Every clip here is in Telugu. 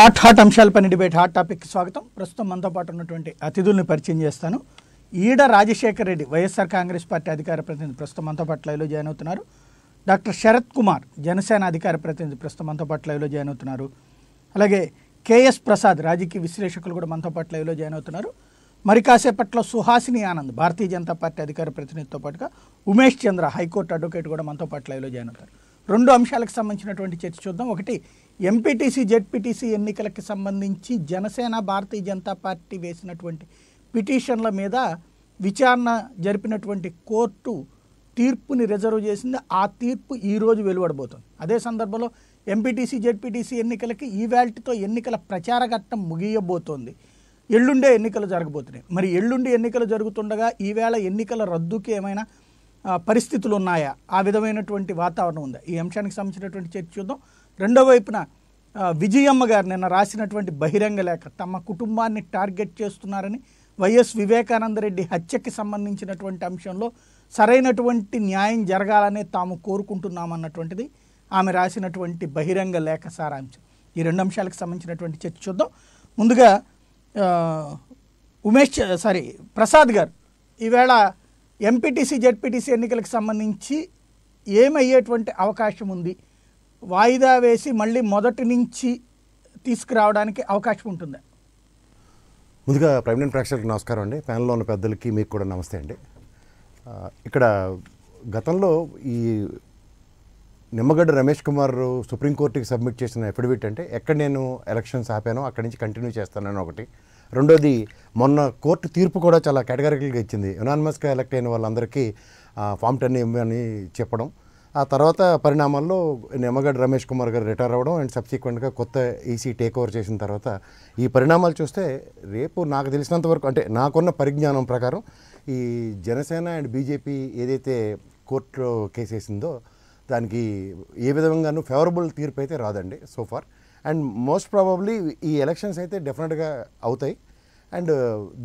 హాట్ అంశాలపైన డిబేట్ హాట్ టాపిక్ స్వాగతం. ప్రస్తుతం మనతో పాటు ఉన్నటువంటి అతిథుల్ని పరిచయం చేస్తాను. ఈడ రాజశేఖర్ రెడ్డి వైఎస్ఆర్ కాంగ్రెస్ పార్టీ అధికార ప్రతినిధి ప్రస్తుతం మనతో పాటు లైవ్లో జాయిన్ అవుతున్నారు. డాక్టర్ శరత్ కుమార్ జనసేన అధికార ప్రతినిధి ప్రస్తుతం మనతో పాటు లైవ్లో జాయిన్ అవుతున్నారు. అలాగే కేఎస్ ప్రసాద్ రాజకీయ విశ్లేషకులు కూడా మనతో పాటు లైవ్లో జాయిన్ అవుతున్నారు. మరి కాసేపట్లో సుహాసిని ఆనంద్ భారతీయ జనతా పార్టీ అధికార ప్రతినిధితో పాటుగా ఉమేష్ చంద్ర హైకోర్టు అడ్వకేట్ కూడా మనతో పాటు లైవ్లో జాయిన్ అవుతారు. రెండు అంశాలకు సంబంధించినటువంటి చర్చ చూద్దాం. ఒకటి, ఎంపీటీసీ జెడ్పీటీసీ ఎన్నికలకు సంబంధించి జనసేన భారతీయ జనతా పార్టీ వేసినటువంటి పిటిషన్ల మీద విచారణ జరిపినటువంటి కోర్టు తీర్పుని రిజర్వ్ చేసింది. ఆ తీర్పు ఈరోజు వెలువడబోతుంది. అదే సందర్భంలో ఎంపీటీసీ జెడ్పీటీసీ ఎన్నికలకి ఈవేళతో ఎన్నికల ప్రచార ఘట్టం ముగియబోతోంది. ఎల్లుండే ఎన్నికలు జరగబోతున్నాయి. మరి ఎల్లుండి ఎన్నికలు జరుగుతుండగా ఈవేళ ఎన్నికల రద్దుకి ఏమైనా పరిస్థితులు ఉన్నాయా, ఆ విధమైనటువంటి వాతావరణం ఉందా? ఈ అంశానికి సంబంధించినటువంటి చర్చ చూద్దాం. రెండో వైపున విజయమ్మ గారు నిన్న రాసినటువంటి బహిరంగ లేఖ, తమ కుటుంబాన్ని టార్గెట్ చేస్తున్నారని, వైఎస్ వివేకానందరెడ్డి హత్యకి సంబంధించినటువంటి అంశంలో సరైనటువంటి న్యాయం జరగాలనే తాము కోరుకుంటున్నామన్నటువంటిది ఆమె రాసినటువంటి బహిరంగ లేఖ సారాంశం. ఈ రెండు అంశాలకు సంబంధించినటువంటి చర్చ చూద్దాం. ముందుగా ప్రసాద్ గారు, ఈవేళ ఎంపీటీసీ జెడ్పీటీసీ ఎన్నికలకు సంబంధించి ఏమయ్యేటువంటి అవకాశం ఉంది? వాయిదా వేసి మళ్ళీ మొదటి నుంచి తీసుకురావడానికి అవకాశం ఉంటుందా? ముందుగా ప్రైవేట్ ప్రేక్షకులకు నమస్కారం అండి. ప్యానల్లో ఉన్న పెద్దలకి మీకు కూడా నమస్తే అండి. ఇక్కడ గతంలో ఈ నిమ్మగడ్డ రమేష్ కుమార్ సుప్రీంకోర్టుకి సబ్మిట్ చేసిన అఫిడవిట్ అంటే ఎక్కడ నేను ఎలక్షన్స్ ఆపానో అక్కడి నుంచి కంటిన్యూ చేస్తానని ఒకటి. రెండోది, మొన్న కోర్టు తీర్పు కూడా చాలా కేటగారికల్గా ఇచ్చింది. యునానిమస్గా ఎలక్ట్ అయిన వాళ్ళందరికీ ఫామ్ 10 ఇవ్వని చెప్పడం. ఆ తర్వాత పరిణామాల్లో నిమ్మగడ్డ రమేష్ కుమార్ గారు రిటైర్ అవ్వడం అండ్ సబ్సిక్వెంట్గా కొత్త ఈసీ టేక్ ఓవర్ చేసిన తర్వాత ఈ పరిణామాలు చూస్తే రేపు నాకు తెలిసినంత వరకు, అంటే నాకున్న పరిజ్ఞానం ప్రకారం, ఈ జనసేన అండ్ బీజేపీ ఏదైతే కోర్టులో కేసు వేసిందో దానికి ఏ విధంగానూ ఫేవరబుల్ తీర్పు అయితే రాదండి so far. And most probably ఈ ఎలక్షన్స్ అయితే డెఫినెట్గా అవుతాయి అండ్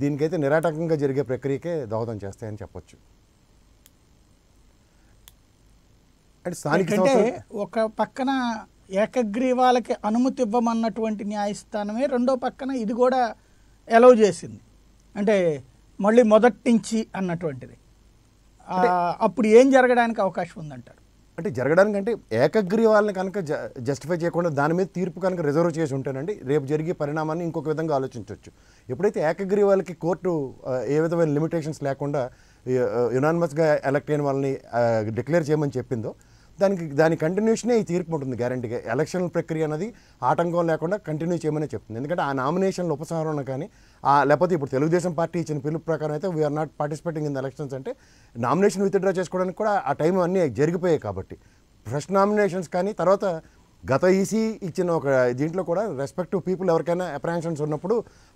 దీనికైతే నిరాటకంగా జరిగే ప్రక్రియకే దోహదం చేస్తాయని చెప్పొచ్చు. అండ్ స్థానిక ఒక పక్కన ఏకగ్రీవాలకి అనుమతి ఇవ్వమన్నటువంటి న్యాయస్థానమే రెండో పక్కన ఇది కూడా అలౌ చేసింది, అంటే మళ్ళీ మొదటి నుంచి అన్నటువంటిది. అప్పుడు ఏం జరగడానికి అవకాశం ఉందంటారు? అంటే జరగడానికంటే ఏకగ్రీవాలని కనుక జస్టిఫై చేయకుండా దాని మీద తీర్పు కనుక రిజర్వ్ చేసి ఉంటేనండి రేపు జరిగే పరిణామాన్ని ఇంకొక విధంగా ఆలోచించవచ్చు. ఎప్పుడైతే ఏకగ్రీవాలకి కోర్టు ఏ విధమైన లిమిటేషన్స్ లేకుండా యునానిమస్గా ఎలక్ట్ అయిన వాళ్ళని డిక్లేర్ చేయమని చెప్పిందో దాని కంటిన్యూషనే ఈ తీర్పు ఉంటుంది గ్యారంటీగా. ఎలక్షన్ ప్రక్రియ అనేది ఆటంకం లేకుండా కంటిన్యూ చేయమని చెప్తుంది. ఎందుకంటే ఆ నామినేషన్ల ఉపసంహరణ కానీ లేకపోతే ఇప్పుడు తెలుగుదేశం పార్టీ ఇచ్చిన పిలుపు ప్రకారం అయితే we are not participating in the elections అంటే నామినేషన్ విత్డ్రా చేసుకోవడానికి కూడా ఆ టైం అన్నీ జరిగిపోయాయి. కాబట్టి ఫస్ట్ నామినేషన్స్ కానీ తర్వాత గత ఈసీ ఇచ్చిన ఒక దీంట్లో కూడా రెస్పెక్టివ్ పీపుల్ ఎవరికైనా అప్రహెన్షన్స్ ఉన్నప్పుడు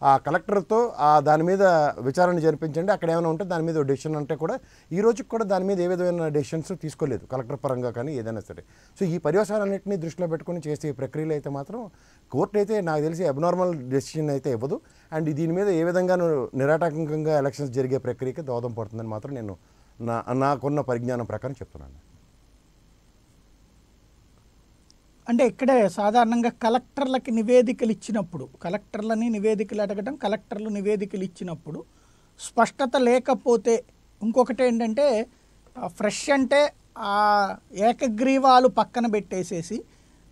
ఆ కలెక్టర్తో దాని మీద విచారణ జరిపించండి, అక్కడ ఏమైనా ఉంటే దాని మీద డెసిషన్ అంటే కూడా ఈ రోజుకి కూడా దాని మీద ఏ విధమైన డెసిషన్స్ తీసుకోలేదు కలెక్టర్ పరంగా కానీ ఏదైనా సరే. సో ఈ పర్యవసానాలన్నింటినీ దృష్టిలో పెట్టుకుని చేసే ప్రక్రియలు అయితే మాత్రం కోర్టు అయితే నాకు తెలిసి అబ్నార్మల్ డెసిషన్ అయితే ఇవ్వదు. అండ్ దీని మీద ఏ విధంగానూ నిరాటంకంగా ఎలక్షన్స్ జరిగే ప్రక్రియకి దోహదం పడుతుందని మాత్రం నేను నాకున్న పరిజ్ఞానం ప్రకారం చెప్తున్నాను. అంటే ఇక్కడే సాధారణంగా కలెక్టర్లకి నివేదికలు ఇచ్చినప్పుడు, కలెక్టర్లని నివేదికలు అడగడం, కలెక్టర్లు నివేదికలు ఇచ్చినప్పుడు స్పష్టత లేకపోతే, ఇంకొకటి ఏంటంటే ఫ్రెష్ అంటే ఆ ఏకగ్రీవాలు పక్కన పెట్టేసేసి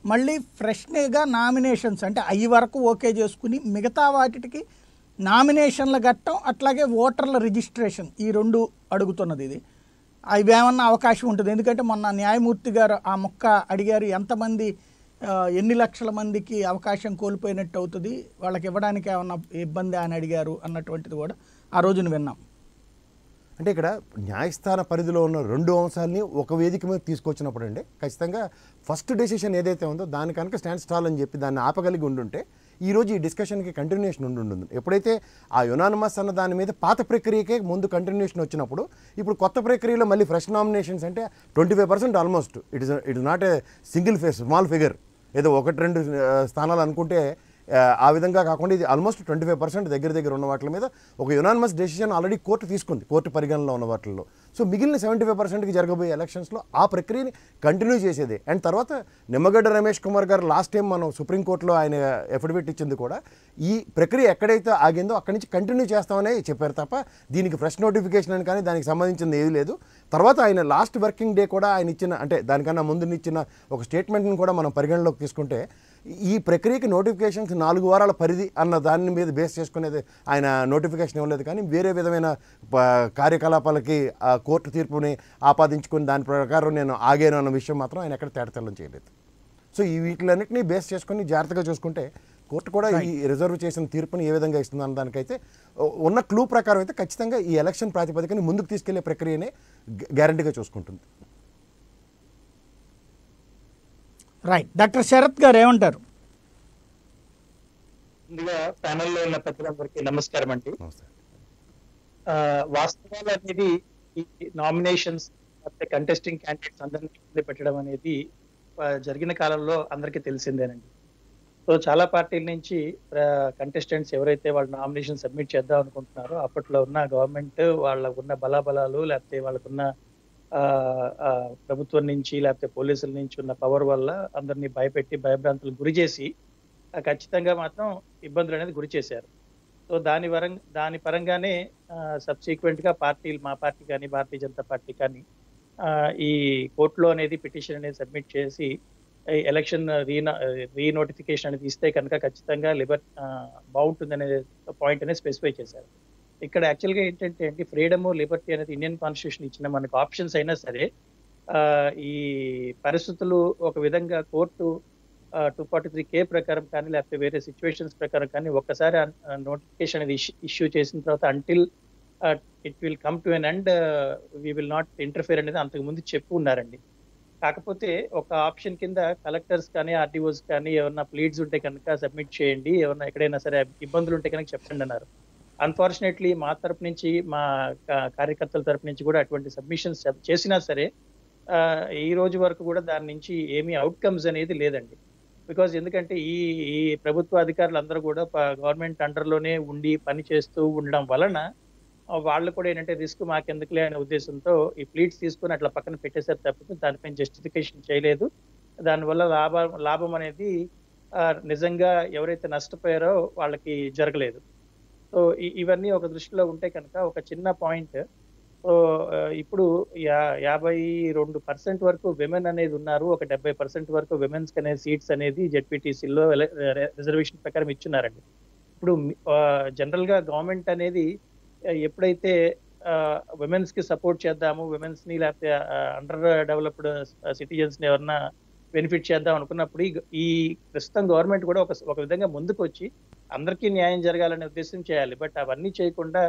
మళ్ళీ ఫ్రెష్గా నామినేషన్స్ అంటే అయ్యి వరకు ఓకే చేసుకుని మిగతా వాటికి నామినేషన్ల ఘట్టం అట్లాగే ఓటర్ల రిజిస్ట్రేషన్ ఈ రెండు అడుగుతున్నది. ఇది అవేమన్నా అవకాశం ఉంటుంది? ఎందుకంటే మొన్న న్యాయమూర్తి గారు ఆ మొక్క అడిగారు, ఎంతమంది ఎన్ని లక్షల మందికి అవకాశం కోల్పోయినట్టు అవుతుంది, వాళ్ళకి ఇవ్వడానికి ఏమన్నా ఇబ్బంది అని అడిగారు అన్నటువంటిది కూడా ఆ రోజున విన్నాం. అంటే ఇక్కడ న్యాయస్థాన పరిధిలో ఉన్న రెండు అంశాలని ఒక వేదిక మీద తీసుకొచ్చినప్పుడు అండి ఖచ్చితంగా ఫస్ట్ డెసిషన్ ఏదైతే ఉందో దాని కనుక స్టాండ్ స్టాల్ అని చెప్పి దాన్ని ఆపగలిగి ఉండుంటే ఈరోజు ఈ డిస్కషన్కి కంటిన్యూషన్ ఉంటుంది. ఎప్పుడైతే ఆ యునానిమస్ అన్న దాని మీద పాత ప్రక్రియకే ముందు కంటిన్యూషన్ వచ్చినప్పుడు ఇప్పుడు కొత్త ప్రక్రియలో మళ్ళీ ఫ్రెష్ నామినేషన్స్ అంటే 25% almost it is not a single small figure, ఏదో 1-2 స్థానాలు అనుకుంటే ఆ విధంగా కాకుండా ఇది ఆల్మోస్ట్ 25% దగ్గర ఉన్న వాటి మీద ఒక యునానిమస్ డెసిషన్ ఆల్రెడీ కోర్టు తీసుకుంది, కోర్టు పరిగణనలో ఉన్న వాటిల్లో. సో మిగిలిన 75%కి జరగబోయే ఎలక్షన్స్లో ఆ ప్రక్రియని కంటిన్యూ చేసేదే. అండ్ తర్వాత నిమ్మగడ్డ రమేష్ కుమార్ గారు లాస్ట్ టైం మనం సుప్రీంకోర్టులో ఆయన ఎఫిడవిట్ ఇచ్చింది కూడా ఈ ప్రక్రియ ఎక్కడైతే ఆగిందో అక్కడి నుంచి కంటిన్యూ చేస్తామని చెప్పారు తప్ప దీనికి ఫ్రెష్ నోటిఫికేషన్ అని కానీ దానికి సంబంధించింది ఏది లేదు. తర్వాత ఆయన లాస్ట్ వర్కింగ్ డే కూడా ఆయన ఇచ్చిన, అంటే దానికన్నా ముందు ఇచ్చిన ఒక స్టేట్మెంట్ని కూడా మనం పరిగణలోకి తీసుకుంటే ఈ ప్రక్రియకి నోటిఫికేషన్స్ 4 వారాల పరిధి అన్న దాని మీద బేస్ చేసుకునేది ఆయన నోటిఫికేషన్ ఇవ్వలేదు. కానీ వేరే విధమైన కార్యకలాపాలకి కోర్టు తీర్పుని ఆపాదించుకుని దాని ప్రకారం నేను ఆగాను అన్న విషయం మాత్రం ఆయన ఎక్కడ తేటతెల్లం చేయలేదు. సో ఈ వీటిలన్నింటినీ బేస్ చేసుకుని జాగ్రత్తగా చూసుకుంటే కోర్టు కూడా ఈ రిజర్వ్ చేసిన తీర్పుని ఏ విధంగా ఇస్తుంది అన్న దానికైతే ఉన్న క్లూ ప్రకారం అయితే ఖచ్చితంగా ఈ ఎలక్షన్ ప్రాతిపదికని ముందుకు తీసుకెళ్లే ప్రక్రియనే గ్యారంటీగా చూసుకుంటుంది. రైట్. డాక్టర్ శరత్ గారు ఏమంటారు? ముందుగా ప్యానెల్లో ఉన్న ప్రజలందరికీ నమస్కారం అండి. వాస్తవాలు అనేది ఈ నామినేషన్స్ కంటెస్టింగ్ క్యాండిడేట్స్ అందరినీ ఇబ్బంది పెట్టడం అనేది జరిగిన కాలంలో అందరికీ తెలిసిందేనండి. సో చాలా పార్టీల నుంచి కంటెస్టెంట్స్ ఎవరైతే వాళ్ళ నామినేషన్ సబ్మిట్ చేద్దాం అనుకుంటున్నారో అప్పట్లో ఉన్న గవర్నమెంట్ వాళ్ళకు ఉన్న బలాబలాలు లేకపోతే వాళ్ళకున్న ప్రభుత్వం నుంచి లేకపోతే పోలీసుల నుంచి ఉన్న పవర్ వల్ల అందరినీ భయపెట్టి భయభ్రాంతులకు గురి చేసి ఖచ్చితంగా మాత్రం ఇబ్బందులు అనేది గురి చేశారు. సో దాని పరంగానే సబ్సిక్వెంట్ గా పార్టీలు, మా పార్టీ కానీ భారతీయ జనతా పార్టీ కానీ ఈ కోర్టులో అనేది పిటిషన్ అనేది సబ్మిట్ చేసి ఎలక్షన్ రీనోటిఫికేషన్ అనేది ఇస్తే కనుక ఖచ్చితంగా బాగుంటుంది అనే పాయింట్ అనేది స్పెసిఫై చేశారు. ఇక్కడ యాక్చువల్గా ఏంటంటే అండి, ఫ్రీడమ్, లిబర్టీ అనేది ఇండియన్ కాన్స్టిట్యూషన్ ఇచ్చిన మనకు ఆప్షన్స్ అయినా సరే ఈ పరిస్థితులు ఒక విధంగా కోర్టు 243K ప్రకారం కానీ లేకపోతే వేరే సిచ్యువేషన్స్ ప్రకారం కానీ ఒక్కసారి నోటిఫికేషన్ అనేది ఇష్యూ చేసిన తర్వాత until it will come to an end we will not interfere అనేది అంతకుముందు చెప్పు ఉన్నారండి. కాకపోతే ఒక ఆప్షన్ కింద కలెక్టర్స్ కానీ ఆర్టీఓస్ కానీ ఏమన్నా ప్లీడ్స్ ఉంటే కనుక సబ్మిట్ చేయండి, ఏమన్నా ఎక్కడైనా సరే ఇబ్బందులు ఉంటే కనుక చెప్పండి అన్నారు. అన్ఫార్చునేట్లీ మా తరపు నుంచి, మా కార్యకర్తల తరపు నుంచి కూడా అటువంటి సబ్మిషన్స్ చేసినా సరే ఈ రోజు వరకు కూడా దాని నుంచి ఏమీ అవుట్కమ్స్ అనేది లేదండి. బికాజ్ ఎందుకంటే ఈ ప్రభుత్వ అధికారులు అందరూ కూడా గవర్నమెంట్ అండర్లోనే ఉండి పని చేస్తూ ఉండడం వలన వాళ్ళు కూడా ఏంటంటే రిస్క్ మాకెందుకులే అనే ఉద్దేశంతో ఈ ప్లీడ్స్ తీసుకుని అట్లా పక్కన పెట్టేశారు తప్పితే దానిపైన జస్టిఫికేషన్ చేయలేదు. దానివల్ల లాభం అనేది నిజంగా ఎవరైతే నష్టపోయారో వాళ్ళకి జరగలేదు. సో ఇవన్నీ ఒక దృష్టిలో ఉంటే కనుక ఒక చిన్న పాయింట్, సో ఇప్పుడు 52% వరకు విమెన్ అనేది ఉన్నారు, ఒక 70% వరకు విమెన్స్ అనేది సీట్స్ అనేది జెడ్పీటీసీలో రిజర్వేషన్ ప్రకారం ఇచ్చున్నారండి. ఇప్పుడు జనరల్ గా గవర్నమెంట్ అనేది ఎప్పుడైతే విమెన్స్ కి సపోర్ట్ చేద్దాము, విమెన్స్ ని లేకపోతే అండర్ డెవలప్డ్ సిటిజన్స్ ని ఎవరన్నా బెనిఫిట్ చేద్దాం అనుకున్నప్పుడు ఈ ప్రస్తుతం గవర్నమెంట్ కూడా ఒక విధంగా ముందుకు వచ్చి అందరికీ న్యాయం జరగాలనే ఉద్దేశం చేయాలి. బట్ అవన్నీ చేయకుండా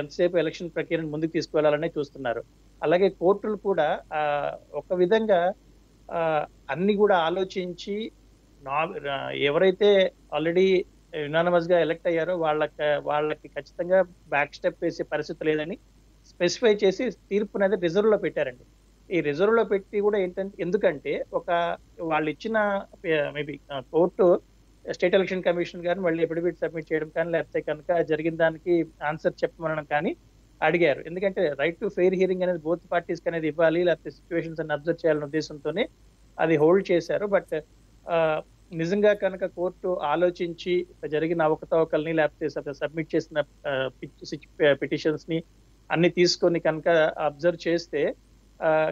ఎంతసేపు ఎలక్షన్ ప్రక్రియను ముందుకు తీసుకువెళ్లాలనే చూస్తున్నారు. అలాగే కోర్టులు కూడా ఒక విధంగా అన్ని కూడా ఆలోచించి ఎవరైతే ఆల్రెడీ యునానిమస్ గా ఎలక్ట్ అయ్యారో వాళ్ళకి ఖచ్చితంగా బ్యాక్ స్టెప్ వేసే పరిస్థితి లేదని స్పెసిఫై చేసి తీర్పు అనేది రిజర్వ్ లో పెట్టారండి. ఈ రిజర్వ్ లో పెట్టి కూడా ఏంటంటే, ఎందుకంటే వాళ్ళు ఇచ్చిన maybe court state election commission గారిని మళ్ళీ ఎఫిడవిట్ సబ్మిట్ చేయడం కానీ లేకపోతే కనుక జరిగిన దానికి ఆన్సర్ చెప్పమనడం కానీ అడిగారు. ఎందుకంటే రైట్ టు ఫెయిర్ హియరింగ్ అనేది బోత్ పార్టీస్ అనేది ఇవ్వాలి, లేకపోతే సిచ్యువేషన్స్ అని అబ్జర్వ్ చేయాలనే ఉద్దేశంతోనే అది హోల్డ్ చేశారు. బట్ నిజంగా కనుక కోర్టు ఆలోచించి జరిగిన అవకతవకల్ని లేకపోతే సబ్మిట్ చేసిన పిటిషన్స్ ని అన్ని తీసుకొని కనుక అబ్జర్వ్ చేస్తే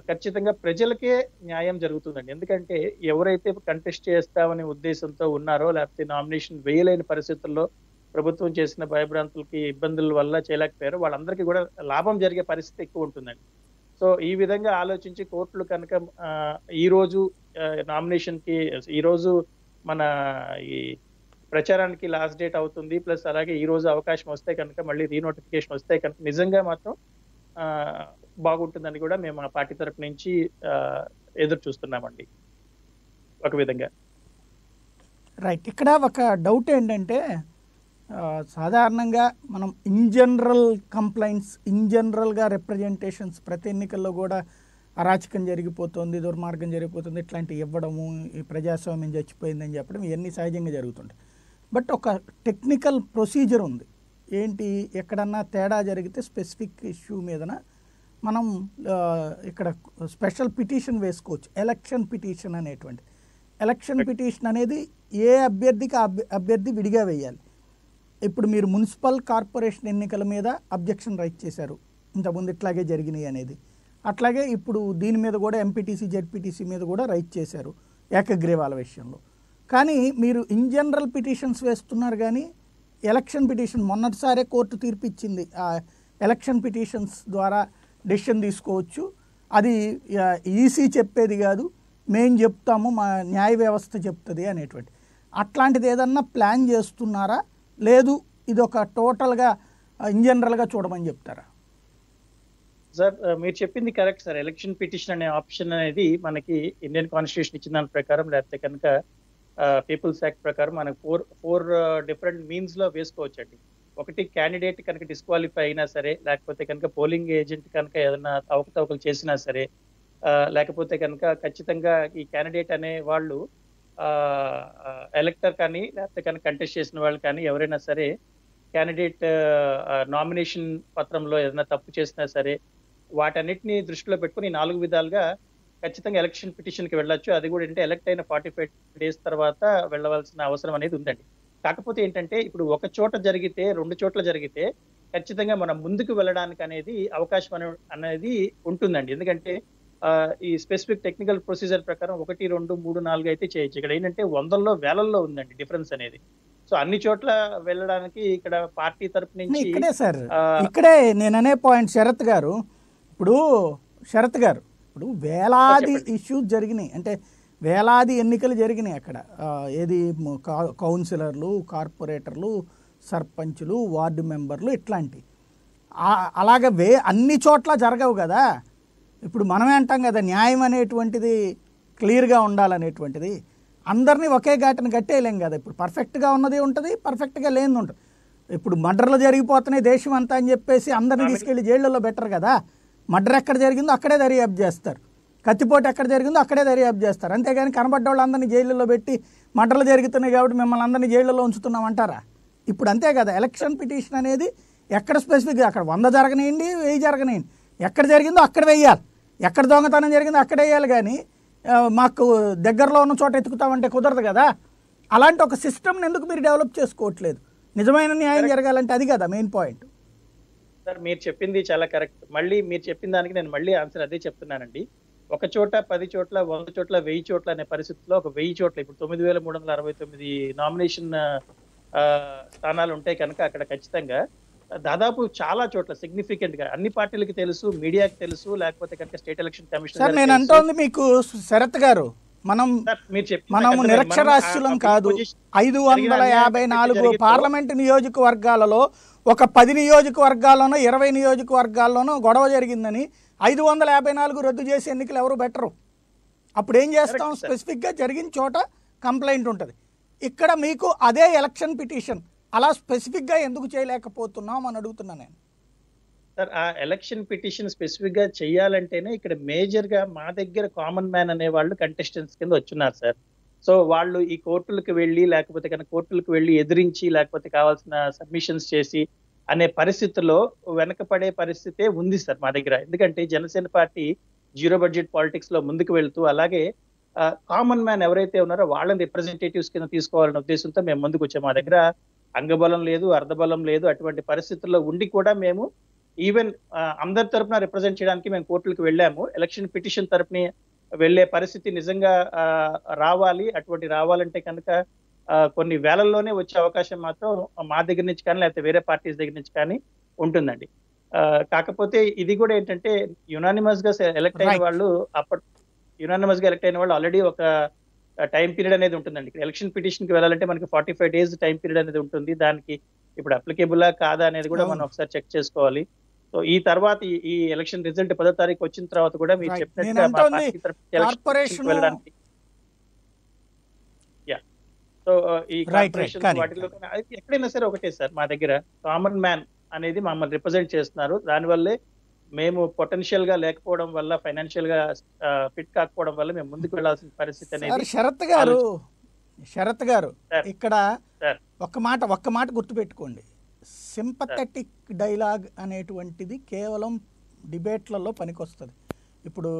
ఖచ్చితంగా ప్రజలకే న్యాయం జరుగుతుందండి. ఎందుకంటే ఎవరైతే కంటెస్ట్ చేస్తామనే ఉద్దేశంతో ఉన్నారో లేకపోతే నామినేషన్ వేయలేని పరిస్థితుల్లో ప్రభుత్వం చేసిన భయభ్రాంతులకి ఇబ్బందుల వల్ల చేయలేకపోయారో వాళ్ళందరికీ కూడా లాభం జరిగే పరిస్థితి ఎక్కువ ఉంటుందండి. సో ఈ విధంగా ఆలోచించి కోర్టులు కనుక ఈ రోజు నామినేషన్ కి, ఈ రోజు మన ఈ ప్రచారానికి లాస్ట్ డేట్ అవుతుంది, ప్లస్ అలాగే ఈ రోజు అవకాశం వస్తే కనుక మళ్ళీ రీనోటిఫికేషన్ వస్తే కనుక నిజంగా మాత్రం బాగుంటుందని కూడా మేము ఆ పార్టీ తరపు నుంచి ఎదురు చూస్తున్నామండి ఒక విధంగా. రైట్. ఇక్కడ ఒక డౌట్ ఏంటంటే, సాధారణంగా మనం ఇన్ జనరల్ కంప్లైంట్స్, ఇన్ జనరల్గా రిప్రజెంటేషన్స్ ప్రతి ఎన్నికల్లో కూడా అరాచకం జరిగిపోతుంది, దుర్మార్గం జరిగిపోతుంది, ఇట్లాంటివి ఇవ్వడము, ఈ ప్రజాస్వామ్యం చచ్చిపోయిందని చెప్పడం ఇవన్నీ సహజంగా జరుగుతుంటాయి. బట్ ఒక టెక్నికల్ ప్రొసీజర్ ఉంది. ఏంటి, ఎక్కడన్నా తేడా జరిగితే స్పెసిఫిక్ ఇష్యూ మీదన మనం ఇక్కడ స్పెషల్ పిటిషన్ వేసుకోవచ్చు, ఎలక్షన్ పిటిషన్ అనేటువంటి. ఎలక్షన్ పిటిషన్ అనేది ఏ అభ్యర్థికి అభ్యర్థి విడిగా వేయాలి. ఇప్పుడు మీరు మున్సిపల్ కార్పొరేషన్ ఎన్నికల మీద అబ్జెక్షన్ రైట్ చేశారు, ఇంతకుముందు ఇట్లాగే జరిగినాయి అనేది. అట్లాగే ఇప్పుడు దీని మీద కూడా ఎంపీటీసీ జెడ్పీటీసీ మీద కూడా రైట్ చేశారు ఏకగ్రీవాల విషయంలో. కానీ మీరు ఇన్ జనరల్ పిటిషన్స్ వేస్తున్నారు, కానీ ఎలక్షన్ పిటిషన్ మొన్నటిసారే కోర్టు తీర్పు ఇచ్చింది, ఆ ఎలక్షన్ పిటిషన్స్ ద్వారా డెసిషన్ తీసుకోవచ్చు, అది ఈసీ చెప్పేది కాదు, మేము చెప్తాము, మా న్యాయ వ్యవస్థ చెప్తుంది అనేటువంటి. అట్లాంటిది ఏదన్నా ప్లాన్ చేస్తున్నారా, లేదు ఇది ఒక టోటల్గా ఇన్ జనరల్గా చూడమని చెప్తారా? సార్ మీరు చెప్పింది కరెక్ట్ సార్. ఎలక్షన్ పిటిషన్ అనే ఆప్షన్ అనేది మనకి ఇండియన్ కాన్స్టిట్యూషన్ ఇచ్చిన దాని ప్రకారం, లేకపోతే కనుక పీపుల్స్ యాక్ట్ ప్రకారం మనకు ఫోర్ డిఫరెంట్ మీన్స్ లో వేసుకోవచ్చండి. ఒకటి, క్యాండిడేట్ కనుక డిస్క్వాలిఫై అయినా సరే, లేకపోతే కనుక పోలింగ్ ఏజెంట్ కనుక ఏదైనా అవకతవకలు చేసినా సరే, లేకపోతే కనుక ఖచ్చితంగా ఈ క్యాండిడేట్ అనే వాళ్ళు ఎలక్టర్ కానీ లేకపోతే కనుక కంటెస్ట్ చేసిన వాళ్ళు కానీ ఎవరైనా సరే క్యాండిడేట్ నామినేషన్ పత్రంలో ఏదైనా తప్పు చేసినా సరే, వాటన్నిటిని దృష్టిలో పెట్టుకుని 4 విధాలుగా ఖచ్చితంగా ఎలక్షన్ పిటిషన్కి వెళ్ళొచ్చు. అది కూడా ఏంటంటే ఎలక్ట్ అయిన 45 డేస్ తర్వాత వెళ్ళవలసిన అవసరం అనేది ఉందండి. కాకపోతే ఏంటంటే ఇప్పుడు ఒక చోట జరిగితే 2 చోట్ల జరిగితే ఖచ్చితంగా మనం ముందుకు వెళ్ళడానికి అనేది అవకాశం అనేది ఉంటుందండి. ఎందుకంటే ఈ స్పెసిఫిక్ టెక్నికల్ ప్రొసీజర్ ప్రకారం 1, 2, 3, 4 అయితే చేయొచ్చు. ఇక్కడ ఏంటంటే వందల్లో వేలల్లో ఉందండి డిఫరెన్స్ అనేది. సో అన్ని చోట్ల వెళ్ళడానికి ఇక్కడ పార్టీ తరపు నుంచి ఇక్కడే సార్, ఇక్కడే నేను అనే పాయింట్ శరత్ గారు, ఇప్పుడు వేలాది ఇష్యూస్ జరిగినాయి, అంటే వేలాది ఎన్నికలు జరిగినాయి అక్కడ. ఏది కౌన్సిలర్లు, కార్పొరేటర్లు, సర్పంచులు, వార్డు మెంబర్లు, ఇట్లాంటి అలాగే అన్ని చోట్ల జరగవు కదా. ఇప్పుడు మనమే అంటాం కదా, న్యాయం అనేటువంటిది క్లియర్గా ఉండాలనేటువంటిది. అందరినీ ఒకే ఘాటను కట్టేయలేం కదా. ఇప్పుడు పర్ఫెక్ట్గా ఉన్నది ఉంటుంది, పర్ఫెక్ట్గా లేనిది ఉంటుంది. ఇప్పుడు మర్డర్లు జరిగిపోతున్నాయి దేశం అంతా అని చెప్పేసి అందరినీ తీసుకెళ్లి జైళ్ళలో బెటర్ కదా. మర్డర్ ఎక్కడ జరిగిందో అక్కడే దర్యాప్తు చేస్తారు, కత్తిపోటు ఎక్కడ జరిగిందో అక్కడే దర్యాప్తు చేస్తారు. అంతేగాని కనబడ్డ వాళ్ళందరినీ జైళ్ళలో పెట్టి మర్డర్లు జరుగుతున్నాయి కాబట్టి మిమ్మల్ని అందరినీ జైళ్ళలో ఉంచుతున్నామంటారా? ఇప్పుడు అంతే కదా. ఎలక్షన్ పిటిషన్ అనేది ఎక్కడ స్పెసిఫిక్గా, అక్కడ 100 జరగనియండి, 1000 జరగనియండి, ఎక్కడ జరిగిందో అక్కడ వేయాలి, ఎక్కడ దొంగతనం జరిగిందో అక్కడ వేయాలి. కానీ మాకు దగ్గరలో ఉన్న చోట ఎత్తుకుతామంటే కుదరదు కదా. అలాంటి ఒక సిస్టమ్ని ఎందుకు మీరు డెవలప్ చేసుకోవట్లేదు? నిజమైన న్యాయం జరగాలంటే అది కదా మెయిన్ పాయింట్. సార్ మీరు చెప్పింది చాలా కరెక్ట్. మళ్ళీ మీరు చెప్పిన దానికి నేను మళ్ళీ ఆన్సర్ అదే చెప్తున్నానండి. ఒక చోట 10 చోట్ల 100 చోట్ల 1000 చోట్ల అనే పరిస్థితిలో ఒక 1000 చోట్ల ఇప్పుడు 9369 నామినేషన్ స్థానాలు ఉంటాయి కనుక అక్కడ ఖచ్చితంగా దాదాపు చాలా చోట్ల సిగ్నిఫికెంట్ గా అన్ని పార్టీలకి తెలుసు, మీడియాకి తెలుసు, లేకపోతే కనుక స్టేట్ ఎలక్షన్ కమిషన్. నేను అంటోంది మీకు శరత్ గారు, మనము నిరక్షరాస్యులం కాదు. 554 పార్లమెంటు నియోజకవర్గాలలో ఒక 10 నియోజకవర్గాల్లోనో 20 నియోజకవర్గాల్లోనో గొడవ జరిగిందని 554 రద్దు చేసి ఎన్నికలు ఎవరు బెటరు. అప్పుడు ఏం చేస్తాం? స్పెసిఫిక్గా జరిగిన చోట కంప్లైంట్ ఉంటుంది. ఇక్కడ మీకు అదే ఎలక్షన్ పిటిషన్ అలా స్పెసిఫిక్గా ఎందుకు చేయలేకపోతున్నాం అని అడుగుతున్నా నేను. సార్ ఆ ఎలక్షన్ పిటిషన్ స్పెసిఫిక్ గా చేయాలంటేనే ఇక్కడ మేజర్ గా మా దగ్గర కామన్ మ్యాన్ అనే వాళ్ళు కంటెస్టెంట్స్ కింద వచ్చున్నారు సార్. సో వాళ్ళు ఈ కోర్టులకు వెళ్ళి లేకపోతే కనుక కోర్టులకు వెళ్ళి ఎదిరించి లేకపోతే కావాల్సిన సబ్మిషన్స్ చేసి అనే పరిస్థితుల్లో వెనకపడే పరిస్థితే ఉంది సార్ మా దగ్గర. ఎందుకంటే Janasena party zero budget politics లో ముందుకు వెళ్తూ అలాగే కామన్ మ్యాన్ ఎవరైతే ఉన్నారో వాళ్ళని రిప్రజెంటేటివ్స్ కింద తీసుకోవాలనే ఉద్దేశంతో మేము ముందుకు వచ్చాము. మా దగ్గర అంగబలం లేదు, అర్ధబలం లేదు. అటువంటి పరిస్థితుల్లో ఉండి కూడా మేము ఈవెన్ అందరి తరపున రిప్రజెంట్ చేయడానికి మేము కోర్టులకు వెళ్ళాము. ఎలక్షన్ పిటిషన్ తరపుని వెళ్లే పరిస్థితి నిజంగా రావాలి. అటువంటి రావాలంటే కనుక కొన్ని వేలల్లోనే వచ్చే అవకాశం మాత్రం మా దగ్గర నుంచి కానీ లేకపోతే వేరే పార్టీస్ దగ్గర నుంచి కానీ ఉంటుందండి. కాకపోతే ఇది కూడా ఏంటంటే యునానిమస్ గా ఎలక్ట్ అయిన వాళ్ళు యునానిమస్ గా ఎలక్ట్ అయిన వాళ్ళు ఆల్రెడీ ఒక టైం పీరియడ్ అనేది ఉంటుందండి. ఎలక్షన్ పిటిషన్ కి వెళ్ళాలంటే మనకి 45 డేస్ టైం పీరియడ్ అనేది ఉంటుంది. దానికి ఇప్పుడు అప్లికేబులా కాదా అనేది కూడా మనం ఒకసారి చెక్ చేసుకోవాలి. సో ఈ తర్వాత ఈ ఎలక్షన్ రిజల్ట్ 10వ తారీఖు వచ్చిన తర్వాత కూడా మీరు చెప్పినట్టుగా వెళ్ళడానికి సో ఈ కార్పొరేషన్ వాటిలో ఎక్కడైనా సరే ఒకటే సార్, మా దగ్గర కామన్ మ్యాన్ అనేది మమ్మల్ని రిప్రజెంట్ చేస్తున్నారు. దానివల్లే మేము పొటెన్షియల్ గా లేకపోవడం వల్ల, ఫైనాన్షియల్ గా ఫిట్ కాకపోవడం వల్ల మేము ముందుకు వెళ్లాల్సిన పరిస్థితి అనేది. శరత్ గారు ఇక్కడ ఒక్క మాట గుర్తుపెట్టుకోండి. సింపథెటిక్ డైలాగ్ అనేటువంటిది కేవలం డిబేట్లలో పనికొస్తుంది. ఇప్పుడు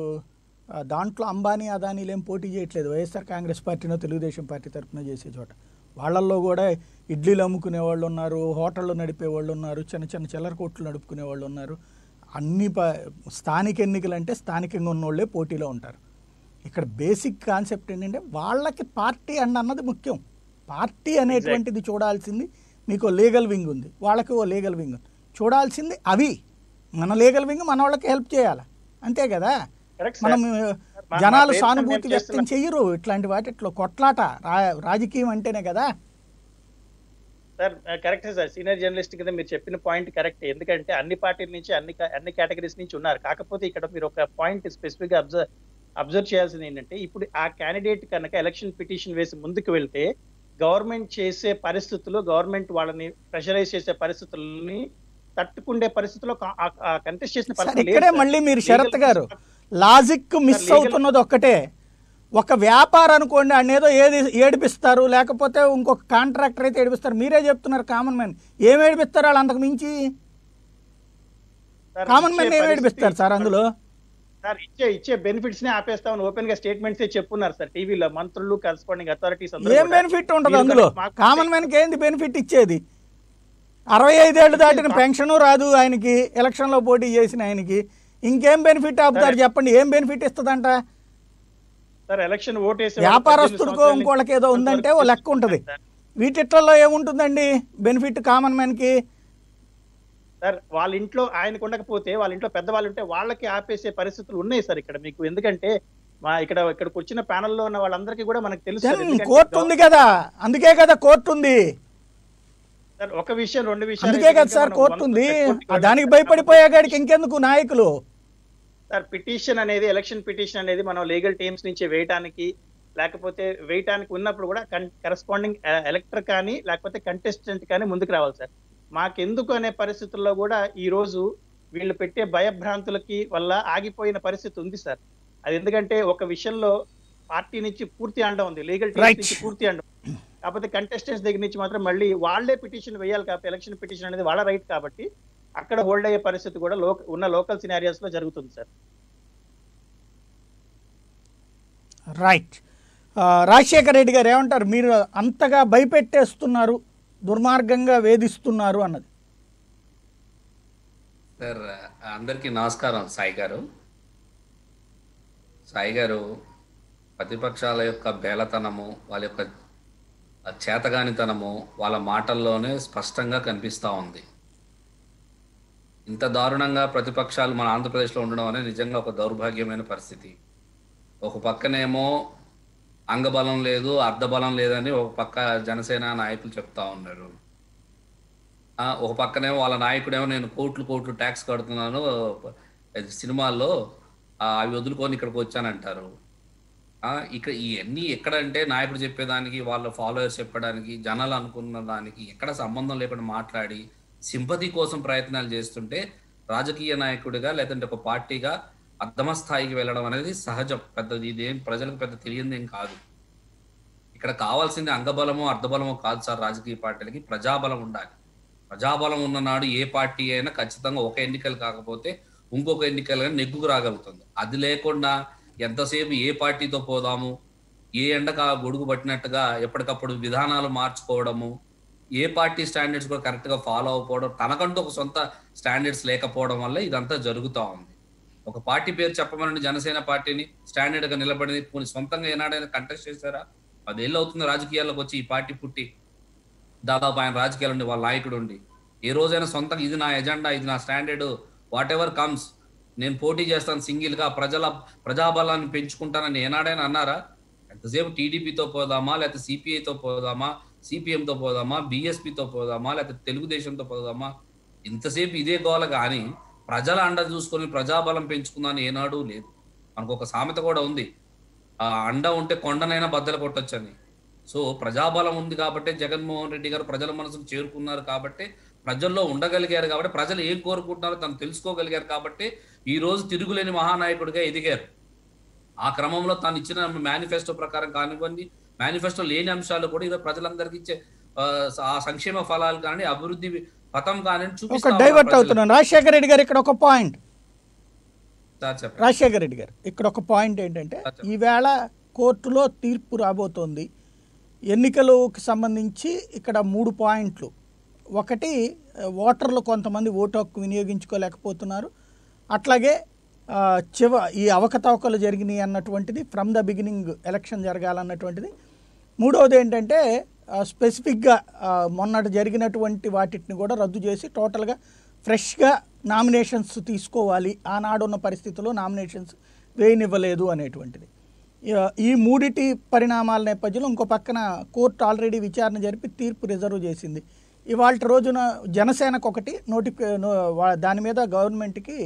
దాంట్లో అంబానీ అదానీలు ఏం పోటీ చేయట్లేదు, వైఎస్ఆర్ కాంగ్రెస్ పార్టీనో తెలుగుదేశం పార్టీ తరఫున చేసే చోట. వాళ్ళల్లో కూడా ఇడ్లీలు అమ్ముకునే వాళ్ళు ఉన్నారు, హోటళ్ళు నడిపే వాళ్ళు ఉన్నారు, చిన్న చిన్న చిల్లర కొట్లు నడుపుకునే వాళ్ళు ఉన్నారు. అన్ని స్థానిక ఎన్నికలు అంటే స్థానికంగా ఉన్నోళ్ళే పోటీలో ఉంటారు. ఇక్కడ బేసిక్ కాన్సెప్ట్ ఏంటంటే వాళ్ళకి పార్టీ అన్నది ముఖ్యం. పార్టీ అనేటువంటిది చూడాల్సింది, మీకు లీగల్ వింగ్ ఉంది, వాళ్ళకి ఓ లీగల్ వింగ్ ఉంది. చూడాల్సింది అవి, మన లీగల్ వింగ్ మన వాళ్ళకి హెల్ప్ చేయాలి, అంతే కదా. మనం జనాలు సానుభూతి వ్యక్తం చెయ్యరు ఇట్లాంటి వాటిట్లో. కొట్లాట రాజకీయం అంటేనే కదా సార్. కరెక్టే సార్, సీనియర్ జర్నలిస్ట్ కింద మీరు చెప్పిన పాయింట్ కరెక్ట్. ఎందుకంటే అన్ని పార్టీల నుంచి అన్ని కేటగిరీస్ నుంచి ఉన్నారు. కాకపోతే ఇక్కడ మీరు ఒక పాయింట్ స్పెసిఫిక్ గా అబ్జర్వ్ చేయాల్సింది ఏంటంటే, ఇప్పుడు ఆ క్యాండిడేట్ కనుక ఎలక్షన్ పిటిషన్ వేసి ముందుకు వెళ్తే గవర్నమెంట్ చేసే పరిస్థితులు, గవర్నమెంట్ వాళ్ళని ప్రెషరైజ్ చేసే పరిస్థితులని తట్టుకుండే పరిస్థితుల్లో కంటెస్ట్ చేసిన పరిస్థితి ఇక్కడే మళ్ళీ మీరు శరత్ గారు లాజిక్ మిస్ అవుతున్నది ఒక్కటే. ఒక వ్యాపారం అనుకోండి, అనేదో ఏడిపిస్తారు, లేకపోతే ఇంకొక కాంట్రాక్టర్ అయితే ఏడిపిస్తారు. మీరే చెప్తున్నారు కామన్ మ్యాన్ ఏం ఏడిపిస్తారు, వాళ్ళు అంతకు మించి కామన్ మ్యాన్ ఏం ఏడిపిస్తారు సార్ అందులో? సార్ ఇచ్చే బెనిఫిట్స్ ని ఆపేస్తామని ఓపెన్ గా స్టేట్మెంట్స్ చెప్పున్నారు సార్ టీవీలో మంత్రులు, కరస్పాండింగ్ అథారిటీస్. ఏం బెనిఫిట్ ఉండదు అందులో? కామన్ మ్యాన్ కి ఏంది బెనిఫిట్ ఇచ్చేది? 65 ఏళ్ళు దాటిన పెన్షన్ రాదు ఆయనకి, ఎలక్షన్ లో పోటీ చేసిన ఆయనకి ఇంకేం బెనిఫిట్ ఆపుతారు చెప్పండి? ఏం బెనిఫిట్ ఇస్తుందంట? సార్ ఎలక్షన్ ఓటేసి వ్యాపారస్తుడికో ఇంకోళ్ళకి ఏదో ఉందంటే ఓ లెక్క ఉంటుంది, వీటిట్లో ఏముంటుందండి బెనిఫిట్ కామన్ మ్యాన్ కి? సార్ వాళ్ళ ఇంట్లో ఆయనకు ఉండకపోతే వాళ్ళ ఇంట్లో పెద్దవాళ్ళు ఉంటే వాళ్ళకి ఆపేసే పరిస్థితులు ఉన్నాయి సార్ ఇక్కడ మీకు. ఎందుకంటే మా ఇక్కడికి వచ్చిన ప్యానెల్లో ఉన్న వాళ్ళందరికీ కూడా మనకు తెలుసు కోర్టు ఉంది కదా, అందుకే కదా కోర్టు ఉంది. సార్ ఒక విషయం, 2 విషయాలు అందుకే కదా సార్ కోర్టు ఉంది. దానికి భయపడిపోయాగాడికి ఇంకెందుకు నాయకులు? సార్ పిటిషన్ అనేది, ఎలక్షన్ పిటిషన్ అనేది మనం లీగల్ టీమ్స్ నుంచి వేయటానికి ఉన్నప్పుడు కూడా కరెస్పాండింగ్ ఎలక్టర్ కానీ లేకపోతే కంటెస్టెంట్ కానీ ముందుకు రావాలి సార్. మాకెందుకు అనే పరిస్థితుల్లో కూడా ఈ రోజు వీళ్ళు పెట్టే భయభ్రాంతులకి వల్ల ఆగిపోయిన పరిస్థితి ఉంది సార్. అది ఎందుకంటే ఒక విషయంలో పార్టీ నుంచి పూర్తి అండ ఉంది, లీగల్ టీమ్స్ నుంచి పూర్తి అండ, కాకపోతే కంటెస్టెంట్స్ దగ్గర నుంచి మాత్రం మళ్ళీ వాళ్లే పిటిషన్ వేయాలి. కాబట్టి ఎలక్షన్ పిటిషన్ అనేది వాళ్ళ రైట్, కాబట్టి అక్కడ హోల్డ్ అయ్యే పరిస్థితి కూడా ఉన్న లోకల్ సినారియాస్ లో జరుగుతుంది సార్. రైట్. రాజశేఖర రెడ్డి గారు ఏమంటారు? మీరు అంతగా భయపెట్టేస్తున్నారు, దుర్మార్గంగా వేధిస్తున్నారు అన్నది. సార్ అందరికీ నమస్కారం. సాయి గారు ప్రతిపక్షాల యొక్క బేలతనము, వాళ్ళ యొక్క చేతగానితనము వాళ్ళ మాటల్లోనే స్పష్టంగా కనిపిస్తూ ఉంది. ఇంత దారుణంగా ప్రతిపక్షాలు మన ఆంధ్రప్రదేశ్లో ఉండడం అనేది నిజంగా ఒక దౌర్భాగ్యమైన పరిస్థితి. ఒక పక్కనేమో అంగబలం లేదు, అర్ధబలం లేదని ఒక పక్క జనసేన నాయకులు చెప్తా ఉన్నారు. ఒక పక్కనేమో వాళ్ళ నాయకుడేమో నేను కోట్లు ట్యాక్స్ కడుతున్నాను సినిమాల్లో, అవి వదులుకొని ఇక్కడికి వచ్చానంటారు. ఇక్కడ ఇవన్నీ ఎక్కడంటే నాయకుడు చెప్పేదానికి, వాళ్ళ ఫాలోవర్స్ చెప్పడానికి, జనాలు అనుకున్న దానికి ఎక్కడ సంబంధం లేకుండా మాట్లాడి సింపతి కోసం ప్రయత్నాలు చేస్తుంటే రాజకీయ నాయకుడిగా లేదంటే ఒక పార్టీగా అర్ధమ స్థాయికి వెళ్ళడం అనేది సహజం. పెద్దది ఇదేం ప్రజలకు పెద్ద తెలియదేం కాదు. ఇక్కడ కావాల్సింది అంగబలమో అర్ధబలమో కాదు సార్. రాజకీయ పార్టీలకి ప్రజాబలం ఉండాలి. ప్రజాబలం ఉన్ననాడు ఏ పార్టీ అయినా ఖచ్చితంగా ఒక ఎన్నికలు కాకపోతే ఇంకొక ఎన్నికలుగా నెగ్గుకు రాగలుగుతుంది. అది లేకుండా ఎంతసేపు ఏ పార్టీతో పోదాము, ఏ ఎండక గొడుగు పట్టినట్టుగా ఎప్పటికప్పుడు విధానాలు మార్చుకోవడము, ఏ పార్టీ స్టాండర్డ్స్ కూడా కరెక్ట్గా ఫాలో అవ్వకపోవడం, తనకంటూ ఒక సొంత స్టాండర్డ్స్ లేకపోవడం వల్ల ఇదంతా జరుగుతూ ఉంది. ఒక పార్టీ పేరు చెప్పమని జనసేన పార్టీని స్టాండర్డ్గా నిలబడింది, కొన్ని సొంతంగా ఏనాడైనా కంటెస్ట్ చేశారా? 10 ఏళ్ళు అవుతుంది రాజకీయాల్లోకి వచ్చి ఈ పార్టీ పుట్టి. దాదాపు ఆయన రాజకీయాలు ఉండి వాళ్ళ నాయకుడు ఉండి ఏ రోజైనా సొంతంగా ఇది నా ఎజెండా, ఇది నా స్టాండర్డ్, వాట్ ఎవర్ కమ్స్ నేను పోటీ చేస్తాను సింగిల్గా, ప్రజాబలాన్ని పెంచుకుంటానని ఏనాడైనా అన్నారా? ఎంతసేపు టీడీపీతో పోదామా, లేకపోతే సిపిఐతో పోదామా, సిపిఎంతో పోదామా, బిఎస్పితో పోదామా, లేకపోతే తెలుగుదేశంతో పోదామా, ఇంతసేపు ఇదే గోల. కానీ ప్రజల అండ చూసుకొని ప్రజాబలం పెంచుకుందాని ఏనాడు లేదు. మనకు ఒక సామెత కూడా ఉంది, అండ ఉంటే కొండనైనా బద్దలు కొట్టొచ్చని. సో ప్రజాబలం ఉంది కాబట్టి జగన్మోహన్ రెడ్డి గారు ప్రజల మనసుకు చేరుకున్నారు, కాబట్టి ప్రజల్లో ఉండగలిగారు, కాబట్టి ప్రజలు ఏం కోరుకుంటున్నారో తను తెలుసుకోగలిగారు, కాబట్టి ఈ రోజు తిరుగులేని మహానాయకుడిగా ఎదిగారు. ఆ క్రమంలో తాను ఇచ్చిన మేనిఫెస్టో ప్రకారం కానివ్వండి, మేనిఫెస్టో లేని అంశాలు కూడా ఈరోజు ప్రజలందరికీ ఇచ్చే ఆ సంక్షేమ ఫలాలు కానీ, అభివృద్ధి పథం కానీ చూపిస్తారు. డైవర్ట్ అవుతున్నాను రాజశేఖర రెడ్డి గారు. ఇక్కడ ఒక పాయింట్, సార్ చెప్పండి. రాజశేఖర రెడ్డి గారు, ఇక్కడ ఒక పాయింట్ ఏంటంటే, ఈవేళ కోర్టులో తీర్పు రాబోతోంది. ఎన్నికలకు సంబంధించి ఇక్కడ 3 పాయింట్లు. ఒకటి, ఓటర్లు కొంతమంది ఓటు హక్కు వినియోగించుకోలేకపోతున్నారు. అట్లాగే ఈ అవకతవకలు జరిగినాయి అన్నటువంటిది, ఫ్రమ్ ద బిగినింగ్ ఎలక్షన్ జరగాలన్నటువంటిది. మూడవది ఏంటంటే స్పెసిఫిక్గా మొన్నటి జరిగినటువంటి వాటిని కూడా రద్దు చేసి టోటల్గా ఫ్రెష్గా నామినేషన్స్ తీసుకోవాలి, ఆనాడున్న పరిస్థితుల్లో నామినేషన్స్ వేయనివ్వలేదు అనేటువంటిది. ఈ మూడిటి పరిణామాల నేపథ్యంలో ఇంకో పక్కన కోర్టు ఆల్రెడీ విచారణ జరిపి తీర్పు రిజర్వ్ చేసింది. ఇవాళ రోజున జనసేనకు ఒకటి దాని మీద గవర్నమెంట్కి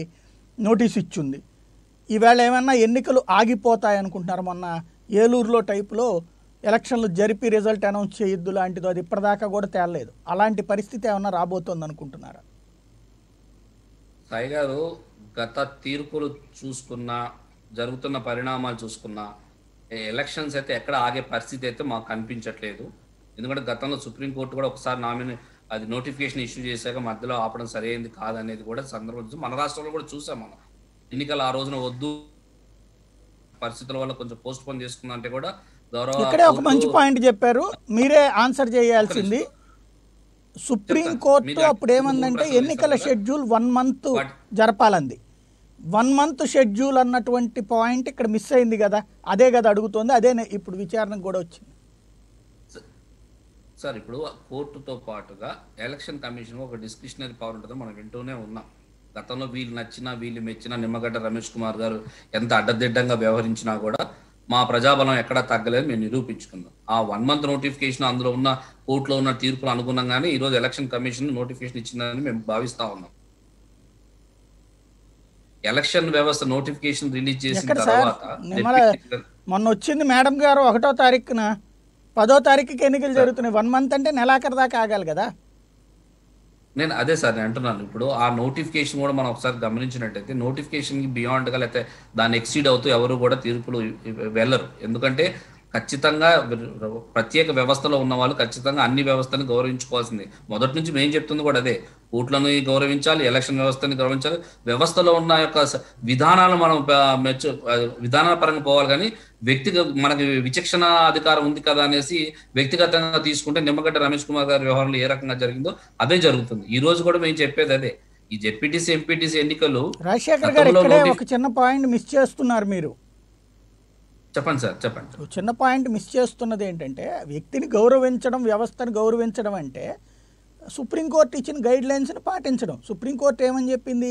నోటీస్ ఇచ్చింది. ఈవేళ ఏమన్నా ఎన్నికలు ఆగిపోతాయనుకుంటున్నారు? మొన్న ఏలూరులో టైపులో ఎలక్షన్లు జరిపి రిజల్ట్ అనౌన్స్ చేయొద్దు లాంటిదో అది ఇప్పటిదాకా కూడా తేలలేదు. అలాంటి పరిస్థితి ఏమన్నా రాబోతోంది అనుకుంటున్నారా? సాయి గారు, గత తీర్పులు చూసుకున్నా, జరుగుతున్న పరిణామాలు చూసుకున్నా, ఎలక్షన్స్ అయితే ఎక్కడ ఆగే పరిస్థితి అయితే మాకు కనిపించట్లేదు. ఎందుకంటే గతంలో సుప్రీంకోర్టు కూడా ఒకసారి అది నోటిఫికేషన్ ఇష్యూ చేశాక మధ్యలో ఆపడం సరైనది కాదనేది కూడా సందర్భం మన రాష్ట్రంలో కూడా చూసాం. మనం ఎన్నికలు ఆ రోజున వద్దు, పరిస్థితుల వల్ల కొంచెం పోస్ట్ పోన్ చేసుకున్నా అంటే కూడా ఇక్కడే ఒక మంచి పాయింట్ చెప్పారు, మీరే ఆన్సర్ చేయాల్సింది. సుప్రీంకోర్టు అప్పుడు ఏమందంటే ఎన్నికల షెడ్యూల్ 1 month జరపాలంది. 1 month షెడ్యూల్ అన్నటువంటి పాయింట్ ఇక్కడ మిస్ అయింది కదా, అదే కదా అడుగుతోంది, అదే ఇప్పుడు విచారణకు కూడా వచ్చింది. సార్, ఇప్పుడు కోర్టుతో పాటుగా ఎలక్షన్ కమిషన్ ఒక డిస్క్రిషనరీ పవర్ ఉంటుందో మనం వింటూనే ఉన్నాం. గతంలో వీళ్ళు నచ్చినా వీళ్ళు మెచ్చినా నిమ్మగడ్డ రమేష్ కుమార్ గారు ఎంత అడ్డదిడ్డంగా వ్యవహరించినా కూడా మా ప్రజాబలం ఎక్కడా తగ్గలేదు మేము నిరూపించుకున్నాం. ఆ 1 month నోటిఫికేషన్, అందులో ఉన్న కోర్టులో ఉన్న తీర్పులు అనుగుణంగానే ఈరోజు ఎలక్షన్ కమిషన్ నోటిఫికేషన్ ఇచ్చిందని మేము భావిస్తా ఉన్నాం. ఎలక్షన్ వ్యవస్థ నోటిఫికేషన్ రిలీజ్ చేసిన తర్వాత మొన్న వచ్చింది మేడం గారు 1వ తారీఖున, 10వ తారీఖుకి ఎన్నికలు జరుగుతున్నాయి. 1 month అంటే నెలాఖరు దాకా ఆగాలి కదా. నేను అదే సార్ నేను అంటున్నాను. ఇప్పుడు ఆ నోటిఫికేషన్ కూడా మనం ఒకసారి గమనించినట్టయితే నోటిఫికేషన్కి బియాండ్గా లేకపోతే దాన్ని ఎక్సీడ్ అవుతూ ఎవరు కూడా తీర్పులు వెళ్ళరు. ఎందుకంటే ఖచ్చితంగా ప్రత్యేక వ్యవస్థలో ఉన్న వాళ్ళు ఖచ్చితంగా అన్ని వ్యవస్థని గౌరవించుకోవాల్సింది. మొదటి నుంచి మేము చెప్తుంది కూడా అదే, కోర్టులను గౌరవించాలి, ఎలక్షన్ వ్యవస్థని గౌరవించాలి, వ్యవస్థలో ఉన్న యొక్క విధానాలు మనం విధానాల పరంగా పోవాలి. కానీ మనకి విచక్షణ అధికారం ఉంది కదా అనేసి వ్యక్తిగతంగా తీసుకుంటే నిమ్మగడ్డ రమేష్ కుమార్ గారి వ్యవహారంలో ఏ రకంగా జరిగిందో అదే జరుగుతుంది. ఈ రోజు కూడా మేము చెప్పేది అదే. ఈ జెడ్పీటీసీ ఎంపీటీసీ ఎన్నికలు రాజశేఖర్ గారు ఇక్కడే ఒక చిన్న పాయింట్ మిస్ చేస్తున్నారు మీరు. చెప్పండి సార్, చెప్పండి. చిన్న పాయింట్ మిస్ చేస్తున్నది ఏంటంటే, వ్యక్తిని గౌరవించడం, వ్యవస్థను గౌరవించడం అంటే సుప్రీంకోర్టు ఇచ్చిన గైడ్ లైన్స్ని పాటించడం. సుప్రీంకోర్టు ఏమని చెప్పింది,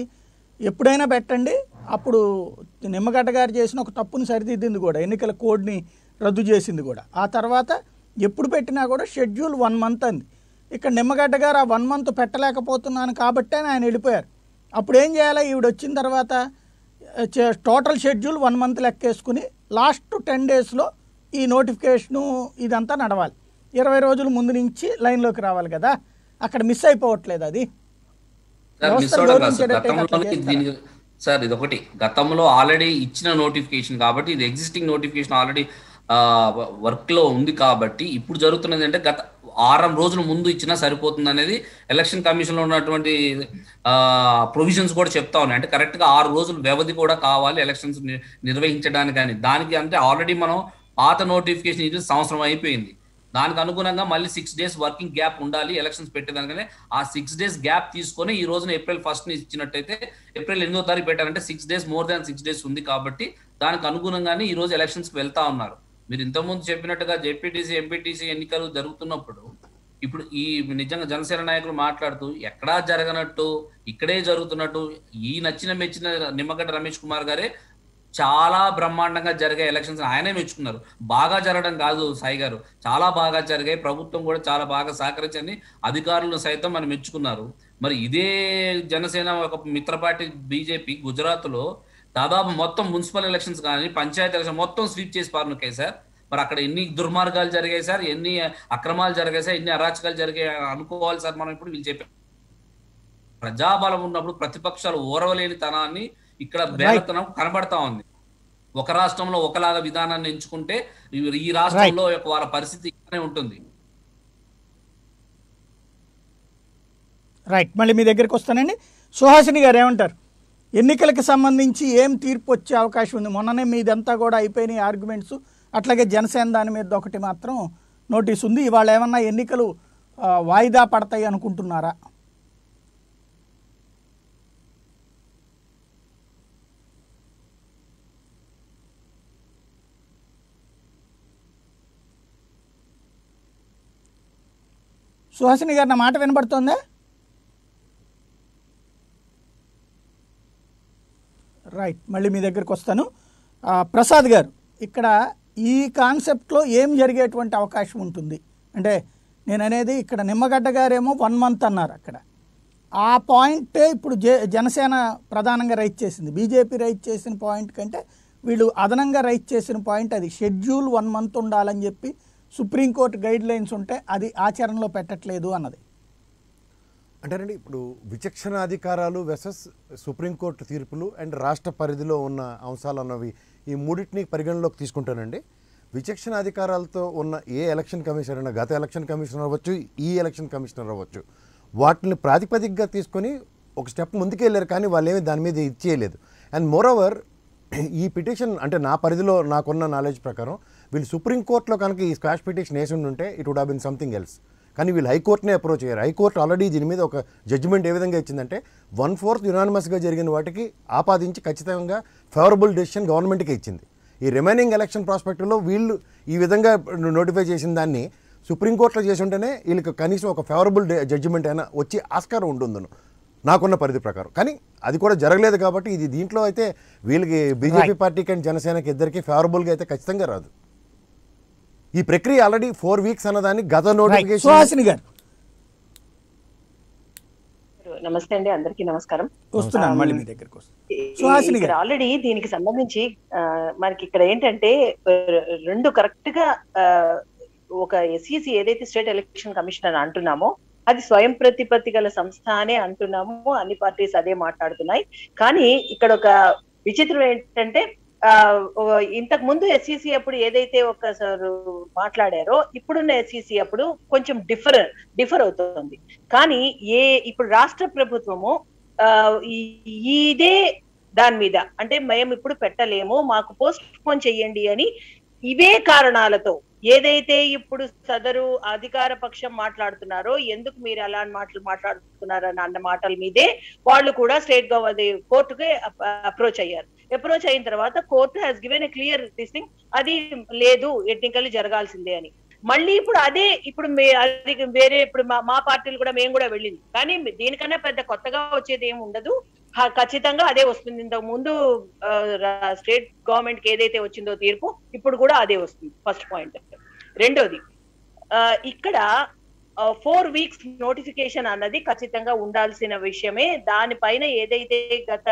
ఎప్పుడైనా పెట్టండి. అప్పుడు నిమ్మగడ్డ గారు చేసిన ఒక తప్పుని సరిదిద్దింది కూడా, ఎన్నికల కోడ్ని రద్దు చేసింది కూడా. ఆ తర్వాత ఎప్పుడు పెట్టినా కూడా షెడ్యూల్ 1 month అంది. ఇక్కడ నిమ్మగడ్డ గారు ఆ 1 month పెట్టలేకపోతున్నాను కాబట్టే ఆయన వెళ్ళిపోయారు. అప్పుడు ఏం చేయాలి, ఈవిడ వచ్చిన తర్వాత టోటల్ షెడ్యూల్ 1 month లెక్కేసుకుని లాస్ట్ 10 daysలో ఈ నోటిఫికేషను ఇదంతా నడవాలి. 20 రోజుల ముందు నుంచి లైన్లోకి రావాలి కదా. అక్కడ మిస్ అయిపోవట్లేదు అది. సార్ ఇది ఒకటి, గతంలో ఆల్రెడీ ఇచ్చిన నోటిఫికేషన్ కాబట్టి, ఇది ఎగ్జిస్టింగ్ నోటిఫికేషన్ ఆల్రెడీ వర్క్లో ఉంది కాబట్టి, ఇప్పుడు జరుగుతున్నది అంటే గత 6 రోజుల ముందు ఇచ్చినా సరిపోతుంది అనేది ఎలక్షన్ కమిషన్లో ఉన్నటువంటి ప్రొవిజన్స్ కూడా చెప్తా ఉన్నాయి. అంటే కరెక్ట్గా 6 రోజుల వ్యవధి కూడా కావాలి ఎలక్షన్స్ నిర్వహించడానికి. కానీ దానికి అంటే ఆల్రెడీ మనం పాత నోటిఫికేషన్ ఇది సంవత్సరం అయిపోయింది. దానికి అనుగుణంగా మళ్ళీ 6 days వర్కింగ్ గ్యాప్ ఉండాలి ఎలక్షన్స్ పెట్టేదానికనే. ఆ 6 days గ్యాప్ తీసుకొని ఈ రోజున April 1st ఇచ్చినట్టయితే April 8వ తారీఖు పెట్టారంటే 6 days more than 6 days ఉంది కాబట్టి దానికి అనుగుణంగానే ఈ రోజు ఎలక్షన్స్కి వెళ్తా ఉన్నారు. మీరు ఇంతకుముందు చెప్పినట్టుగా జెడ్పీటీసీ ఎంపీటీసీ ఎన్నికలు జరుగుతున్నప్పుడు ఇప్పుడు ఈ నిజంగా జనసేన నాయకులు మాట్లాడుతూ ఎక్కడా జరగనట్టు ఇక్కడే జరుగుతున్నట్టు, ఈ నచ్చిన మెచ్చిన నిమ్మగడ్డ రమేష్ కుమార్ గారే చాలా బ్రహ్మాండంగా జరిగే ఎలక్షన్స్ ఆయనే మెచ్చుకున్నారు. బాగా జరగడం కాదు సాయి గారు, చాలా బాగా జరిగాయి, ప్రభుత్వం కూడా చాలా బాగా సహకరించని అధికారులను సైతం మనం మెచ్చుకున్నారు. మరి ఇదే జనసేన ఒక మిత్ర పార్టీ బీజేపీ గుజరాత్లో దాదాపు మొత్తం మున్సిపల్ ఎలక్షన్స్ కానీ పంచాయతీ ఎలక్షన్ మొత్తం స్వీప్ చేసి పారునుకాయి సార్. మరి అక్కడ ఎన్ని దుర్మార్గాలు జరిగాయి సార్, ఎన్ని అక్రమాలు జరిగాయి సార్, ఎన్ని అరాచకాలు జరిగాయి అనుకోవాలి సార్. మనం ఇప్పుడు వీళ్ళు చెప్పే ప్రజాబలం ఉన్నప్పుడు ప్రతిపక్షాలు ఓరవలేని తనాన్ని ఇక్కడ బేలతనం కనబడతా ఉంది. ఒక రాష్ట్రంలో ఒకలాగా విధానాన్ని ఎంచుకుంటే ఈ రాష్ట్రంలో వాళ్ళ పరిస్థితి ఇక్కడనే ఉంటుంది. రైట్, మళ్ళీ మీ దగ్గరికి వస్తానండి. సుహాసిని గారు ఏమంటారు? ఎన్నికలకు సంబంధించి ఏం తీర్పు వచ్చే అవకాశం ఉంది? మొన్ననే మీదంతా కూడా అయిపోయినాయి ఆర్గ్యుమెంట్స్. అట్లాగే జనసేన దాని మీద ఒకటి మాత్రం నోటీస్ ఉంది. ఇవాళ ఏమన్నా ఎన్నికలు వాయిదా పడతాయి అనుకుంటున్నారా? సుహాసిని గారు, నా మాట వినబడుతోందా? రైట్, మళ్ళీ మీ దగ్గరికి వస్తాను. ప్రసాద్ గారు, ఇక్కడ ఈ కాన్సెప్ట్లో ఏం జరిగేటువంటి అవకాశం ఉంటుంది అంటే, నేను అనేది ఇక్కడ నిమ్మగడ్డ గారేమో 1 month అన్నారు. అక్కడ ఆ పాయింటే ఇప్పుడు జనసేన ప్రధానంగా రైట్ చేసింది. బీజేపీ రైట్ చేసిన పాయింట్ కంటే వీళ్ళు అదనంగా రైట్ చేసిన పాయింట్ అది షెడ్యూల్ 1 month ఉండాలని చెప్పి సుప్రీంకోర్టు గైడ్ లైన్స్ ఉంటే అది ఆచరణలో పెట్టట్లేదు అన్నది. అంటేనండి, ఇప్పుడు విచక్షణాధికారాలు వెసస్ సుప్రీంకోర్టు తీర్పులు అండ్ రాష్ట్ర పరిధిలో ఉన్న అంశాలు అన్నవి ఈ మూడింటిని పరిగణలోకి తీసుకుంటానండి. విచక్షణాధికారాలతో ఉన్న ఏ ఎలక్షన్ కమిషనర్ అయినా, గత ఎలక్షన్ కమిషనర్ అవ్వచ్చు, ఈ ఎలక్షన్ కమిషనర్ అవ్వచ్చు, వాటిని ప్రాతిపదికగా తీసుకొని ఒక స్టెప్ ముందుకెళ్ళారు. కానీ వాళ్ళు ఏమి దాని మీద ఇచ్చేయలేదు. అండ్ మోరోవర్, ఈ పిటిషన్ అంటే నా పరిధిలో నాకున్న నాలెడ్జ్ ప్రకారం వీళ్ళు సుప్రీంకోర్టులో కనుక ఈ స్క్వాష్ పిటిషన్ వేసి ఉంటే it would have been something else. కానీ వీళ్ళు హైకోర్టునే అప్రోచ్ అయ్యారు. హైకోర్టు ఆల్రెడీ దీని మీద ఒక జడ్జిమెంట్ ఏ విధంగా ఇచ్చిందంటే 1/4 యునానిమస్గా జరిగిన వాటికి ఆపాదించి ఖచ్చితంగా ఫేవరబుల్ డెసిషన్ గవర్నమెంట్కి ఇచ్చింది. ఈ రిమైనింగ్ ఎలక్షన్ ప్రాస్పెక్టివ్లో వీళ్ళు ఈ విధంగా నోటిఫై చేసిన దాన్ని సుప్రీంకోర్టులో చేసి ఉంటేనే వీళ్ళకి కనీసం ఒక ఫేవరబుల్ జడ్జిమెంట్ అయినా వచ్చి ఆస్కారం ఉంటుందను నాకున్న పరిధి ప్రకారం. కానీ అది కూడా జరగలేదు. కాబట్టి ఇది దీంట్లో అయితే వీళ్ళకి బీజేపీ పార్టీకి అండ్ జనసేనకి ఇద్దరికి ఫేవరబుల్గా అయితే ఖచ్చితంగా రాదు. ఈ ప్రక్రియ ఆల్రెడీ 4 weeks అన్నదాన్ని గత నోటిఫికేషన్. గారు, నమస్తే అండి, అందరికీ నమస్కారం. వస్తున్నాను మళ్ళీ మీ దగ్గరకు వస్తాను. ఇక్కడ ఆల్రెడీ దీనికి సంబంధించి మనకి ఇక్కడ ఏంటంటే 2 కరెక్ట్ గా ఒక ఎస్ఈసి ఏదైతే స్టేట్ ఎలక్షన్ కమిషన్ అని అంటున్నామో అది స్వయం ప్రతిపత్తి గల సంస్థ అనే అంటున్నాము. అన్ని పార్టీస్ అదే మాట్లాడుతున్నాయి. కానీ ఇక్కడ ఒక విచిత్రం ఏంటంటే ఇంతకు ముందు ఎస్ఈసి అప్పుడు ఏదైతే ఒకసారి మాట్లాడారో ఇప్పుడున్న ఎస్ఈసి అప్పుడు కొంచెం డిఫర్ అవుతుంది. కానీ ఇప్పుడు రాష్ట్ర ప్రభుత్వము ఇదే దాని మీద అంటే మేము ఇప్పుడు పెట్టలేము, మాకు పోస్ట్ పోన్ చెయ్యండి అని ఇవే కారణాలతో ఏదైతే ఇప్పుడు సదరు అధికార పక్షం మాట్లాడుతున్నారో ఎందుకు మీరు అలాంటి మాటలు మాట్లాడుతున్నారని అన్న మాటల మీదే వాళ్ళు కూడా స్టేట్ కోర్టుకి అప్రోచ్ అయ్యారు. అప్రోచ్ అయిన తర్వాత court has given a clear this thing, అది లేదు టెక్నికల్లీ జరగాల్సిందే అని. మళ్ళీ ఇప్పుడు అదే ఇప్పుడు అది వేరే ఇప్పుడు మా పార్టీలు కూడా మేము కూడా వెళ్ళింది. కానీ దీనికన్నా పెద్ద కొత్తగా వచ్చేది ఏమి ఉండదు, ఖచ్చితంగా అదే వస్తుంది. ఇంతకు ముందు స్టేట్ గవర్నమెంట్ కి ఏదైతే వచ్చిందో తీర్పు ఇప్పుడు కూడా అదే వస్తుంది. First point. రెండోది, ఇక్కడ 4 weeks నోటిఫికేషన్ అన్నది ఖచ్చితంగా ఉండాల్సిన విషయమే. దానిపైన ఏదైతే గత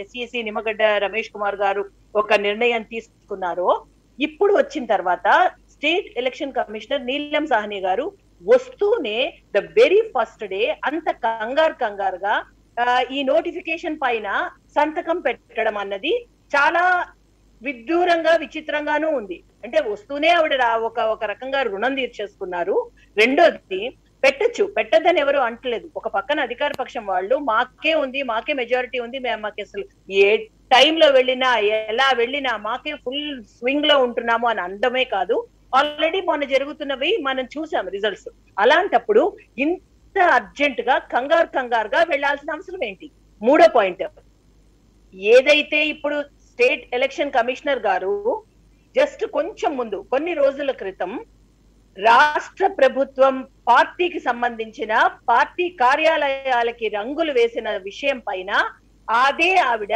ఎస్ఈసి నిమ్మగడ్డ రమేష్ కుమార్ గారు ఒక నిర్ణయం తీసుకున్నారో ఇప్పుడు వచ్చిన తర్వాత స్టేట్ ఎలక్షన్ కమిషనర్ నీలం సాహ్ని గారు వస్తూనే ద వెరీ ఫస్ట్ డే అంత కంగారుగా ఈ నోటిఫికేషన్ పైన సంతకం పెట్టడం అన్నది చాలా విడ్డూరంగా విచిత్రంగానూ ఉంది. అంటే వస్తూనే ఆవిడ ఒక రకంగా రుణం తీర్చేసుకున్నారు. రెండోది, పెట్టద్దని ఎవరు అంటలేదు. ఒక పక్కన అధికార పక్షం వాళ్ళు మాకే మెజారిటీ ఉంది, మాకు అసలు ఏ టైంలో వెళ్ళినా ఎలా వెళ్ళినా మాకే ఫుల్ స్వింగ్ లో ఉంటున్నాము అని అనడమే కాదు, ఆల్రెడీ మొన్న జరుగుతున్నవి మనం చూసాం రిజల్ట్స్. అలాంటప్పుడు ఇంత అర్జెంట్ గా కంగారుగా వెళ్లాల్సిన అవసరం ఏంటి? మూడో పాయింట్, ఏదైతే ఇప్పుడు స్టేట్ ఎలక్షన్ కమిషనర్ గారు జస్ట్ కొంచెం ముందు కొన్ని రోజుల క్రితం రాష్ట్ర ప్రభుత్వం పార్టీకి సంబంధించిన పార్టీ కార్యాలయాలకి రంగులు వేసిన విషయం పైన అదే ఆవిడ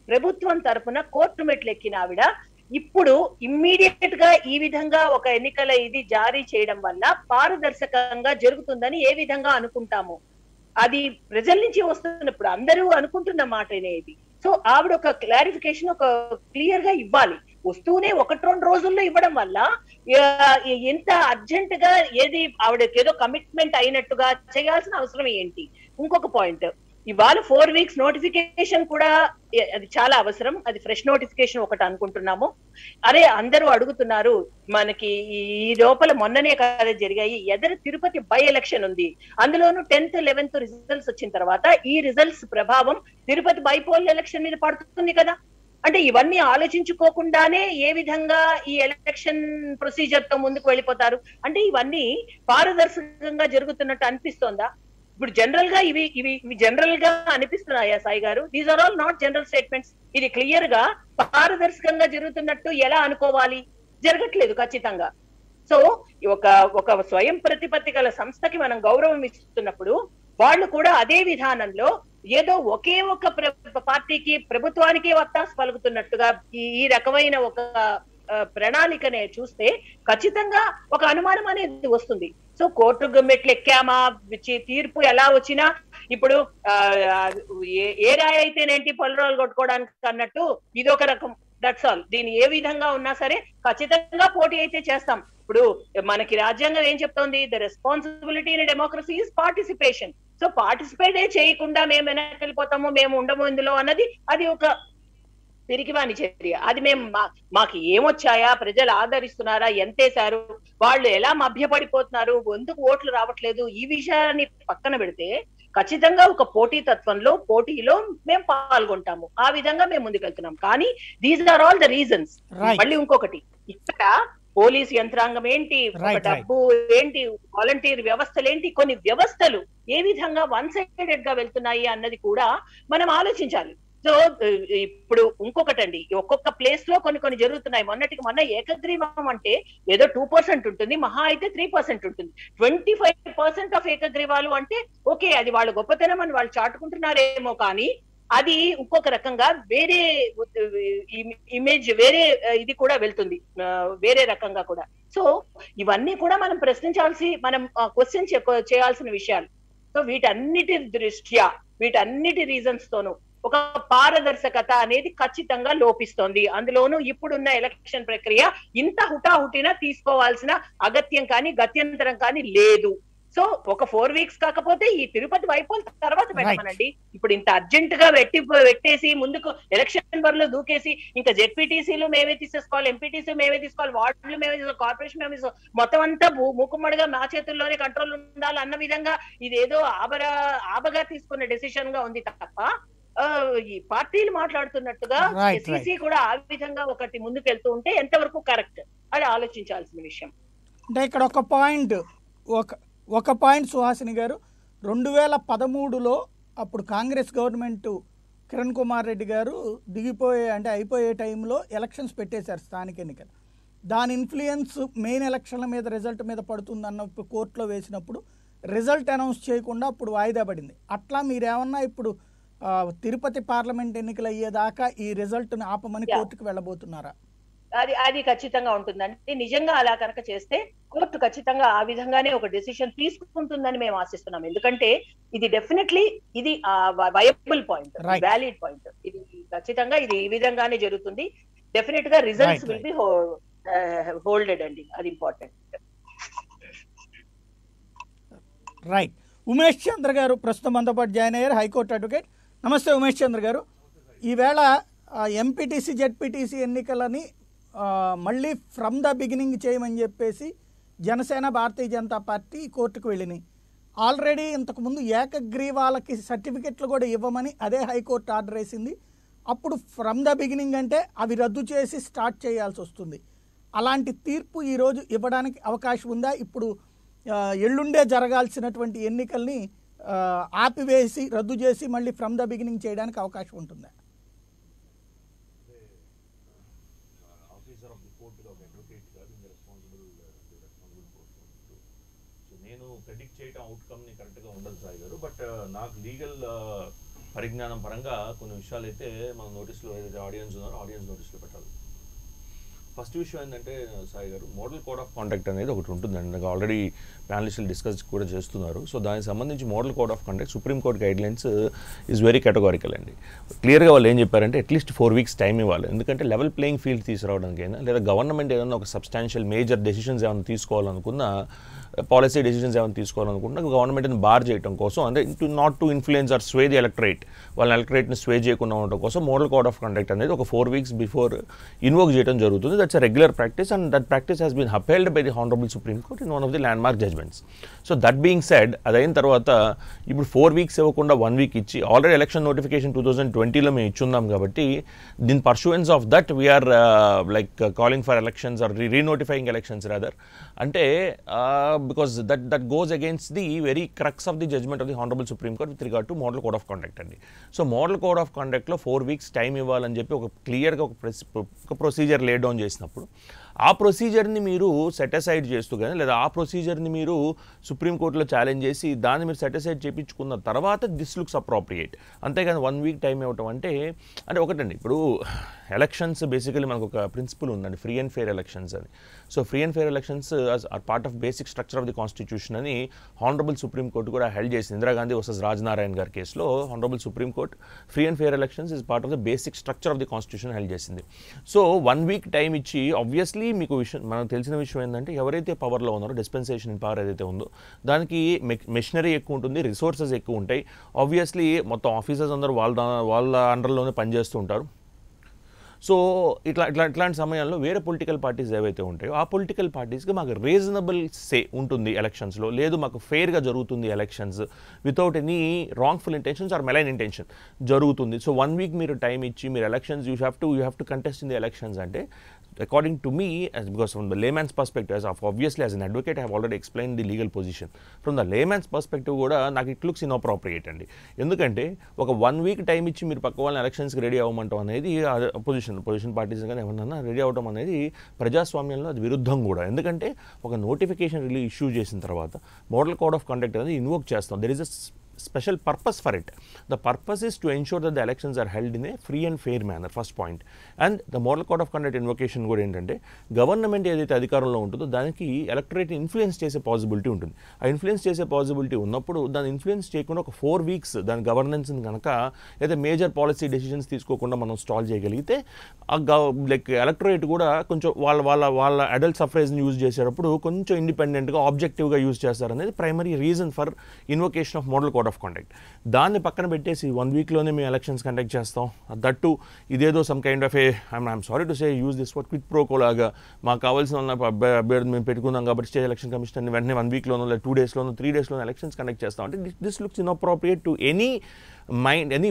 ప్రభుత్వం తరపున కోర్టు మెట్లు ఎక్కిన ఆవిడ ఇప్పుడు ఇమ్మీడియట్ గా ఈ విధంగా ఒక ఎన్నికల ఇది జారీ చేయడం వల్ల పారదర్శకంగా జరుగుతుందని ఏ విధంగా అనుకుంటాము? అది ప్రజల నుంచి వస్తున్నప్పుడు అందరూ అనుకుంటున్న మాట అనేది. సో ఆవిడ ఒక క్లారిఫికేషన్ ఒక క్లియర్ గా ఇవ్వాలి. వస్తూనే 1-2 రోజుల్లో ఇవ్వడం వల్ల ఎంత అర్జెంట్ గా ఏది ఆవిడకి ఏదో కమిట్మెంట్ అయినట్టుగా చేయాల్సిన అవసరం ఏంటి? ఇంకొక పాయింట్, ఇవాళ 4 weeks నోటిఫికేషన్ కూడా అది చాలా అవసరం. అది ఫ్రెష్ నోటిఫికేషన్ ఒకటి అనుకుంటున్నాము. అరే అందరూ అడుగుతున్నారు, మనకి ఈ లోపల మొన్ననే కాదు జరిగాయి, ఎదరు తిరుపతి బై ఎలక్షన్ ఉంది, అందులోనూ 10th 11th రిజల్ట్స్ వచ్చిన తర్వాత ఈ రిజల్ట్స్ ప్రభావం తిరుపతి బైపోల్ ఎలక్షన్ మీద పడుతుంది కదా. అంటే ఇవన్నీ ఆలోచించుకోకుండానే ఏ విధంగా ఈ ఎలక్షన్ ప్రొసీజర్ తో ముందుకు వెళ్ళిపోతారు? అంటే ఇవన్నీ పారదర్శకంగా జరుగుతున్నట్టు అనిపిస్తోందా? ఇప్పుడు జనరల్ గా ఇవి జనరల్ గా అనిపిస్తున్నాయా సాయి గారు? These are all not general statements. ఇది క్లియర్ గా పారదర్శకంగా జరుగుతున్నట్టు ఎలా అనుకోవాలి? జరగట్లేదు ఖచ్చితంగా. సో ఒక స్వయం ప్రతిపత్తి గల సంస్థకి మనం గౌరవం ఇస్తున్నప్పుడు వాళ్ళు కూడా అదే విధానంలో ఏదో ఒకే ఒక పార్టీకి ప్రభుత్వానికి వత్తాసు పలుకుతున్నట్టుగా ఈ రకమైన ఒక ప్రణాళికనే చూస్తే ఖచ్చితంగా ఒక అనుమానం అనేది వస్తుంది. సో కోర్టు మెట్లు ఎక్కామా, తీర్పు ఎలా వచ్చినా ఇప్పుడు ఏ రాయి అయితేనేంటి పొలరాలు కొట్టుకోవడానికి అన్నట్టు ఇదొక రకం. That's all. దీని ఏ విధంగా ఉన్నా సరే ఖచ్చితంగా పోటీ అయితే చేస్తాం. ఇప్పుడు మనకి రాజ్యాంగం ఏం చెప్తోంది? The responsibility in democracy is participation. So పార్టిసిపేటే చేయకుండా మేము వెనక్కి వెళ్ళిపోతాము, మేము ఉండము ఇందులో అన్నది అది ఒక పిరికివాని చర్య. అది మేము మాకు ఏమొచ్చాయా, ప్రజలు ఆదరిస్తున్నారా, ఎంతేశారు, వాళ్ళు ఎలా మభ్యపడిపోతున్నారు, ఎందుకు ఓట్లు రావట్లేదు, ఈ విషయాన్ని పక్కన పెడితే ఖచ్చితంగా ఒక పోటీలో మేము పాల్గొంటాము. ఆ విధంగా మేము ముందుకెళ్తున్నాం. కానీ these are all the reasons. మళ్ళీ ఇంకొకటి, ఇక్కడ పోలీస్ యంత్రాంగం ఏంటి, డబ్బు ఏంటి, వాలంటీర్ వ్యవస్థలు ఏంటి, కొన్ని వ్యవస్థలు ఏ విధంగా వన్ సైడెడ్ గా వెళ్తున్నాయి అన్నది కూడా మనం ఆలోచించాలి. సో ఇప్పుడు ఇంకొకటండి, ఒక్కొక్క ప్లేస్ లో కొన్ని జరుగుతున్నాయి. మొన్న ఏకగ్రీవం అంటే ఏదో 2% ఉంటుంది, మహా అయితే 3% ఉంటుంది. 25% ఆఫ్ ఏకగ్రీవాలు అంటే ఓకే, అది వాళ్ళ గొప్పతనం అని వాళ్ళు చాటుకుంటున్నారేమో, కానీ అది ఇంకొక రకంగా వేరే ఇమేజ్, వేరే ఇది కూడా వెళ్తుంది, వేరే రకంగా కూడా. సో ఇవన్నీ కూడా మనం ప్రశ్నించాల్సి, మనం క్వశ్చన్ చేయాల్సిన విషయాలు. సో వీటన్నిటి దృష్ట్యా, వీటన్నిటి రీజన్స్ తోనూ ఒక పారదర్శకత అనేది ఖచ్చితంగా లోపిస్తోంది. అందులోనూ ఇప్పుడున్న ఎలక్షన్ ప్రక్రియ ఇంత హుటాహుటిన తీసుకోవాల్సిన అగత్యం కానీ గత్యంతరం కానీ లేదు. ఒక 4 weeks కాకపోతే ఈ తిరుపతి వైపోల్ తర్వాత పెట్టమనండి. ఇప్పుడు ఇంత అర్జెంట్ గా పెట్టేసి ముందుకు ఎలక్షన్ బరిలో దూకేసి ఇంకా జెడ్పీటీసీలు మేమే తీసేసుకోవాలి, ఎంపీటీసీ మేమే తీసుకోవాలి, వార్డులు మేమే తీసుకోవాలి, కార్పొరేషన్ మేమే తీసుకోవాలి, మొత్తం అంతా మూకుమ్మడిగా మా చేతుల్లోనే కంట్రోల్ ఉండాలి అన్న విధంగా ఇదేదో ఆబగా తీసుకున్న డెసిషన్ గా ఉంది తప్ప ఈ పార్టీలు మాట్లాడుతున్నట్టుగా ఎస్ఈసీ కూడా ఆ విధంగా ఒకటి ముందుకెళ్తూ ఉంటే ఎంతవరకు కరెక్ట్ అది ఆలోచించాల్సిన విషయం. అంటే ఇక్కడ ఒక పాయింట్ సుహాసిని గారు, 2013లో అప్పుడు కాంగ్రెస్ గవర్నమెంట్ కిరణ్ కుమార్ రెడ్డి గారు అయిపోయే టైంలో ఎలక్షన్స్ పెట్టేశారు, స్థానిక ఎన్నికలు. దాని ఇన్ఫ్లుయెన్స్ మెయిన్ ఎలక్షన్ల మీద, రిజల్ట్ మీద పడుతుంది అన్నప్పుడు కోర్టులో వేసినప్పుడు రిజల్ట్ అనౌన్స్ చేయకుండా అప్పుడు వాయిదా పడింది. అట్లా మీరేమన్నా ఇప్పుడు తిరుపతి పార్లమెంట్ ఎన్నికలు అయ్యేదాకా ఈ రిజల్ట్ని ఆపమని కోర్టుకు వెళ్ళబోతున్నారా? అది ఖచ్చితంగా ఉంటుందండి. నిజంగా అలా కనుక చేస్తే కోర్టు ఖచ్చితంగా ఆ విధంగానే ఒక డెసిషన్ తీసుకుంటుందని మేము ఆశిస్తున్నాం. ఎందుకంటే ఇది డెఫినెట్లీ ఇది వయబుల్ పాయింట్, వ్యాలిడ్ పాయింట్. ఇది ఖచ్చితంగా ఇది ఈ విధంగానే జరుగుతుంది. డెఫినెట్ గా రిజల్ట్స్ విల్ బి హోల్డెడ్ అండి, అది ఇంపార్టెంట్. రైట్. ఉమేష్ చంద్ర గారు ప్రస్తుతం మనతో పాటు జాయిన్ అయ్యారు, హైకోర్టు అడ్వకేట్. నమస్తే ఉమేష్ చంద్ర గారు. ఈవేళ ఎంపీటీసీ జెడ్పీటీసీ ఎన్నికలని మళ్ళీ ఫ్రమ్ ద బిగినింగ్ చేయమని చెప్పేసి జనసేన, భారతీయ జనతా పార్టీ కోర్టుకు వెళ్ళినాయి. ఆల్రెడీ ఇంతకుముందు ఏకగ్రీవాలకి సర్టిఫికెట్లు కూడా ఇవ్వమని అదే హైకోర్టు ఆర్డర్ వేసింది. అప్పుడు ఫ్రమ్ ద బిగినింగ్ అంటే అవి రద్దు చేసి స్టార్ట్ చేయాల్సి వస్తుంది. అలాంటి తీర్పు ఈరోజు ఇవ్వడానికి అవకాశం ఉందా? ఇప్పుడు ఎల్లుండే జరగాల్సినటువంటి ఎన్నికల్ని ఆపివేసి రద్దు చేసి మళ్ళీ ఫ్రమ్ ద బిగినింగ్ చేయడానికి అవకాశం ఉంటుందా? నేను ప్రెడిక్ట్ చేయడం అవుట్కమ్ ని కరెక్ట్ గా ఉండదు సాయి గారు. బట్ నాకు లీగల్ పరిజ్ఞానం పరంగా కొన్ని విషయాలు అయితే మన నోటీస్లో ఏదైతే ఆడియన్స్ ఉన్నారో ఆడియన్స్ నోటీస్లో పెట్టాలి. ఫస్ట్ విషయం ఏంటంటే సాయి గారు, మోడల్ కోడ్ ఆఫ్ కాండక్ట్ అనేది ఒకటి ఉంటుందండి. నాకు ఆల్రెడీ ప్యానలిస్టులు డిస్కస్ కూడా చేస్తున్నారు. సో దానికి సంబంధించి model code of conduct supreme court guidelines is very categorical అండి. క్లియర్గా వాళ్ళు ఏం చెప్పారంటే అట్లీస్ట్ 4 weeks టైం ఇవ్వాలి. ఎందుకంటే లెవెల్ ప్లేయింగ్ ఫీల్డ్ తీసుకురావడానికైనా లేదా గవర్నమెంట్ ఏదైనా ఒక సబ్స్టాన్షియల్ మేజర్ డెసిషన్స్ ఏమైనా తీసుకోవాలనుకున్నా పాలసీ డెసిషన్స్ ఏమైనా తీసుకోవాలనుకుంటున్నా గవర్నమెంట్ని బార్ చేయడం కోసం, అంటే not to influence or sway the electorate, వాళ్ళ ఎలక్టరేట్ని స్వే చేయకుండా ఉండడం కోసం మోడల్ కోడ్ ఆఫ్ కండక్ట్ అనేది ఒక 4 weeks బిఫోర్ ఇన్వోక్ చేయడం జరుగుతుంది. That's a regular practice and that practice has been upheld by the honourable Supreme Court in one of the landmark judgments. So that being said, అదైన తర్వాత ఇప్పుడు 4 weeks ఇవ్వకుండా 1 week ఇచ్చి ఆల్రెడీ ఎలక్షన్ నోటిఫికేషన్ 2020లో మేము ఇచ్చున్నాం కాబట్టి దీని pursuance of that we're like calling for elections or renotifying elections rather. అంటే because that goes against the very crux of the judgment of the honourable Supreme Court with regard to model code of conduct అండి. సో మోడల్ కోడ్ ఆఫ్ కండక్ట్లో 4 weeks టైం ఇవ్వాలని చెప్పి ఒక క్లియర్గా ఒక ప్రొసీజర్ లే డౌన్ చేసినప్పుడు ఆ ప్రొసీజర్ని మీరు సెటిసైడ్ చేస్తూ కానీ లేదా ఆ ప్రొసీజర్ని మీరు సుప్రీంకోర్టులో ఛాలెంజ్ చేసి దాన్ని మీరు సెటిసైడ్ చేయించుకున్న తర్వాత దిస్ లుక్స్ అప్రోప్రియేట్. అంతేగాని 1 week టైం ఇవ్వటం అంటే ఒకటండి, ఇప్పుడు ఎలక్షన్స్ బేసికలీ మనకు ఒక ప్రిన్సిపల్ ఉందండి, ఫ్రీ అండ్ ఫెయిర్ ఎలక్షన్స్ అని. So free and fair elections are part of basic structure of the constitution అని హానరబుల్ సుప్రీం కోర్టు కూడా హెల్డ్ చేసింది. ఇందిరాగాంధీ వర్సెస్ రాజనారాయణ గారి కేసులో honourable Supreme court free and fair elections is part of the basic structure of the constitution held చేసింది. సో 1 week టైం ఇచ్చి ఆబ్వియస్లీ మీకు మనకు తెలిసిన విషయం ఏంటంటే ఎవరైతే పవర్లో ఉన్నారో డిస్పెన్సేషన్ ఇన్ పవర్ ఏదైతే ఉందో దానికి మెషినరీ ఎక్కువ ఉంటుంది, రిసోర్సెస్ ఎక్కువ ఉంటాయి. ఆబ్వియస్లీ మొత్తం ఆఫీసర్స్ అందరూ వాళ్ళ అండర్లోనే పనిచేస్తూ ఉంటారు. సో ఇట్లాంటి సమయాల్లో వేరే పొలిటికల్ పార్టీస్ ఏవైతే ఉంటాయో ఆ పొలిటికల్ పార్టీస్కి మాకు రీజనబుల్ సే ఉంటుంది ఎలక్షన్స్లో, లేదు మాకు ఫెయిర్గా జరుగుతుంది elections without any wrongful intentions or malign intention జరుగుతుంది. సో 1 week మీరు టైం ఇచ్చి మీరు elections you have to contest in the elections అంటే according to me, because from the layman's perspective, obviously as an advocate I have already explained the legal position. From the layman's perspective కూడా నాకు it looks inappropriate అండి. ఎందుకంటే ఒక 1 week టైం ఇచ్చి మీరు పక్క వాళ్ళని ఎలక్షన్స్కి రెడీ అవ్వమంటాం అనేది పొజిషన్ పార్టీస్ కానీ ఏమన్నా రెడీ అవ్వడం అనేది ప్రజాస్వామ్యంలో అది విరుద్ధం కూడా. ఎందుకంటే ఒక నోటిఫికేషన్ ఇష్యూ చేసిన తర్వాత మోడల్ కోడ్ ఆఫ్ కండక్ట్ అనేది ఇన్వోక్ చేస్తాం. There is a special purpose for it. The purpose is to ensure that the elections are held in a free and fair manner, first point. And the model code of conduct invocation కూడా ఏంటంటే గవర్నమెంట్ ఏదైతే అధికారంలో ఉంటుందో దానికి ఎలక్టరేట్ ఇన్ఫ్లుయెన్స్ చేసే పాసిబిలిటీ ఉంటుంది. ఆ ఇన్ఫ్లుయెన్స్ చేసే పాసిబిలిటీ ఉన్నప్పుడు దాన్ని ఇన్ఫ్లుయెన్స్ చేయకుండా ఒక 4 weeks దాని గవర్నెన్స్ని కనుక లేదా మేజర్ పాలసీ డెసిషన్స్ తీసుకోకుండా మనం స్టాల్ చేయగలిగితే లైక్ ఎలక్టరేట్ కూడా కొంచెం వాళ్ళ అడల్ట్ సఫరేజ్ని యూజ్ చేసేటప్పుడు కొంచెం ఇండిపెండెంట్గా ఆబ్జెక్టివ్గా యూజ్ చేస్తారనేది primary reason for invocation of model code of conduct. దాన్ని పక్కన పెట్టేసి 1 weekలోనే మేము ఎలక్షన్స్ కండక్ట్ చేస్తాం, దట్టు ఇదేదో some kind of I'm sorry to say use this for quick pro quo లాగా మాకు కావాల్సిన అభ్యర్థి మేము పెట్టుకున్నాం కాబట్టి స్టేట్ ఎలక్షన్ కమిషన్ వెంటనే 1 weekలోనో లేదా 2 daysలోనో 3 daysలోనో ఎలక్షన్స్ కండక్ట్ చేస్తాం అంటే this looks inappropriate to any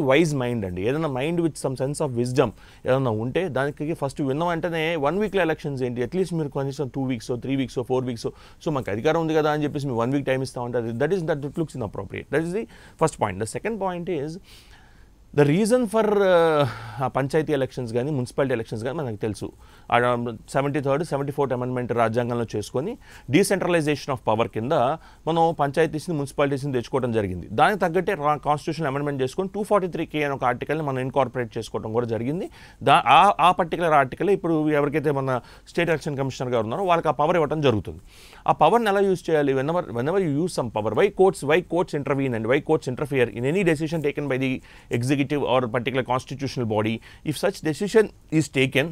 wise mind అండి. ఏదైనా mind with some sense of wisdom ఏదైనా ఉంటే దానికి ఫస్ట్ విన్న వెంటనే 1 weekలో ఎలక్షన్స్ ఏంటి, అట్లీస్ట్ మీరు కనీసం 2 weeks 3 weeks 4 weeks సో మాకు అధికారం ఉంది కదా అని చెప్పేసి మేము 1 week టైం ఇస్తామంటే that looks inappropriate. That is the first point. The second point is the reason for panchayat elections కానీ మున్సిపాలిటీ ఎలక్షన్స్ కానీ మనకు తెలుసు 73rd 74th అమెండ్మెంట్ రాజ్యాంగంలో చేసుకొని డీసెంట్రలైజేషన్ ఆఫ్ పవర్ కింద మనం పంచాయతీస్ని మున్సిపాలిటీస్ని తెచ్చుకోవడం జరిగింది. దానికి తగ్గట్టే కాన్స్టిట్యూషన్ అమెండ్మెంట్ చేసుకొని 243K అనే ఒక ఆర్టికల్ని మనం ఇన్కార్పొరేట్ చేసుకోవడం కూడా జరిగింది. ఆ పర్టికులర్ ఆర్టికల్ ఇప్పుడు ఎవరికైతే మన స్టేట్ ఎలక్షన్ కమిషనర్ గారు ఉన్నారో వాళ్ళకి ఆ పవర్ ఇవ్వడం జరుగుతుంది. ఆ పవర్ని ఎలా యూజ్ చేయాలి? whenever you use some power, why courts intervene and why courts interfere in any decision taken by the executive or particular constitutional body if such decision is taken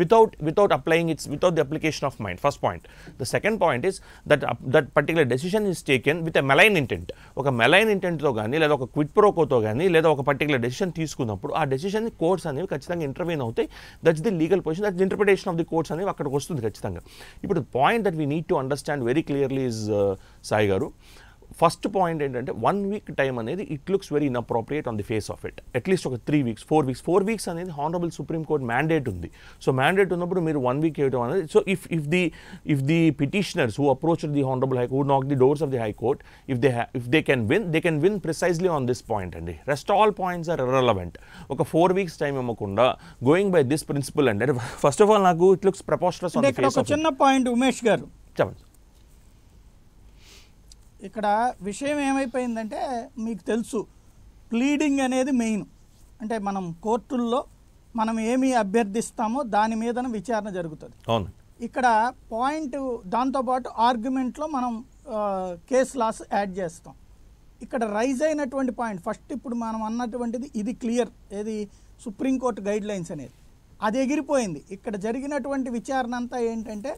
without applying without the application of mind. First point. The second point is that particular decision is taken with a malign intent. ఒక malign intent తో కానీ లేదా ఒక క్విడ్ ప్రోకోతో కానీ లేదా ఒక పర్టికులర్ డెసిషన్ తీసుకున్నప్పుడు ఆ డెసిషన్ కోర్ట్స్ అనేవి ఖచ్చితంగా ఇంటర్వ్యూన్ అవుతాయి. That's the legal position, that's the interpretation of the courts అనేవి అక్కడికి వస్తుంది ఖచ్చితంగా. ఇప్పుడు point that we need to understand very clearly is Sai గారు, ఫస్ట్ పాయింట్ ఏంటంటే 1 week టైం అనేది it looks very inappropriate on the face of it. At least ఒక 3 weeks 4 weeks అనేది హానరబుల్ సుప్రీం కోర్ట్ మ్యాండేట్ ఉంది. సో మ్యాండేట్ ఉన్నప్పుడు మీరు 1 week వేయడం అనేది so if the petitioners who approached the honourable high court knock the doors of the high court if they can win precisely on this point అండి. Rest all points are irrelevant. ఒక 4 weeks టైం ఇవ్వకుండా గోయింగ్ బై దిస్ ప్రిన్సిపల్ అంటే ఫస్ట్ ఆఫ్ ఆల్ నాకు it looks preposterous on the face of. చిన్న పాయింట్ ఉమేష్ గారు చెప్పండి. ఇక్కడ విషయం ఏమైపోయిందంటే మీకు తెలుసు ప్లీడింగ్ అనేది మెయిన్. అంటే మనం కోర్టుల్లో మనం ఏమి అభ్యర్థిస్తామో దాని మీదన విచారణ జరుగుతుంది. అవును. ఇక్కడ పాయింట్ దాంతోపాటు ఆర్గ్యుమెంట్లో మనం కేస్ లాస్ యాడ్ చేస్తాం. ఇక్కడ రైజ్ అయినటువంటి పాయింట్ ఫస్ట్ ఇప్పుడు మనం అన్నటువంటిది ఇది క్లియర్, ఏది సుప్రీంకోర్టు గైడ్ లైన్స్ అనేది అది ఎగిరిపోయింది. ఇక్కడ జరిగినటువంటి విచారణ అంతా ఏంటంటే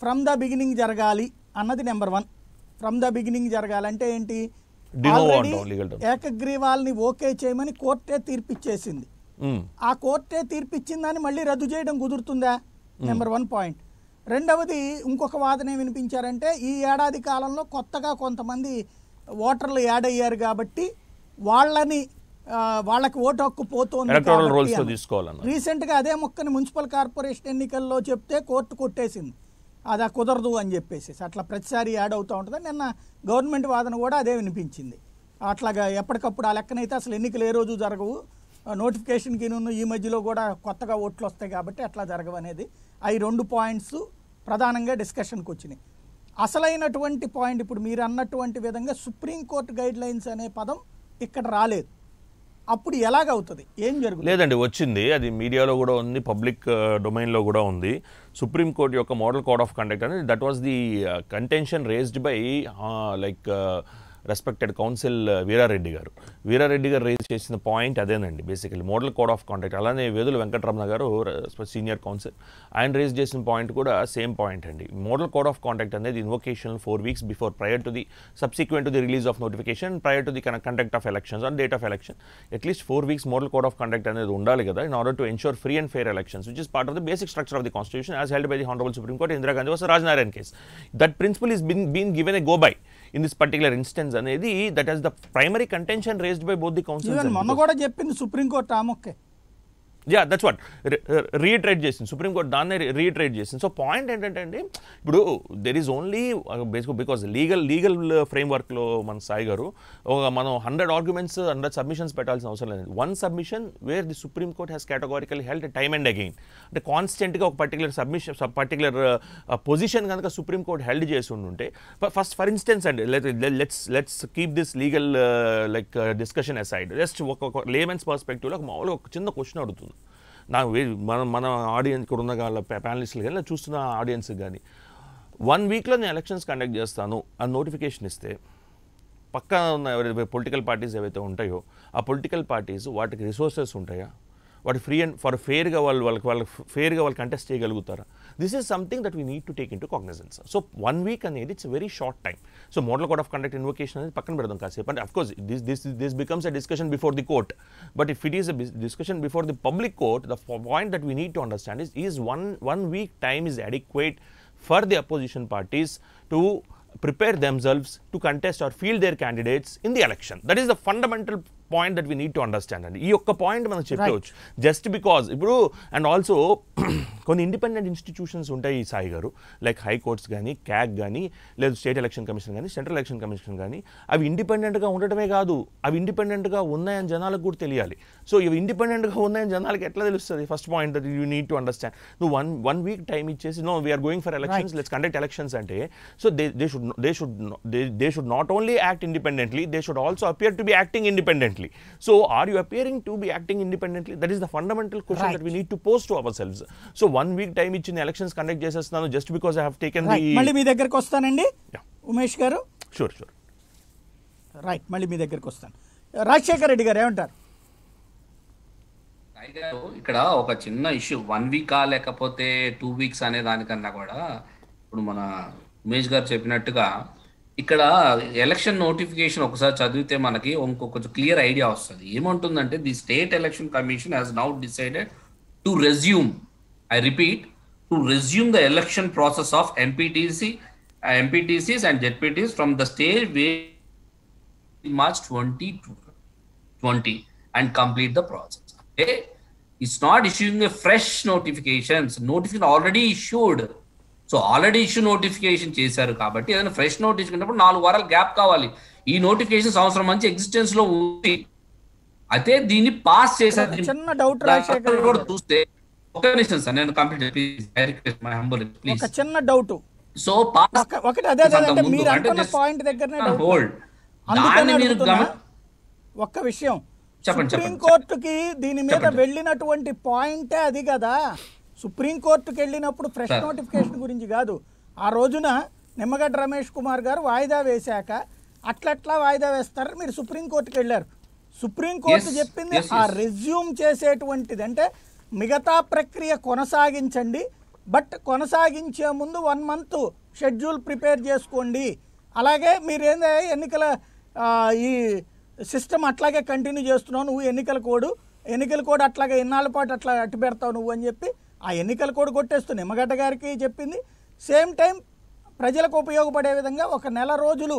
ఫ్రమ్ ద బిగినింగ్ జరగాలి అన్నది నెంబర్ 1. ఫ్రమ్ ద బిగినింగ్ జరగాలంటే ఏంటి, De novo ఆల్రెడీ అంటాం legal terms. ఏకగ్రీవాల్ని ఓకే చేయమని కోర్టే తీర్పిచ్చేసింది. ఆ కోర్టే తీర్పిచ్చిందని మళ్ళీ రద్దు చేయడం కుదురుతుందా? Number 1 point. రెండవది ఇంకొక వాదన వినిపించారంటే ఈ ఏడాది కాలంలో కొత్తగా కొంతమంది ఓటర్లు యాడ్ అయ్యారు కాబట్టి వాళ్ళకి ఓటు హక్కు పోతోంది. రీసెంట్గా అదే మొక్కని మున్సిపల్ కార్పొరేషన్ ఎన్నికల్లో చెప్తే కోర్టు కొట్టేసింది, అది కుదరదు అని చెప్పేసి. అట్లా ప్రతిసారి యాడ్ అవుతూ ఉంటుంది. నిన్న గవర్నమెంట్ వాదన కూడా అదే వినిపించింది. అట్లాగా ఎప్పటికప్పుడు ఆ లెక్కనైతే అసలు ఎన్నికలు ఏ రోజు జరగవు, నోటిఫికేషన్కి ఈ మధ్యలో కూడా కొత్తగా ఓట్లు వస్తాయి కాబట్టి అట్లా జరగవు అనేది. అవి 2 పాయింట్స్ ప్రధానంగా డిస్కషన్కి వచ్చినాయి. అసలైనటువంటి పాయింట్ ఇప్పుడు మీరు అన్నటువంటి విధంగా సుప్రీంకోర్టు గైడ్ లైన్స్ అనే పదం ఇక్కడ రాలేదు. అప్పుడు ఎలాగవుతుంది, ఏం జరుగుతుంది? లేదండి, వచ్చింది. అది మీడియాలో కూడా ఉంది, పబ్లిక్ డొమైన్లో కూడా ఉంది. సుప్రీంకోర్టు యొక్క మోడల్ కోడ్ ఆఫ్ కండక్ట్ అనేది that was the contention raised by respected council Veerareddy గారు రేజ్ చేసిన పాయింట్ అదేనండి. Basically model code of conduct. అలానే వేదుల వెంకటరమణ గారు సీనియర్ కౌన్సిల్, ఆయన రేజ్ చేసిన పాయింట్ కూడా సేమ్ పాయింట్ అండి. మోడల్ కోడ్ ఆఫ్ కాండక్ట్ అనేది invocation 4 weeks before, prior to the subsequent to the release of notification, prior to the conduct of elections on date of election. At least 4 weeks model code of conduct అనేది ఉండాలి కదా, in order to ensure free and fair elections, which is part of the basic structure of the constitution as held by the honourable Supreme court Indira Gandhi versus Rajanarayana case. That principal is been given a go by in this particular instance అనేది that is the primary contention raised by both the councils. Even మొన్న కూడా చెప్పింది సుప్రీం కోర్టు ఆమొక్కే. Yeah, that's what reiterate చేసింది సుప్రీం కోర్టు, దాన్నే రీఇటరేట్ చేసింది. సో పాయింట్ ఏంటంటే అండి, ఇప్పుడు there is only because legal ఫ్రేమ్వర్క్లో మన సాయి గారు మనం 100 ఆర్గ్యుమెంట్స్ 100 సబ్మిషన్స్ పెట్టాల్సిన అవసరం లేదు. 1 submission wear the supreme court has categorical held time and again. అంటే కాన్స్టెంట్గా ఒక పర్టికులర్ పొజిషన్ కనుక సుప్రీం కోర్ట్ హెల్డ్ చేసి ఉంటే, ఫర్ ఇన్స్టెన్స్ అండి, let's keep this legal discussion aside. Just ఒక లేమెన్స్ పర్స్పెక్టివ్లో ఒక మామూలుగా ఒక చిన్న క్వశ్చన్ అడుగుతుంది నాకు, మన ఆడియన్స్ ఇక్కడ ఉన్న వాళ్ళ ప్యానలిస్టులు కానీ చూస్తున్న ఆడియన్స్కి కానీ, 1 weekలో నేను ఎలక్షన్స్ కండక్ట్ చేస్తాను అని నోటిఫికేషన్ ఇస్తే పక్కన ఉన్న ఎవరైతే పొలిటికల్ పార్టీస్ ఏవైతే ఉంటాయో ఆ పొలిటికల్ పార్టీస్ వాటికి రిసోర్సెస్ ఉంటాయా, వాటి ఫ్రీ అండ్ ఫెయిర్గా వాళ్ళు కంటెస్ట్ చేయగలుగుతారా? This is something that we need to take in to cognizance. So 1 week అనేది it's very short time. So model code of conduct invocation అనేది పక్కన పెడదాం కాసేపు. అంటే of course this becomes a discussion before the court, but if it is a discussion before the public court, the point that we need to understand is 1 week time is adequate for the opposition parties to prepare themselves to contest or field their candidates in the election. That is the fundamental point that we need to understand. And ఈ ఒక్క పాయింట్ మనం చెప్పవచ్చు. జస్ట్ బికాజ్ ఇప్పుడు అండ్ ఆల్సో కొన్ని ఇండిపెండెంట్ ఇన్స్టిట్యూషన్స్ ఉంటాయి ఈ సాయి గారు, లైక్ హైకోర్ట్స్ కానీ, క్యాగ్ కానీ, లేదు స్టేట్ ఎలక్షన్ కమిషన్ కానీ, సెంట్రల్ ఎలక్షన్ కమిషన్ కానీ, అవి ఇండిపెండెంట్గా ఉండటమే కాదు, అవి ఇండిపెండెంట్గా ఉన్నాయని జనాలకు కూడా తెలియాలి. సో ఇవి ఇండిపెండెంట్గా ఉన్నాయని జనాలకు ఎట్లా తెలుస్తుంది? First point that you need to understand. నువ్వు వన్ వీక్ టైం ఇచ్చేసి no we're going for elections, let's conduct elections అంటే, so they should not only act independently, they should also appear to be acting independently. So are you appearing to be acting independently? That is the fundamental question that we need to pose to ourselves. So 1 week time ఇచ్చిన ఎలక్షన్స్ కండక్ట్ చేసేస్తున్నాను just because I have taken the... మళ్ళీ మీ దగ్గరకు వస్తానండి ఉమేష్ గారు. షూర్ రైట్, మళ్ళీ మీ దగ్గరకు వస్తాను. రాజశేఖర్ రెడ్డి గారు ఏమంటారు? ఇక్కడ ఒక చిన్న ఇష్యూ, 1 week లేకపోతే 2 weeks అనే దానికన్నా కూడా ఇప్పుడు మన ఉమేష్ గారు చెప్పినట్టుగా ఇక్కడ ఎలక్షన్ నోటిఫికేషన్ ఒకసారి చదివితే మనకి కొంచెం క్లియర్ ఐడియా వస్తుంది. ఏమంటుందంటే the state election commission has now decided to resume, I repeat, to resume the election process of MPTCs and ZPTCs from the stage way March 2020 and complete the process. Okay? It's not issuing a fresh notifications. Notification already issued. So already issue notification చేశారు కాబట్టి ఏదైనా ఫ్రెష్ నోటిఫికేషన్ ఉన్నప్పుడు 4 వారాలు గ్యాప్ కావాలి. ఈ నోటిఫికేషన్ సంవత్సరం మంచి ఎగ్జిస్టెన్స్ లో ఉంది, అయితే దీన్ని పాస్ చేశారు. చిన్న డౌట్ కూడా చూస్తే ఒక నిమిషం సార్, నేను కంప్లీట్ చిన్న డౌట్. సో ఒకటి అదే మీరు అంటున్న పాయింట్ దగ్గరనే హోల్డ్. ఒక్క విషయం, సుప్రీంకోర్టుకి దీని మీద వెళ్ళినటువంటి పాయింటే అది కదా. సుప్రీంకోర్టుకి వెళ్ళినప్పుడు ఫ్రెష్ నోటిఫికేషన్ గురించి కాదు. ఆ రోజున నిమ్మగడ్డ రమేష్ కుమార్ గారు వాయిదా వేశాక అట్లట్లా వాయిదా వేస్తారు, మీరు సుప్రీంకోర్టుకి వెళ్ళారు. సుప్రీంకోర్టు చెప్పింది ఆ రెజ్యూమ్ చేసేటువంటిది, అంటే మిగతా ప్రక్రియ కొనసాగించండి, బట్ కొనసాగించే ముందు 1 month షెడ్యూల్ ప్రిపేర్ చేసుకోండి అలాగే మీరేందే ఎన్నికల ఈ సిస్టమ్ అట్లాగే కంటిన్యూ చేస్తున్నావు, నువ్వు ఎన్నికల కోడ్ అట్లాగే ఇన్నాళ్ళ పాటు అట్లా అట్టు పెడతావు నువ్వు అని చెప్పి ఆ ఎన్నికల కోడ్ కొట్టేస్తూ నిమ్మగడ్డ గారికి చెప్పింది. సేమ్ టైం ప్రజలకు ఉపయోగపడే విధంగా ఒక నెల రోజులు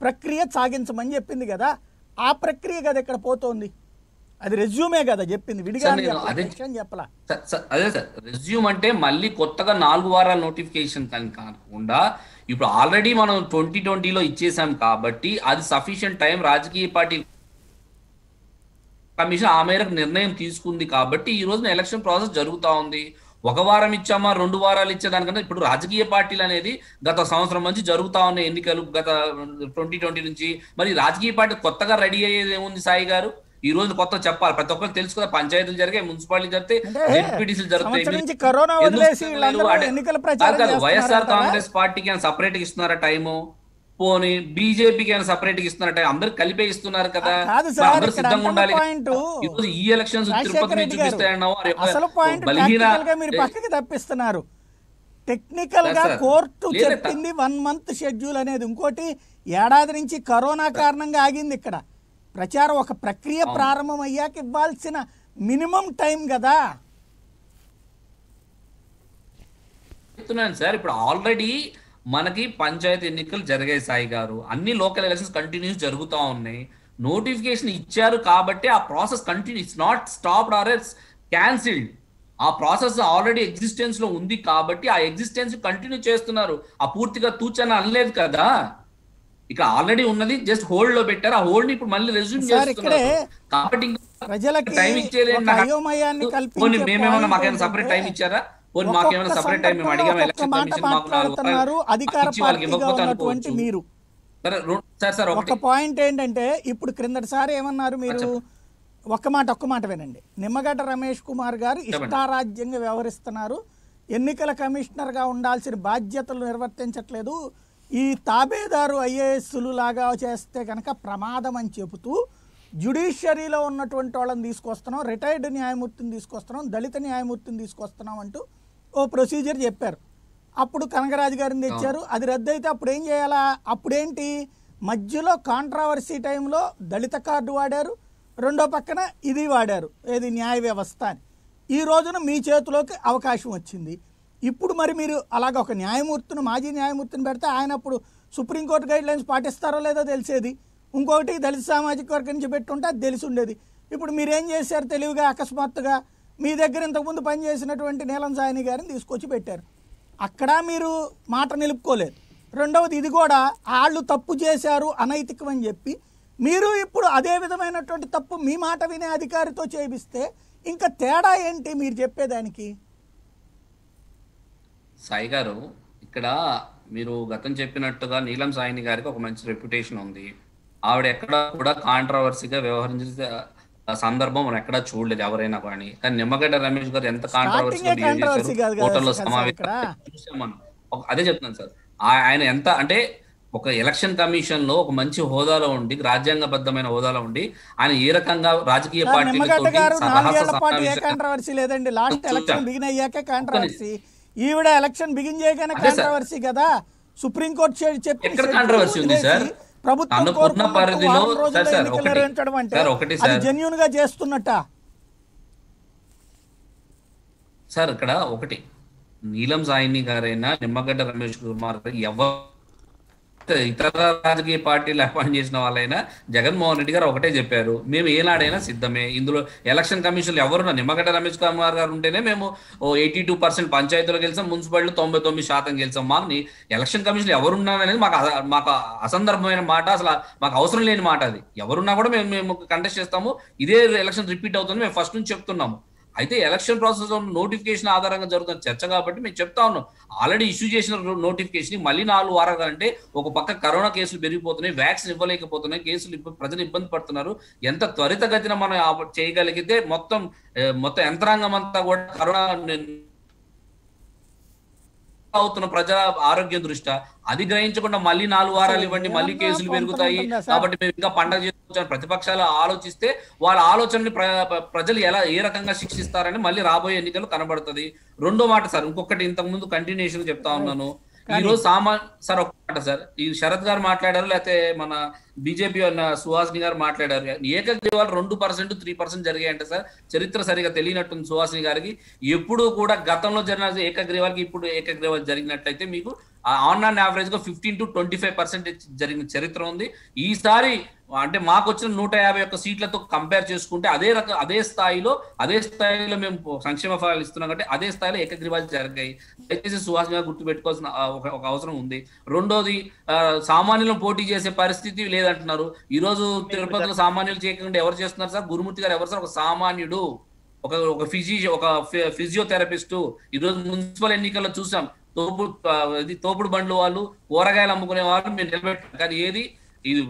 ప్రక్రియ సాగించమని చెప్పింది కదా. ఆ ప్రక్రియ కదా ఇక్కడ పోతోంది. అది రెజ్యూమే కదా చెప్పింది, విడిగా చెప్పలా. అదే సార్, రెజ్యూమ్ అంటే మళ్ళీ కొత్తగా 4 వారాల నోటిఫికేషన్ కాకుండా ఇప్పుడు ఆల్రెడీ మనం 2020లో ఇచ్చేసాం కాబట్టి అది సఫిషియంట్ టైం. రాజకీయ పార్టీ కమిషన్ ఆ మేరకు నిర్ణయం తీసుకుంది కాబట్టి ఈ రోజున ఎలక్షన్ ప్రాసెస్ జరుగుతూ ఉంది. 1 వారం ఇచ్చామా 2 వారాలు ఇచ్చేదానికన్నా ఇప్పుడు రాజకీయ పార్టీలు అనేది గత సంవత్సరం నుంచి జరుగుతా ఉన్న ఎన్నికలు గత 2020 నుంచి. మరి రాజకీయ పార్టీ కొత్తగా రెడీ అయ్యేది ఏముంది సాయి గారు? ఈ రోజు కొత్త చెప్పాలి, ప్రతి ఒక్కరికి తెలుసు కదా. పంచాయతీలు జరిగాయి, మున్సిపాలిటీ జరిగితే, జెడ్పీటీసీలు జరుగుతాయి. వైఎస్ఆర్ కాంగ్రెస్ పార్టీకి ఏమైనా సపరేట్ గా ఇస్తున్నారా టైము? పోనీ బీజేపీకి ఏమైనా సపరేట్ గా ఇస్తున్నారా టైం? అందరు కలిపే ఇస్తున్నారు కదా, అందరూ సిద్ధంగా ఉండాలి. ఈరోజు ఈ ఎలక్షన్స్ తిరుపతి నుంచి చూపిస్తాయన్నావు, మీరు పక్కకి తప్పిస్తున్నారు. టెక్నికల్ గా కోర్టు చెప్పింది 1 month షెడ్యూల్ అనేది. ఇంకోటి ఏడాది నుంచి కరోనా కారణంగా ఆగింది ఇక్కడ ప్రచారం. ఒక ప్రక్రియ ప్రారంభం అయ్యాక ఇవ్వాల్సిన మినిమం టైం కదా. చెప్తున్నాను సార్, ఇప్పుడు ఆల్రెడీ మనకి పంచాయతీ ఎన్నికలు జరిగాయి సాయి గారు, అన్ని లోకల్ ఎలక్షన్స్ కంటిన్యూస్ జరుగుతూ ఉన్నాయి. నోటిఫికేషన్ ఇచ్చారు కాబట్టి ఆ process continue, it's not stopped or else cancelled. ఆ ప్రాసెస్ ఆల్రెడీ ఎగ్జిస్టెన్స్ లో ఉంది కాబట్టి ఆ ఎగ్జిస్టెన్స్ కంటిన్యూ చేస్తున్నారు. ఆ పూర్తిగా తూచన అనలేదు కదా, ఇక్కడ ఆల్రెడీ ఉన్నది జస్ట్ హోల్డ్ లో పెట్టారు. ఆ హోల్డ్ ని ఇప్పుడు మళ్ళీ రెజ్యూమ్ చేస్తున్నారు కాబట్టి టైం ఇచ్చేది. మేమేమన్నా మాకేమైనా సపరేట్ టైం ఇచ్చారా? మాకేమైనా సపరేట్ టైం మేము అడిగాము ఎలక్షన్ కమిషన్ మీరు. ఒక పాయింట్ ఏంటంటే ఇప్పుడు క్రిందటిసారి ఏమన్నారు మీరు, ఒక్క మాట వినండి. నిమ్మగడ్డ రమేష్ కుమార్ గారు ఇష్టారాజ్యంగా వ్యవహరిస్తున్నారు, ఎన్నికల కమిషనర్ గా ఉండాల్సిన బాధ్యతలు నిర్వర్తించట్లేదు, ఈ తాబేదారు ఐఏఎస్లు లాగా చేస్తే కనుక ప్రమాదం అని చెబుతూ జ్యుడిషియరీలో ఉన్నటువంటి వాళ్ళని తీసుకొస్తున్నాం, రిటైర్డ్ న్యాయమూర్తిని తీసుకొస్తున్నాం, దళిత న్యాయమూర్తిని తీసుకొస్తున్నాం అంటూ ఓ ప్రొసీజర్ చెప్పారు. అప్పుడు కనగరాజు గారిని తెచ్చారు, అది రద్దు అయితే అప్పుడు ఏం చేయాలా? అప్పుడేంటి మధ్యలో కాంట్రావర్సీ టైంలో దళిత కార్డు వాడారు, రెండో పక్కన ఇది వాడారు, ఏది న్యాయ వ్యవస్థ అని. ఈ రోజున మీ చేతిలోకి అవకాశం వచ్చింది. ఇప్పుడు మరి మీరు అలాగ ఒక న్యాయమూర్తిని, మాజీ న్యాయమూర్తిని పెడితే ఆయన అప్పుడు సుప్రీంకోర్టు గైడ్ లైన్స్ పాటిస్తారో లేదో తెలిసేది. ఇంకొకటి దళిత సామాజిక వర్గం నుంచి పెట్టుంటే అది తెలిసి ఉండేది. ఇప్పుడు మీరేం చేశారు తెలివిగా, అకస్మాత్తుగా మీ దగ్గర ఇంతకుముందు పనిచేసినటువంటి నీలం సాయిని గారిని తీసుకొచ్చి పెట్టారు. అక్కడ మీరు మాట నిలుపుకోలేదు. రెండవది ఇది కూడా వాళ్ళు తప్పు చేశారు అనైతికం అని చెప్పి మీరు ఇప్పుడు అదే విధమైనటువంటి తప్పు మీ మాట వినే అధికారితో చేయిస్తే ఇంకా తేడా ఏంటి మీరు చెప్పేదానికి? సాయి గారు, ఇక్కడ మీరు గతం చెప్పినట్టుగా నీలం సాయిని గారికి ఒక మంచి రెప్యుటేషన్ ఉంది. ఆవిడ ఎక్కడా కూడా కాంట్రవర్సీగా వ్యవహరించే సందర్భం మనం ఎక్కడా చూడలేదు ఎవరైనా కానీ. కానీ నిమ్మగడ్డ రమేష్ గారు ఎంత కాంట్రవర్సీగా బిహేవ్ చేశారు హోటల్లో సమావేశం చూసాం మనం. అదే చెప్తున్నాను సార్, ఆయన ఎంత అంటే ఒక ఎలక్షన్ కమిషన్ లో ఒక మంచి హోదాలో ఉండి, రాజ్యాంగబద్ధమైన హోదాలో ఉండి ఆయన ఏ రకంగా రాజకీయ కాంట్రవర్సీ లేదండి. లాస్ట్ ఎలక్షన్ బిగిన్ అయ్యాకే కాంట్రవర్సీ, ఈవిడ ఎలక్షన్ బిగిన్ చేయగానే కాంట్రవర్సీ కదా. సుప్రీంకోర్టు చెప్పి ఎక్కడ కాంట్రవర్సీ ఉంది సార్? ప్రభుత్వం పరిధిలో జెన్యూన్ గా చేస్తున్నట్ట సార్. ఇక్కడ ఒకటి, నీలం సాయిని గారైనా నిమ్మగడ్డ రమేష్ కుమార్ గారు ఇతర రాజకీయ పార్టీలు అపాయింట్ చేసిన వాళ్ళైనా జగన్మోహన్ రెడ్డి గారు ఒకటే చెప్పారు, మేము ఏనాడైనా సిద్ధమే. ఇందులో ఎలక్షన్ కమిషన్లు ఎవరున్నా నిమ్మగడ్డ రమేష్ కుమార్ గారు ఉంటేనే మేము 82% పంచాయతీలో గెలిచాం, మున్సిపాలిటీలో 99% గెలిచాం. మాకు ఎలక్షన్ కమిషన్లు ఎవరున్నారనేది మాకు అసందర్భమైన మాట, అసలు మాకు అవసరం లేని మాట. అది ఎవరున్నా కూడా మేము కంటెస్ట్ చేస్తాము, ఇదే ఎలక్షన్ రిపీట్ అవుతుంది మేము ఫస్ట్ నుంచి చెప్తున్నాము. అయితే ఎలక్షన్ ప్రాసెస్ నోటిఫికేషన్ ఆధారంగా జరుగుతున్న చర్చ కాబట్టి మేము చెప్తా ఉన్నాం, ఆల్రెడీ ఇష్యూ చేసిన నోటిఫికేషన్ మళ్ళీ 4 వారాలు అంటే ఒక పక్క కరోనా కేసులు పెరిగిపోతున్నాయి, వ్యాక్సిన్ ఇవ్వలేకపోతున్నాయి, ప్రజలు ఇబ్బంది పడుతున్నారు. ఎంత త్వరితగతిన మనం చేయగలిగితే మొత్తం యంత్రాంగం అంతా కూడా కరోనా అవుతున్న ప్రజల ఆరోగ్యం దృష్ట్యా అది గ్రహించకుండా మళ్ళీ 4 వారాలు ఇవ్వండి, మళ్ళీ కేసులు పెరుగుతాయి కాబట్టి మేము ఇంకా పండగ చేసుకోవచ్చు ప్రతిపక్షాలు ఆలోచిస్తే వాళ్ళ ఆలోచనని ప్రజలు ఏ రకంగా శిక్షిస్తారని మళ్ళీ రాబోయే ఎన్నికలు కనబడుతుంది. రెండో మాట సార్, ఇంకొకటి ఇంతకు ముందు కంటిన్యూషన్ చెప్తా ఉన్నాను. ఈ రోజు సార్ సార్ ఈ శరత్ గారు మాట్లాడారు, లేకపోతే మన బీజేపీ సుహాసిని గారు మాట్లాడారు. ఏకగ్రీవాలు 2%, 3% జరిగాయంటే సార్ చరిత్ర సరిగా తెలియనట్టుంది సుహాసిని గారికి. ఎప్పుడు కూడా గతంలో జరిగిన ఏకగ్రీవాలకి ఇప్పుడు ఏకగ్రీవాలు జరిగినట్లయితే మీకు ఆన్ యావరేజ్ గా 15 to 25% జరిగిన చరిత్ర ఉంది. ఈసారి అంటే మాకు వచ్చిన 151 సీట్లతో కంపేర్ చేసుకుంటే అదే స్థాయిలో మేము సంక్షేమ ఫలాలు ఇస్తున్నాం కాబట్టి అదే స్థాయిలో ఏకగ్రీవాలు జరిగాయి. దయచేసి సుహాసిని గారు గుర్తుపెట్టుకోవాల్సిన ఒక అవసరం ఉంది. రెండోది సామాన్యులను పోటీ చేసే పరిస్థితి లేదంటున్నారు. ఈ రోజు తిరుపతిలో సామాన్యులు చేయకుండా ఎవరు చేస్తున్నారు సార్? గురుమూర్తి గారు ఎవరు సార్? ఒక సామాన్యుడు, ఒక ఫిజియోథెరపిస్టు. ఈ రోజు మున్సిపల్ ఎన్నికల్లో చూసాం, తోపుడు బండ్లు వాళ్ళు, కూరగాయలు అమ్ముకునే వాళ్ళు మేము నిలబెట్టాం. కానీ ఏది ఇది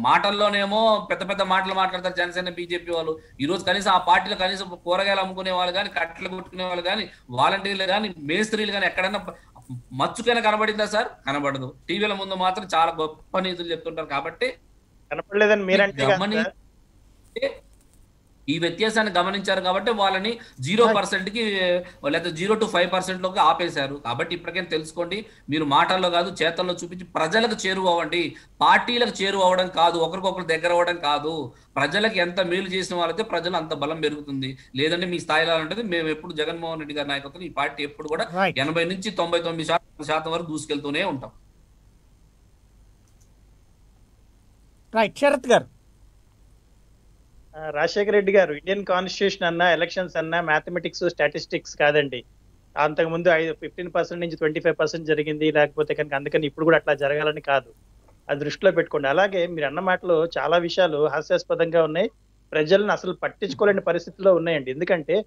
మాటల్లోనేమో పెద్ద పెద్ద మాటలు మాట్లాడతారు జనసేన బీజేపీ వాళ్ళు. ఈ రోజు కనీసం ఆ పార్టీలో కనీసం కూరగాయలు అమ్ముకునే వాళ్ళు కానీ, కట్టెలు కొట్టుకునే వాళ్ళు కానీ, వాలంటీర్లు కానీ, మేస్త్రీలు కానీ ఎక్కడైనా మచ్చుకైనా కనబడిందా సార్? కనబడదు. టీవీల ముందు మాత్రం చాలా గొప్ప నీతులు చెప్తుంటారు. కాబట్టి కనపడలేదని మీరంటే ఈ వ్యత్యాసాన్ని గమనించారు కాబట్టి వాళ్ళని 0% కి లేదా 0 to 5% లోకి ఆపేశారు. కాబట్టి ఇప్పటికైనా తెలుసుకోండి, మీరు మాటల్లో కాదు చేతల్లో చూపించి ప్రజలకు చేరువవ్వండి. పార్టీలకు చేరువవ్వడం కాదు, ఒకరికొకరు దగ్గర అవ్వడం కాదు. ప్రజలకు ఎంత మేలు చేసిన వాళ్ళైతే ప్రజలు అంత బలం పెరుగుతుంది. లేదంటే మీ స్థాయిలో ఉంటుంది. మేము ఎప్పుడు జగన్మోహన్ రెడ్డి గారి నాయకత్వం ఈ పార్టీ ఎప్పుడు కూడా 80 నుంచి 99% వరకు దూసుకెళ్తూనే ఉంటాం. రైట్, శరత్ గారు. రాజశేఖర రెడ్డి గారు, ఇండియన్ కాన్స్టిట్యూషన్ అన్నా ఎలక్షన్స్ అన్నా మ్యాథమెటిక్స్ స్టాటిస్టిక్స్ కాదండి. అంతకుముందు 15% నుంచి 25% జరిగింది, లేకపోతే కనుక అందుకని ఇప్పుడు కూడా అట్లా జరగాలని కాదు. అది దృష్టిలో పెట్టుకోండి. అలాగే మీరు అన్న మాటలు చాలా విషయాలు హాస్యాస్పదంగా ఉన్నాయి. ప్రజలను అసలు పట్టించుకోలేని పరిస్థితిలో ఉన్నాయండి. ఎందుకంటే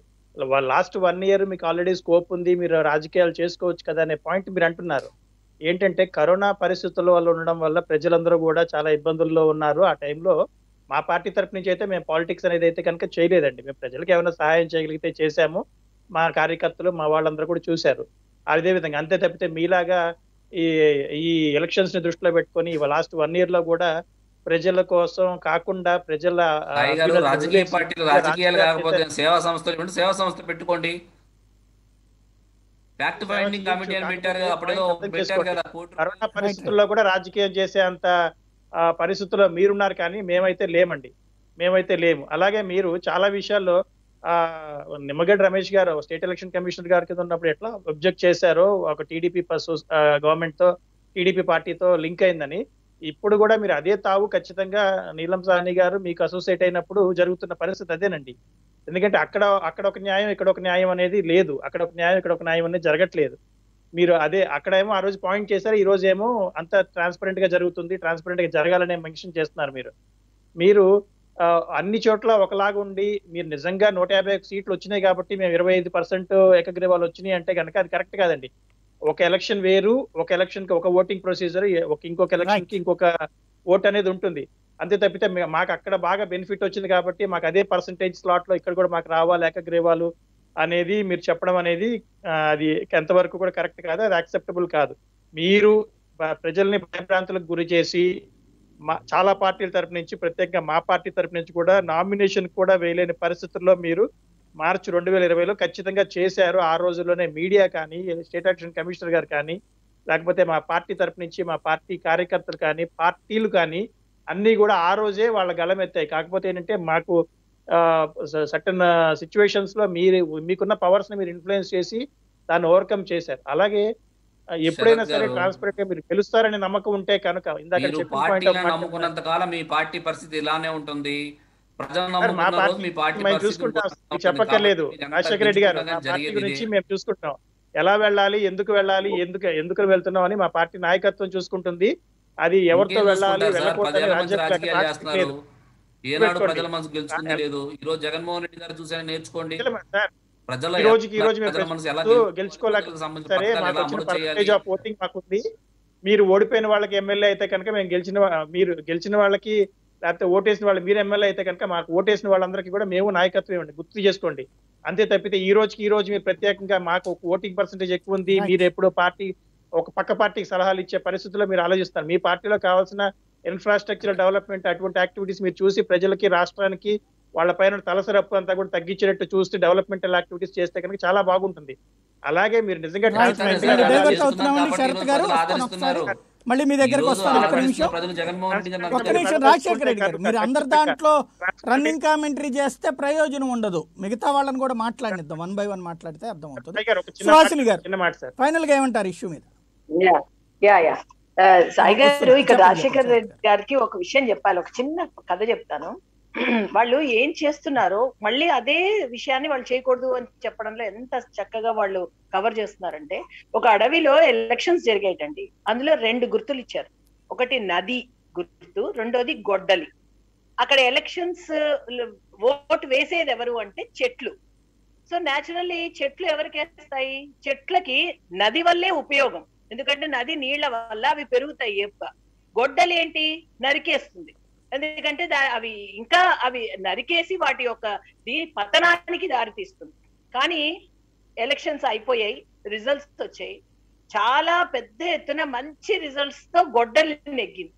లాస్ట్ 1 year మీకు ఆల్రెడీ స్కోప్ ఉంది, మీరు రాజకీయాలు చేసుకోవచ్చు కదా అనే పాయింట్ మీరు అంటున్నారు. ఏంటంటే కరోనా పరిస్థితుల వల్ల ఉండడం వల్ల ప్రజలందరూ కూడా చాలా ఇబ్బందుల్లో ఉన్నారు. ఆ టైంలో మా పార్టీ తరపు నుంచి అయితే మేము పాలిటిక్స్ అనేది అయితే కనుక చేయలేదండి. మేము ప్రజలకు ఏమైనా సహాయం చేయగలిగితే చేశాము. మా కార్యకర్తలు మా వాళ్ళందరూ కూడా చూశారు. అదే విధంగా అంతే తప్పితే మీలాగా ఈ ఎలక్షన్స్ ని దృష్టిలో పెట్టుకొని లాస్ట్ 1 year లో కూడా ప్రజల కోసం కాకుండా ప్రజల రాజకీయ పార్టీలు రాజకీయాలు కాకపోతే సేవా సంస్థలు పెట్టుకోండి. ఫ్యాక్ట్ ఫైండింగ్ కమిటీ అని పెట్టారు, అప్పుడేదో పెట్టారు కదా. కరోనా పరిస్థితుల్లో కూడా రాజకీయం చేసే అంత పరిస్థితుల్లో మీరున్నారు, కానీ మేమైతే లేము. అలాగే మీరు చాలా విషయాల్లో నిమ్మగడ్డ రమేష్ గారు స్టేట్ ఎలక్షన్ కమిషనర్ గారి కింద ఉన్నప్పుడు ఎట్లా అబ్జెక్ట్ చేశారో, ఒక టీడీపీ గవర్నమెంట్ తో టీడీపీ పార్టీతో లింక్ అయిందని. ఇప్పుడు కూడా మీరు అదే తావు ఖచ్చితంగా నీలం సాహ్ని గారు మీకు అసోసియేట్ అయినప్పుడు జరుగుతున్న పరిస్థితి అదేనండి. ఎందుకంటే అక్కడ ఒక న్యాయం, ఇక్కడ ఒక న్యాయం అనేది లేదు. అక్కడ ఒక న్యాయం, ఇక్కడ ఒక న్యాయం అనేది జరగట్లేదు. మీరు అదే అక్కడేమో ఆ రోజు పాయింట్ చేశారు, ఈ రోజు ఏమో అంత ట్రాన్స్పరెంట్ గా జరుగుతుంది, ట్రాన్స్పరెంట్ గా జరగాలనే మెన్షన్ చేస్తున్నారు. మీరు అన్ని చోట్ల ఒకలాగా ఉండి మీరు నిజంగా 151 సీట్లు వచ్చినాయి కాబట్టి మేము 25% ఏకగ్రీవాలు వచ్చినాయి అంటే కనుక అది కరెక్ట్ కాదండి. ఒక ఎలక్షన్ వేరు, ఒక ఎలక్షన్ కి ఒక ఓటింగ్ ప్రొసీజర్, ఇంకొక ఎలక్షన్ కి ఇంకొక ఓట్ అనేది ఉంటుంది. అంతే తప్పితే మాకు అక్కడ బాగా బెనిఫిట్ వచ్చింది కాబట్టి మాకు అదే పర్సంటేజ్ స్లాట్ లో ఇక్కడ కూడా మాకు రావాలి ఏకగ్రీవాలు అనేది మీరు చెప్పడం అనేది అది ఎంతవరకు కూడా కరెక్ట్ కాదు, అది యాక్సెప్టబుల్ కాదు. మీరు ప్రజల్ని భయభ్రాంతులకు గురి చేసి చాలా పార్టీల తరపు నుంచి, ప్రత్యేకంగా మా పార్టీ తరపు నుంచి కూడా నామినేషన్ కూడా వేయలేని పరిస్థితుల్లో మీరు మార్చి 2020లో ఖచ్చితంగా చేశారు. ఆ రోజుల్లోనే మీడియా కానీ, స్టేట్ ఎలక్షన్ కమిషనర్ గారు కానీ, లేకపోతే మా పార్టీ తరపు నుంచి మా పార్టీ కార్యకర్తలు కానీ, పార్టీలు కానీ అన్ని కూడా ఆ రోజే వాళ్ళ గళమెత్తాయి. కాకపోతే ఏంటంటే మాకు సర్టన్ సిచ్యువేషన్స్ లో మీకున్న పవర్స్ ని మీరు ఇన్ఫ్లుయెన్స్ చేసి దాన్ని ఓవర్కమ్ చేశారు. అలాగే ఎప్పుడైనా సరే ట్రాన్స్పరెంట్ గా మీరు గెలుస్తారనే నమ్మకం ఉంటే కనుక ఇందాక నమ్ముకున్నంత కాలం మీ పార్టీ పరిస్థితి ఇలానే ఉంటుంది. చెప్పక్కర్లేదు రాజశేఖర రెడ్డి గారు, మా పార్టీ గురించి మేము చూసుకుంటాం. ఎలా వెళ్ళాలి, ఎందుకు వెళ్తున్నాం అని మా పార్టీ నాయకత్వం చూసుకుంటుంది. అది ఎవరితో వెళ్ళాలి, వెళ్ళకూడదు. ఏనాడు ప్రజల మనసు గెలుచుకుంది లేదు. ఈ రోజు జగన్మోహన్ రెడ్డి గారు చూసాను, నేర్చుకోండి. ఈ రోజుకి మాకుంది. మీరు ఓడిపోయిన వాళ్ళకి ఎమ్మెల్యే అయితే కనుక మేము గెలిచిన వాళ్ళకి, లేకపోతే ఓటేసిన వాళ్ళు మీరు ఎమ్మెల్యే అయితే కనుక మాకు ఓటేసిన వాళ్ళందరికీ కూడా మేము నాయకత్వం ఇవ్వండి, గుర్తు చేసుకోండి. అంతే తప్పితే ఈ రోజు మీరు ప్రత్యేకంగా మాకు ఓటింగ్ పర్సెంటేజ్ ఎక్కువ ఉంది, మీరు ఎప్పుడు ఒక పక్క పార్టీకి సలహాలు ఇచ్చే పరిస్థితుల్లో మీరు ఆలోచిస్తారు. మీ పార్టీలో కావాల్సిన ఇన్ఫ్రాస్ట్రక్చర్ డెవలప్మెంట్ అటువంటి యాక్టివిటీస్ మీరు చూసి ప్రజలకి, రాష్ట్రానికి వాళ్ళ పైన తలసరప్పు అంతా కూడా తగ్గించేటట్టు చూస్తే డెవలప్మెంటల్ యాక్టివిటీస్ చేస్తే కనుక చాలా బాగుంటుంది. అలాగే మీరు నిజంగా మళ్ళీ మీ దగ్గరకు వస్తాను. ఒక్క నిమిషం, ప్రజలు జగన్మోహన్ రెడ్డి గారిని ఒక్క నిమిషం రాజశేఖర రెడ్డి గారు, మీరు అందరి దాంట్లో రన్నింగ్ కామెంటరీ చేస్తే ప్రయోజనం ఉండదు. మిగతా వాళ్ళని కూడా మాట్లాడిద్దాం, 1 by 1 మాట్లాడితే అర్థమవుతుంది. సుహాసిని గారు ఫైనల్ గా ఏమంటారు ఇష్యూ మీద? సాయి గారు, ఇక్కడ రాజశేఖర్ రెడ్డి గారికి ఒక విషయం చెప్పాలి, ఒక చిన్న కథ చెప్తాను. వాళ్ళు ఏం చేస్తున్నారో మళ్ళీ అదే విషయాన్ని వాళ్ళు చేయకూడదు అని చెప్పడంలో ఎంత చక్కగా వాళ్ళు కవర్ చేస్తున్నారంటే, ఒక అడవిలో ఎలక్షన్స్ జరిగాయటండి. అందులో 2 గుర్తులు ఇచ్చారు. ఒకటి నది గుర్తు, రెండోది గొడ్డలి. అక్కడ ఎలక్షన్స్ ఓటు వేసేది ఎవరు అంటే చెట్లు. సో న్యాచురల్లీ చెట్లు ఎవరికి వేస్తాయి? చెట్లకి నది వల్లే ఉపయోగం, ఎందుకంటే నది నీళ్ల వల్ల అవి పెరుగుతాయి. గొడ్డలి ఏంటి? నరికేస్తుంది. ఎందుకంటే అవి నరికేసి వాటి యొక్క పతనానికి దారితీస్తుంది. కానీ ఎలక్షన్స్ అయిపోయాయి, రిజల్ట్స్ వచ్చాయి. చాలా పెద్ద ఎత్తున మంచి రిజల్ట్స్ తో గొడ్డలి నెగ్గింది.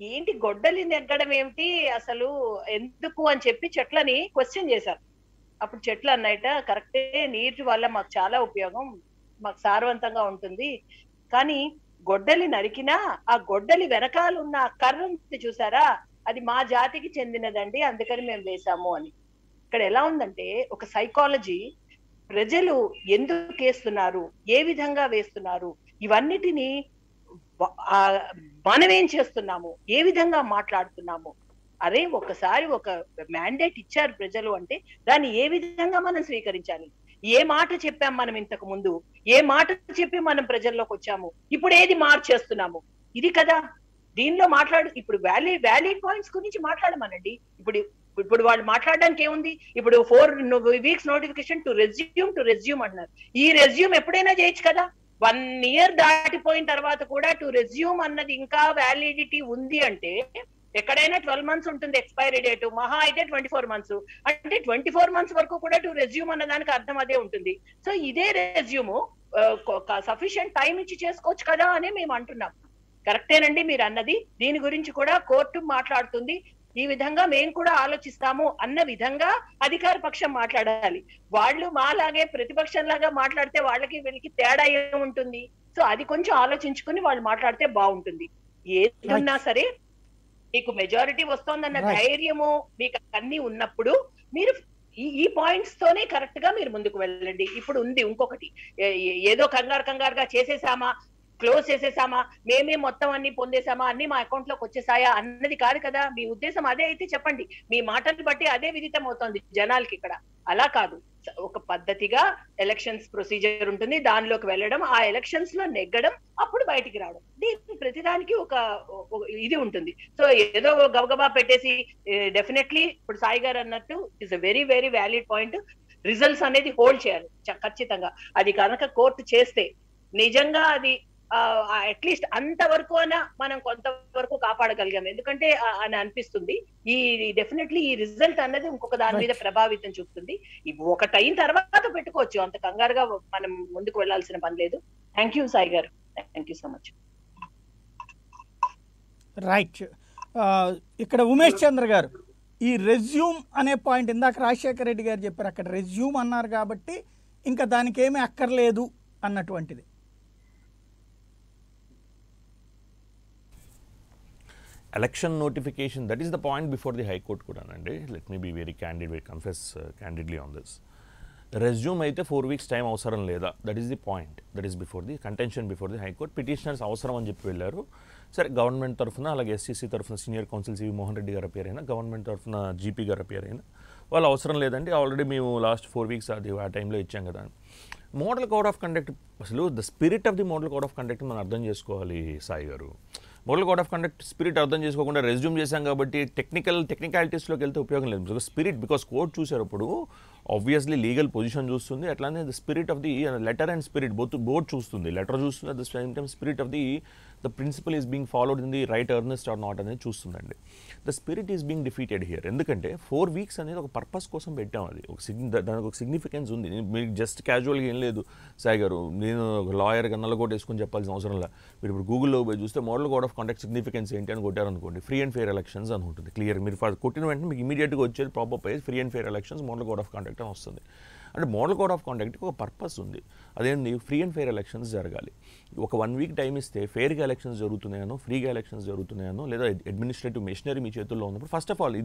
ఏంటి గొడ్డలి నెగ్గడం ఏమిటి అసలు, ఎందుకు అని చెప్పి చెట్లని క్వశ్చన్ చేశారు. అప్పుడు చెట్లు అన్నట, కరెక్టే, నీటి వల్ల మాకు చాలా ఉపయోగం, మాకు సారవంతంగా ఉంటుంది, కానీ గొడ్డలి నరికినా ఆ గొడ్డలి వెనకాల ఉన్న కర్ర చూసారా, అది మా జాతికి చెందినదండి, అందుకని మేము వేసాము అని. ఇక్కడ ఎలా ఉందంటే ఒక సైకాలజీ, ప్రజలు ఎందుకు వేస్తున్నారు, ఏ విధంగా వేస్తున్నారు, ఇవన్నిటిని మనం ఏం చేస్తున్నాము, ఏ విధంగా మాట్లాడుతున్నాము. అరే ఒకసారి ఒక మ్యాండేట్ ఇచ్చారు ప్రజలు అంటే దాన్ని ఏ విధంగా మనం స్వీకరించాలి. ఏ మాట చెప్పాం మనం ఇంతకు ముందు, ఏ మాట చెప్పి మనం ప్రజల్లోకి వచ్చాము, ఇప్పుడు ఏది మార్చేస్తున్నాము, ఇది కదా దీనిలో ఇప్పుడు వ్యాలిడ్ పాయింట్స్ గురించి మాట్లాడమనండి. ఇప్పుడు వాళ్ళు మాట్లాడడానికి ఏముంది? ఇప్పుడు 4 weeks నోటిఫికేషన్ టు రెజ్యూమ్ అంటున్నారు. ఈ రెజ్యూమ్ ఎప్పుడైనా చేయొచ్చు కదా. 1 year దాటిపోయిన తర్వాత కూడా టు రెజ్యూమ్ అన్నది ఇంకా వ్యాలిడిటీ ఉంది అంటే ఎక్కడైనా 12 months ఉంటుంది ఎక్స్పైరీ డేట్, మహా అయితే 24 months. అంటే 24 months వరకు కూడా టు రెజ్యూమ్ అన్న దానికి అర్థం అదే ఉంటుంది. సో ఇదే రెజ్యూమ్ సఫిషియంట్ టైం ఇచ్చి చేసుకోవచ్చు కదా అని మేము అంటున్నాం. కరెక్టేనండి మీరు అన్నది. దీని గురించి కూడా కోర్టు మాట్లాడుతుంది. ఈ విధంగా మేము కూడా ఆలోచిస్తాము అన్న విధంగా అధికార పక్షం మాట్లాడాలి. వాళ్ళు మాలాగే ప్రతిపక్షంలాగా మాట్లాడితే వాళ్ళకి వీళ్ళకి తేడా ఏముంటుంది? సో అది కొంచెం ఆలోచించుకుని వాళ్ళు మాట్లాడితే బాగుంటుంది. ఏదన్నా సరే మీకు మెజారిటీ వస్తోందన్న ధైర్యము మీకు అన్ని ఉన్నప్పుడు మీరు ఈ పాయింట్స్ తోనే కరెక్ట్ గా మీరు ముందుకు వెళ్ళండి. ఇప్పుడు ఉంది ఇంకొకటి, ఏదో కంగారుగా చేసేసామా, క్లోజ్ చేసేసామా, మేమే మొత్తం అన్ని పొందేసామా, అన్ని మా అకౌంట్ లోకి వచ్చేసాయా అన్నది కాదు కదా. మీ ఉద్దేశం అదే అయితే చెప్పండి. మీ మాటలు బట్టి అదే విదితం అవుతుంది జనాలకి. ఇక్కడ అలా కాదు, ఒక పద్ధతిగా ఎలక్షన్స్ ప్రొసీజర్ ఉంటుంది, దానిలోకి వెళ్ళడం, ఆ ఎలక్షన్స్ లో నెగ్గడం, అప్పుడు బయటికి రావడం. దీనికి ప్రతిదానికి ఒక ఇది ఉంటుంది. సో ఏదో గబగబా పెట్టేసి డెఫినెట్లీ ఇప్పుడు సాయి గారు అన్నట్టు is a very very valid point. Results అనేది హోల్డ్ చేయాలి ఖచ్చితంగా. అది కనుక కోర్టు చేస్తే నిజంగా అది అట్లీస్ట్ అంతవరకు అయినా మనం కొంతవరకు కాపాడగలిగాం. ఎందుకంటే అని అనిపిస్తుంది ఈ డెఫినెట్లీ ఈ రిజల్ట్ అన్నది ఇంకొక దాని మీద ప్రభావితం చూపుతుంది. ఒకటి అయిన తర్వాత పెట్టుకోవచ్చు, అంత కంగారుగా మనం ముందుకు వెళ్లాల్సిన పని లేదు. థ్యాంక్ యూ సాయి గారు, thank you so much. Right, ఇక్కడ ఉమేష్ చంద్ర గారు ఈ రెజ్యూమ్ అనే పాయింట్ ఇందాక రాజశేఖర రెడ్డి గారు చెప్పారు, అక్కడ రెజ్యూమ్ అన్నారు కాబట్టి ఇంకా దానికి ఏమీ అక్కర్లేదు అన్నటువంటిది. Election notification, that is the point before the high court కూడా అండి. Let me be very candid, confess candidly on this. Resume అయితే 4 weeks టైం అవసరం లేదా, that is the point. That is before the contention before the high court. Petitioners అవసరం అని చెప్పి వెళ్ళారు. సరే, గవర్నమెంట్ తరఫున అలాగే ఎస్సీసీ తరఫున senior counsel CV Mohan Reddy గారు అపియర్ అయినా, గవర్నమెంట్ తరఫున జీపీ గారు అపియర్ అయినా, వాళ్ళు అవసరం లేదండి, ఆల్రెడీ మేము లాస్ట్ 4 weeks అది ఆ టైంలో ఇచ్చాం కదా. మోడల్ కోడ్ ఆఫ్ కండక్ట్, అసలు the spirit of the model code of conduct మనం అర్థం చేసుకోవాలి సాయి గారు. Model code of conduct spirit అర్థం చేసుకోకుండా రెజ్యూమ్ చేశాం కాబట్టి టెక్నికాలిటీస్లోకి వెళ్తే ఉపయోగం లేదు. స్పిరిట్, బికాస్ కోర్ట్ చూసేటప్పుడు ఆబ్వియస్లీ లీగల్ పొజిషన్ చూస్తుంది, అట్లానే the spirit of the letter and spirit both చూస్తుంది. లెటర్ చూస్తుంది, at the same time spirit of the principal is being followed in the right Ernest or not అనేది చూస్తుందండి. The spirit is being defeated here. ఎందుకంటే 4 weeks అనేది ఒక పర్పస్ కోసం పెట్టాం, అది దానికి ఒక సిగ్నిఫికెన్స్ ఉంది. మీకు జస్ట్ క్యాజువల్గా ఏం లేదు సాయి గారు, నేను ఒక లాయర్గా నల్లకోట వేసుకొని చెప్పాల్సిన అవసరం లేదు. మీరు ఇప్పుడు గూగుల్లో పోయి చూస్తే model code of conduct significance ఏంటి అని కొట్టారనుకోండి, ఫ్రీ అండ్ ఫెయిర్ ఎలక్షన్స్ అని ఉంటుంది క్లియర్. మీరు కొట్టిన వెంటనే మీకు ఇమీడియట్గా వచ్చేది proper page free and fair elections model code of conduct అని వస్తుంది. అంటే మోడల్ కోడ్ ఆఫ్ కాండక్ట్కి ఒక పర్పస్ ఉంది. అదేంటి, ఫ్రీ అండ్ ఫెయిర్ ఎలక్షన్స్ జరగాలి. ఒక 1 వీక్ టైం ఇస్తే ఫెయిర్గా ఎలక్షన్స్ జరుగుతున్నాయనో, ఫ్రీగా ఎలక్షన్స్ జరుగుతున్నాయనో, లేదా అడ్మినిస్ట్రేటివ్ మెషినరీ మీ చేతుల్లో ఉన్నప్పుడు, first of all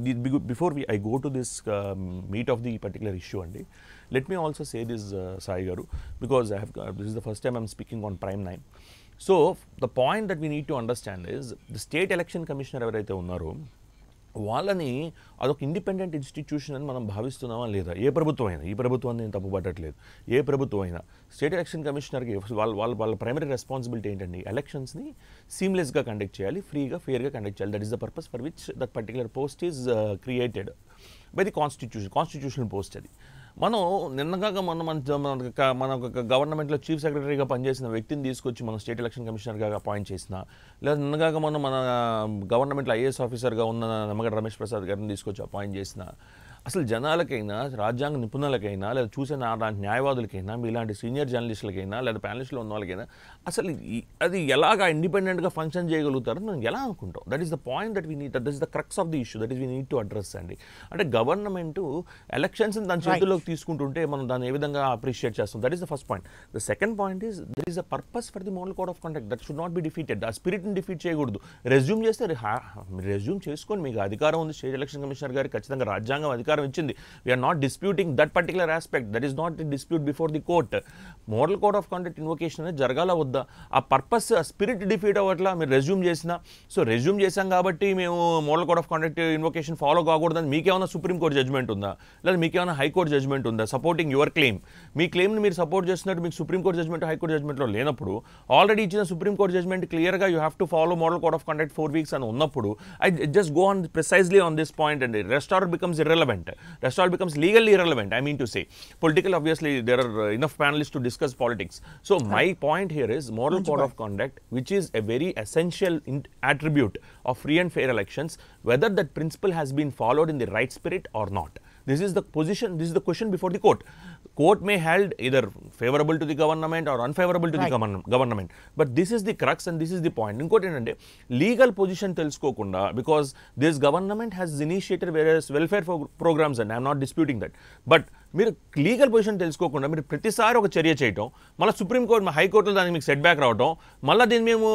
before I go to this meat of the particular issue అండి, let me also say this Sai గారు, because this is the first time I'm speaking on Prime 9. So the point that we need to understand is the state election commissioner ఎవరైతే ఉన్నారో వాళ్ళని అదొక ఇండిపెండెంట్ ఇన్స్టిట్యూషన్ అని మనం భావిస్తున్నామా లేదా? ఏ ప్రభుత్వం అయినా, ఈ ప్రభుత్వాన్ని నేను తప్పుపట్టట్లేదు, ఏ ప్రభుత్వం అయినా స్టేట్ ఎలక్షన్ కమిషనర్కి వాళ్ళ ప్రైమరీ రెస్పాన్సిబిలిటీ ఏంటండి, ఎలక్షన్స్ని సీమ్లెస్గా కండక్ట్ చేయాలి, ఫ్రీగా ఫెయిర్గా కండక్ట్ చేయాలి. That is the purpose for which that particular post is created by the constitutional post. అది మనం నిన్నగాక మన గవర్నమెంట్లో చీఫ్ సెక్రటరీగా పనిచేసిన వ్యక్తిని తీసుకొచ్చి మనం స్టేట్ ఎలక్షన్ కమిషనర్గా అపాయింట్ చేసిన, లేదా నిన్నగాక మన గవర్నమెంట్లో ఐఏఎస్ ఆఫీసర్గా ఉన్న నిమ్మగడ్డ రమేష్ ప్రసాద్ గారిని తీసుకొచ్చి అపాయింట్ చేసిన, అసలు జనాలకైనా, రాజ్యాంగ నిపుణులకైనా, లేదా చూసే లాంటి న్యాయవాదులకైనా, మీలాంటి సీనియర్ జర్నలిస్టులకైనా, లేదా ప్యానలిస్ట్లో ఉన్న వాళ్ళకైనా అసలు అది ఎలాగా ఇండిపెండెంట్గా ఫంక్షన్ చేయగలుగుతారని మనం ఎలా అనుకుంటాం? That is the point that we need, that is the crux of the issue, that is we need to address అండి. అంటే గవర్నమెంట్ ఎలక్షన్స్ని దాని చేతుల్లోకి తీసుకుంటుంటే మనం దాన్ని ఏ విధంగా అప్రిషియేట్ చేస్తాం? That is the first point. The second point is there is a purpose for the model code of conduct that should not be defeated. ఆ స్పిరిట్ని డిఫీట్ చేయకూడదు. రెజ్యూమ్ చేస్తే రెజ్యూమ్ చేసుకొని మీకు అధికారం ఉంది, స్టేట్ ఎలక్షన్ కమిషనర్ గారికి ఖచ్చితంగా రాజ్యాంగం అధికారం ఇచ్చింది. We are not disputing that particular aspect. That is not a dispute before the court. Model code of conduct invocation అనేది జరగాల వద్దా? ఆ పర్పస్, ఆ స్పిరిట్ డిఫీట్ అవ్వట్లా మీరు రెజ్యూమ్ చేసినా. సో రెజ్యూమ్ చేసాం కాబట్టి మేము model code of conduct invocation follow కాకూడదని మీకేమైనా సుప్రీంకోర్టు జడ్జ్మెంట్ ఉందా, లేదా మీకేమైనా హైకోర్టు జడ్జ్మెంట్ ఉందా సపోర్టింగ్ యువర్ క్లెయిమ్? మీ క్లెయిమ్ని మీరు సపోర్ట్ చేస్తున్నట్టు మీకు సుప్రీంకోర్టు జడ్జ్మెంట్, హైకోర్టు జడ్జ్మెంట్లో లేనప్పుడు, ఆల్రెడీ ఇచ్చిన సుప్రీంకోర్టు జడ్జ్మెంట్ క్లియర్గా you have to follow model code of conduct 4 weeks అని ఉన్నప్పుడు, I just go on precisely on this point అండి. Rest order becomes irrelevant. Rest all becomes legally irrelevant, I mean to say. Political, obviously, there are enough panelists to discuss politics. So my point here is model code of conduct, which is a very essential attribute of free and fair elections, whether that principle has been followed in the right spirit or not. This is the position, this is the question before the court. Court may held either favorable to the government or unfavorable to the government. But this is the crux and this is the point. Inkote endante legal position teluskokunda, because this government has initiated various welfare programs and I am not disputing that. But మీరు లీగల్ పొజిషన్ తెలుసుకోకుండా మీరు ప్రతిసారి ఒక చర్య చేయటం, మళ్ళీ సుప్రీంకోర్టు, హైకోర్టులో దానికి మీకు సెట్ బ్యాక్ రావటం, మళ్ళీ దీన్ని మేము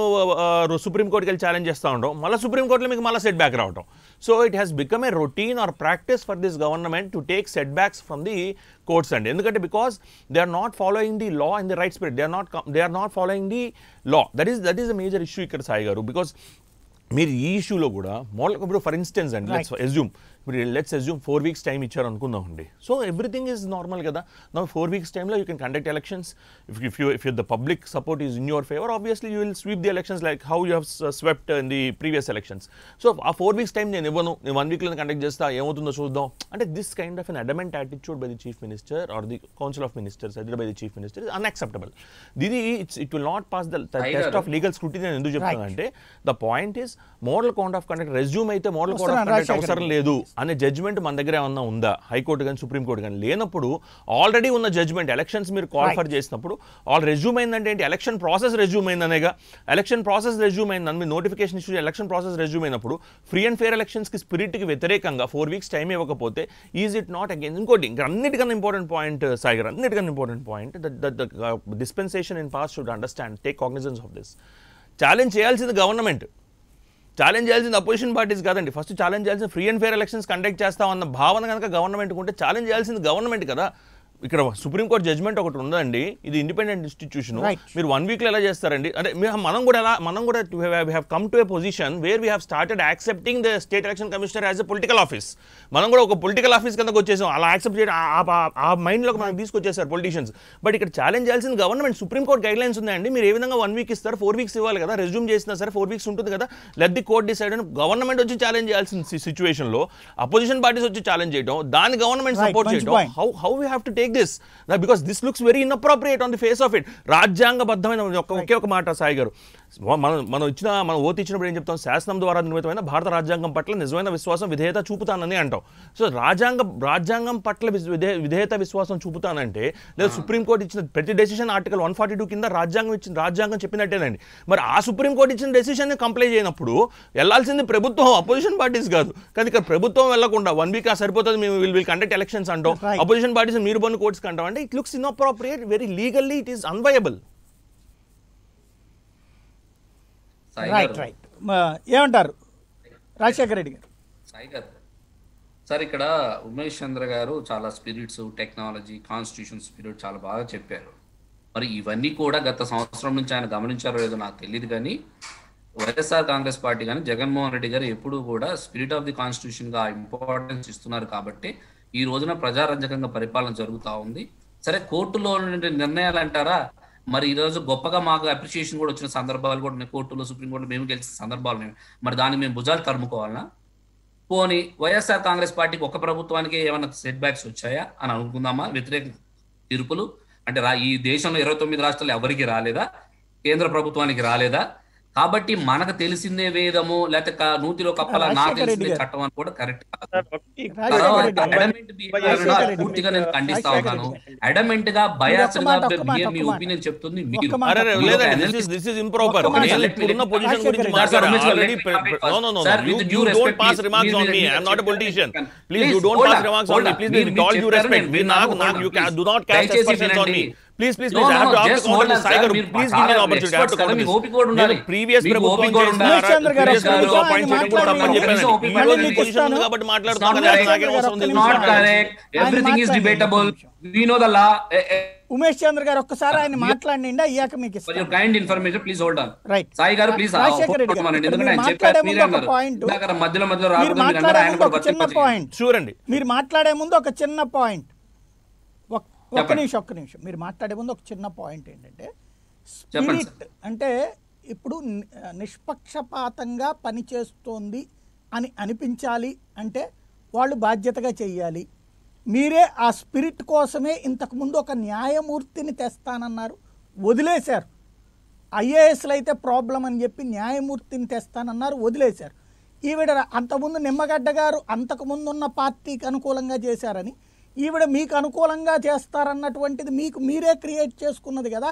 సుప్రీంకోర్టుకి వెళ్ళి ఛాలెంజ్ చేస్తూ ఉంటాం, మళ్ళీ సుప్రీంకోర్టులో మీకు మళ్ళీ సెట్ బ్యాక్ రావటం. So it has become a routine or practice for this government to take set backs from the courts అండి. ఎందుకంటే because they are not following the law in the right spirit, they are not following the law. That is a major issue ఇక్కడ సాయి గారు. బికాస్ మీరు ఈ ఇష్యూలో కూడా మోడల్, ఇప్పుడు ఫర్ ఇన్స్టెన్స్ అండి, లెట్స్ అజ్యూమ్ 4 weeks టైం ఇచ్చారు అనుకుందామండి. సో ఎవ్రీథింగ్ ఈజ్ నార్మల్ కదా. నా 4 weeks టైంలో you can conduct elections. If the public support is in your favour, obviously you will sweep the elections like how you have swept in the previous elections. So ఆ 4 weeks టైం నేను ఇవ్వను, నేను 1 weekలో కండక్ట్ చేస్తా, ఏమవుతుందో చూద్దాం అంటే, this kind of an adamant attitude by the chief minister or the council of ministers headed by the chief minister is unacceptable. ఇది it will not pass the test of legal scrutiny. నేను ఎందుకు చెప్తానంటే, the point is model code of conduct resume అయితే మోడల్ కోడ్ ఆఫ్ కండక్ట్ అవసరం లేదు అనే జడ్జ్మెంట్ మన దగ్గర ఏమన్నా ఉందా? హైకోర్టు కానీ సుప్రీంకోర్టు కానీ లేనప్పుడు, ఆల్రెడీ ఉన్న జడ్జ్మెంట్ ఎలక్షన్స్ మీరు కాల్ఫర్ చేసినప్పుడు రెజ్యూమ్ అయిందంటే ఏంటి? ఎలక్షన్ ప్రాసెస్ రెజ్యూమ్ అయిందనేగా. ఎలక్షన్ ప్రాసెస్ రెజ్యూమ్ అయిందని మీరు notification issue, election process resume అయినప్పుడు ఫ్రీ అండ్ ఫెయిర్ ఎలక్షన్స్కి స్పిరిట్కి వ్యతిరేకంగా 4 weeks టైం ఇవ్వకపోతే ఈజ్ ఇట్ నాట్ అగైన్? ఇంకోటి ఇంకా అన్నిటికన్నా ఇంపార్టెంట్ పాయింట్ సాయిగర్, అన్నిటికన్నా important point that dispensation in past should understand, take cognizance of this. Challenge చేయాల్సింది గవర్నమెంట్, ఛాలెంజ్ చేయాల్సింది అపోజిషన్ పార్టీస్ కాదండి. ఫస్ట్ ఛాలెంజ్ చేయాల్సింది free and fair elections conduct చేస్తామన్న భావన కనుక గవర్నమెంట్కి ఉంటే ఛాలెంజ్ చేయాల్సింది గవర్నమెంట్ కదా. ఇక్కడ సుప్రీంకోర్టు జడ్జ్మెంట్ ఒకటి ఉందండి, ఇది ఇండిపెండెంట్ ఇన్స్టిట్యూషన్. మీరు 1 weekలో ఎలా చేస్తారండి? అంటే మనం కూడా we have come to a position where we have started accepting the state election commissioner as a political office. మనం కూడా ఒక పొలిటికల్ ఆఫీస్ కిందకు వచ్చేసాం. అలా యాక్సెప్ట్ చేయడం ఆ మైండ్లోకి మనకు తీసుకొచ్చేసారు పొలిటీషియన్స్. బట్ ఇక్కడ ఛాలెంజ్ చేయాల్సింది గవర్నమెంట్. సుప్రీంకోర్టు గైడ్ లైన్స్ ఉన్నాయండి, మీరు ఏ విధంగా 1 week ఇస్తారు, 4 weeks ఇవ్వాలి కదా. రెజ్యూమ్ చేసినా సరే 4 weeks ఉంటుంది కదా. లెట్ ది కోర్ట్ డిసైడ్ అని గవర్నమెంట్ వచ్చి ఛాలెంజ్ చేయాల్సిన సిచ్యువేషన్లో అపోజిషన్ పార్టీస్ వచ్చి ఛాలెంజ్ చేయడం, దాన్ని గవర్నమెంట్ సపోర్ట్ చేయడం, how we have to take this? Because this looks very inappropriate on the face of it. రాజ్యాంగబద్ధమైన ఒకే ఒక మాట సాయి గారు, మనం ఓటు ఇచ్చినప్పుడు ఏం చెప్తాం, శాసనం ద్వారా నిర్మితమైన భారత రాజ్యాంగం పట్ల నిజమైన విశ్వాసం విధేయత చూపుతానని అంటాం. సో రాజ్యాంగం పట్ల విధేయత విశ్వాసం చూపుతానంటే, లేదా సుప్రీంకోర్టు ఇచ్చిన ప్రతి డెసిషన్ ఆర్టికల్ 142 కింద రాజ్యాంగం చెప్పినట్టేనండి. మరి ఆ సుప్రీంకోర్టు ఇచ్చిన డెసిషన్ కంప్లై చేయనప్పుడు వెళ్లాల్సింది ప్రభుత్వం, అపోజిషన్ పార్టీస్ కాదు. కానీ ఇక్కడ ప్రభుత్వం వెళ్లకుండా 1 వీక్ సరిపోతుంది, మేము విల్ కండక్ట్ ఎలక్షన్స్ అంటాం, అపోజిషన్ పార్టీస్ మీరు బోన్ కోర్ట్స్ కంటాం అంటే it looks inappropriate, very legally it is unviable. Right ఏమంటారు రాజశేఖర రెడ్డి గారు? సాయి గారు సార్, ఇక్కడ ఉమేష్ చంద్ర గారు చాలా స్పిరిట్స్, టెక్నాలజీ, కాన్స్టిట్యూషన్ స్పిరిట్ చాలా బాగా చెప్పారు. మరి ఇవన్నీ కూడా గత సంవత్సరం నుంచి ఆయన గమనించారో లేదో నాకు తెలియదు, కానీ వైఎస్ఆర్ కాంగ్రెస్ పార్టీ కానీ జగన్మోహన్ రెడ్డి గారు ఎప్పుడు కూడా స్పిరిట్ ఆఫ్ ది కాన్స్టిట్యూషన్గా ఇంపార్టెన్స్ ఇస్తున్నారు. కాబట్టి ఈ రోజున ప్రజారంజకంగా పరిపాలన జరుగుతూ ఉంది. సరే, కోర్టులో నిర్ణయాలు అంటారా, మరి ఈరోజు గొప్పగా మాకు అప్రిషియేషన్ కూడా వచ్చిన సందర్భాలు కూడా ఉన్నాయి. కోర్టులో, సుప్రీంకోర్టులో మేము గెలిచిన సందర్భాలు ఉన్నాయి. మరి దాన్ని మేము భుజాలు తరుముకోవాలన్నా? పోనీ వైఎస్ఆర్ కాంగ్రెస్ పార్టీకి ఒక ప్రభుత్వానికి ఏమైనా సెట్ బ్యాక్స్ వచ్చాయా అని అనుకుందామా? వ్యతిరేక తీర్పులు అంటే ఈ దేశంలో 29 రాష్ట్రాలు ఎవరికి రాలేదా? కేంద్ర ప్రభుత్వానికి రాలేదా? కాబట్టి మనకు తెలిసిందే వేదము, లేకపోతే నూతిలో కప్పల నాకు తెలిసిందే చట్టం అని కూడా కరెక్ట్ కాదు. పూర్తిగా నేను ఖండిస్తా ఉన్నాను. అడమెంట్ గా బయాస్డ్ గా మీ ఒపీనియన్ చెప్తుంది మీరు. Please, I have to ask Honorable Sai Garu, please give me an opportunity. I have to continue. Previous ప్రభుత్వం అపాయింట్ చేయడం కూడా తప్పని చెప్పాను. ఈ రోజు మీ పొజిషన్ ఉంది కాబట్టి మాట్లాడుతున్నాను. నాకేం అవసరం ఉంది? Not correct. Everything is debatable. We know the law. Umesh చంద్ర గారు ఒక్కసారి ఆయన మాట్లాడండి, అయ్యాక మీకు For your kind information, please hold on. Right. Sai గారు ప్లీజ్ ఎందుకంటే ఆయన చెప్పారు మీరే అన్నారు. మధ్యలో రాకుండా మీరు అన్నారు, ఆయన కూడా చిన్న పాయింట్ చూడండి. మీరు మాట్లాడే ముందు ఒక చిన్న పాయింట్, ఒక్క నిమిషం మీరు మాట్లాడే ముందు ఒక చిన్న పాయింట్ ఏంటంటే, స్పిరిట్ అంటే ఇప్పుడు నిష్పక్షపాతంగా పనిచేస్తోంది అని అనిపించాలి అంటే వాళ్ళు బాధ్యతగా చెయ్యాలి. మీరే ఆ స్పిరిట్ కోసమే ఇంతకుముందు ఒక న్యాయమూర్తిని తెస్తానన్నారు, వదిలేశారు. ఐఏఎస్లు అయితే ప్రాబ్లం అని చెప్పి న్యాయమూర్తిని తెస్తానన్నారు, వదిలేశారు. ఈవిడ అంతకుముందు నిమ్మగడ్డ గారు అంతకుముందు ఉన్న పార్టీకి అనుకూలంగా చేశారని, ఈవిడ మీకు అనుకూలంగా చేస్తారన్నటువంటిది మీకు మీరే క్రియేట్ చేసుకున్నది కదా.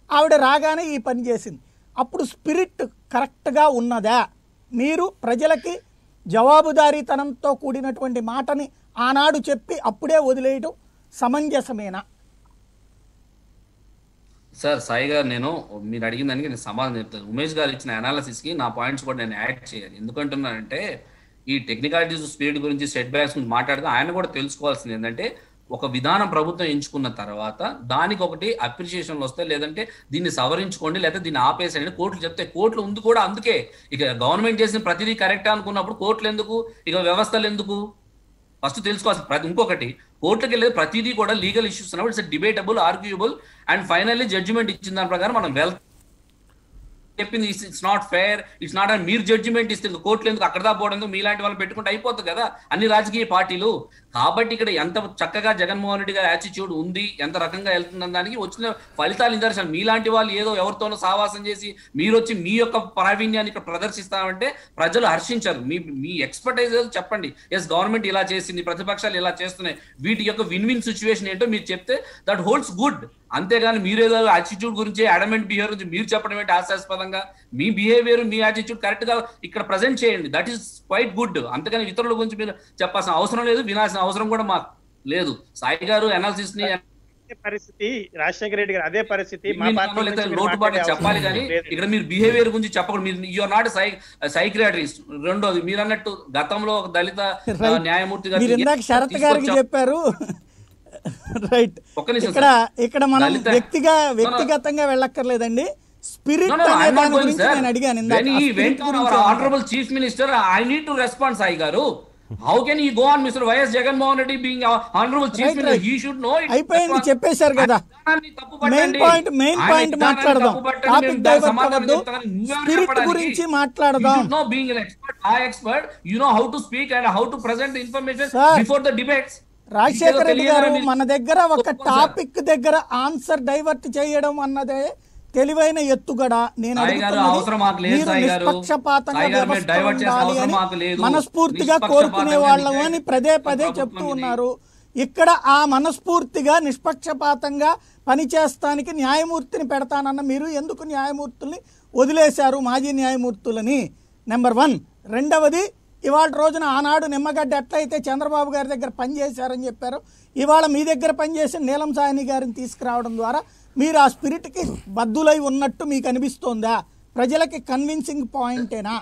ఆవిడ రాగానే ఈ పని చేసింది. అప్పుడు స్పిరిట్ కరెక్ట్గా ఉన్నదా? మీరు ప్రజలకి జవాబుదారీతనంతో కూడినటువంటి మాటని ఆనాడు చెప్పి అప్పుడే వదిలేయడం సమంజసమేనా? సార్ సాయి గారు, నేను మీరు అడిగిన దానికి నేను సమాధానం చెప్తాను. ఉమేష్ గారు ఇచ్చిన అనాలిసిస్కి నా పాయింట్స్ కూడా నేను యాడ్ చేయాలి. ఎందుకంటున్నానంటే, ఈ టెక్నికాలిటీస్ స్పిరిట్ గురించి, సెట్ బ్యాక్స్ గురించి మాట్లాడితే ఆయన కూడా తెలుసుకోవాల్సింది ఏంటంటే, ఒక విధానం ప్రభుత్వం ఎంచుకున్న తర్వాత దానికి ఒకటి అప్రిషియేషన్లు వస్తాయి, లేదంటే దీన్ని సవరించుకోండి, లేకపోతే దీన్ని ఆపేసేయండి కోర్టులు చెప్తే. కోర్టులు ఉంది కూడా అందుకే. ఇక గవర్నమెంట్ చేసిన ప్రతిదీ కరెక్ట్ అనుకున్నప్పుడు కోర్టులు ఎందుకు, ఇక వ్యవస్థలు ఎందుకు? ఫస్ట్ తెలుసుకోవాల్సింది. ఇంకొకటి, కోర్టుకి వెళ్ళేది ప్రతిదీ కూడా లీగల్ ఇష్యూస్ ఉన్నప్పుడు it's debatable, arguable, and finally judgment ఇచ్చిన దాని ప్రకారం మనం చెప్పింది it's not fair, it's not అని మీరు జడ్జిమెంట్ ఇస్తే కోర్టులు ఎందుకు, అక్కడ దాకా పోవడం, మీలాంటి వాళ్ళు పెట్టుకుంటే అయిపోతుంది కదా అన్ని రాజకీయ పార్టీలు. కాబట్టి ఇక్కడ ఎంత చక్కగా జగన్మోహన్ రెడ్డి గారి యాటిట్యూడ్ ఉంది, ఎంత రకంగా వెళ్తుందని దానికి వచ్చిన ఫలితాలు నిదర్శనం. మీలాంటి వాళ్ళు ఏదో ఎవరితోనో సావాసం చేసి మీరు వచ్చి మీ యొక్క ప్రావీణ్యాన్ని ఇక్కడ ప్రదర్శిస్తామంటే ప్రజలు హర్షించారు. మీ ఎక్స్పర్టైజ్ చెప్పండి. ఎస్, గవర్నమెంట్ ఇలా చేసింది, ప్రతిపక్షాలు ఇలా చేస్తున్నాయి, వీటి యొక్క విన్ విన్ సిచ్యువేషన్ ఏంటో మీరు చెప్తే దట్ హోల్డ్స్ గుడ్. అంతేగాని మీరేదో యాటిట్యూడ్ గురించి, అడమెంట్ బిహేవియర్ గురించి మీరు చెప్పడం ఏంటి హాస్యాస్పదంగా? మీ బిహేవియర్, మీ యాటిట్యూడ్ కరెక్ట్ గా ఇక్కడ ప్రజెంట్ చేయండి, దట్ ఈస్ క్వైట్ గుడ్. అంతేగాని ఇతరుల గురించి మీరు చెప్పాల్సిన అవసరం లేదు, వినాల్సిన అవసరం కూడా మాకు లేదు. సాయి గారు అనాలిసిస్ ని పరిస్థితి, రాజశేఖర రెడ్డి గారు అదే పరిస్థితి లోటుపాట్లు చెప్పాలి, కానీ ఇక్కడ మీరు బిహేవియర్ గురించి చెప్పకూడదు. మీరు యూఆర్ నాట్ సైక్రియాట్రిస్ట్. రెండోది, మీరు అన్నట్టు గతంలో ఒక దళిత న్యాయమూర్తి గారు శరత్ గారికి చెప్పారు. రైట్. ఇక్కడ మనం వ్యక్తిగతంగా వెళ్ళక్కర్లేదండి. స్పిరిట్ అనే దాని గురించి నేను అడిగాను. Honourable chief minister, I need to respond. Sai గారు, how can he go on, Mr. YS Jaganmohan Reddy being honorable chief minister? He should know it. అయిపోయింది, చెప్పేశారు కదా. మెయిన్ పాయింట్ మాట్లాడదాం. టాపిక్ డైవర్ట్ అవ్వద్దు, స్పిరిట్ గురించి మాట్లాడదాం. You know, being an expert, you know how to speak and how to present the information before the debates. Rajasekhara Reddy గారు, మన దగ్గర ఒక టాపిక్ దగ్గర ఆన్సర్ డైవర్ట్ చేయడం అన్నదే తెలివైన ఎత్తుగడ. నేను సాయి గారు, అవసరం మాకు లేదు మీరు సాయి గారు. నిష్పక్షపాతంగా సాయి గారు, మీరు వ్యవస్థ డైవర్ట్ చేసిన ఉండాలి అవసరం అని మాకు లేదు. మనస్ఫూర్తిగా నిష్పక్షపాతంగా కోరుకునే వాళ్ళం అని పదే పదే ప్రభుత్వం చెప్తూ ఇది. ఉన్నారు. ఇక్కడ ఆ మనస్ఫూర్తిగా నిష్పక్షపాతంగా పనిచేస్తానికి న్యాయమూర్తిని పెడతానన్న మీరు ఎందుకు న్యాయమూర్తుల్ని వదిలేశారు, మాజీ న్యాయమూర్తులని? నెంబర్ 1. రెండవది, ఇవాళ రోజున ఆనాడు నిమ్మగడ్డ ఎట్లయితే చంద్రబాబు గారి దగ్గర పనిచేశారని చెప్పారు, ఇవాళ మీ దగ్గర పనిచేసిన నీలం సాహ్ని గారిని తీసుకురావడం ద్వారా మీరు ఆ స్పిరిట్కి బద్దులై ఉన్నట్టు మీకు అనిపిస్తోందా? ప్రజలకి కన్విన్సింగ్ పాయింటేనా?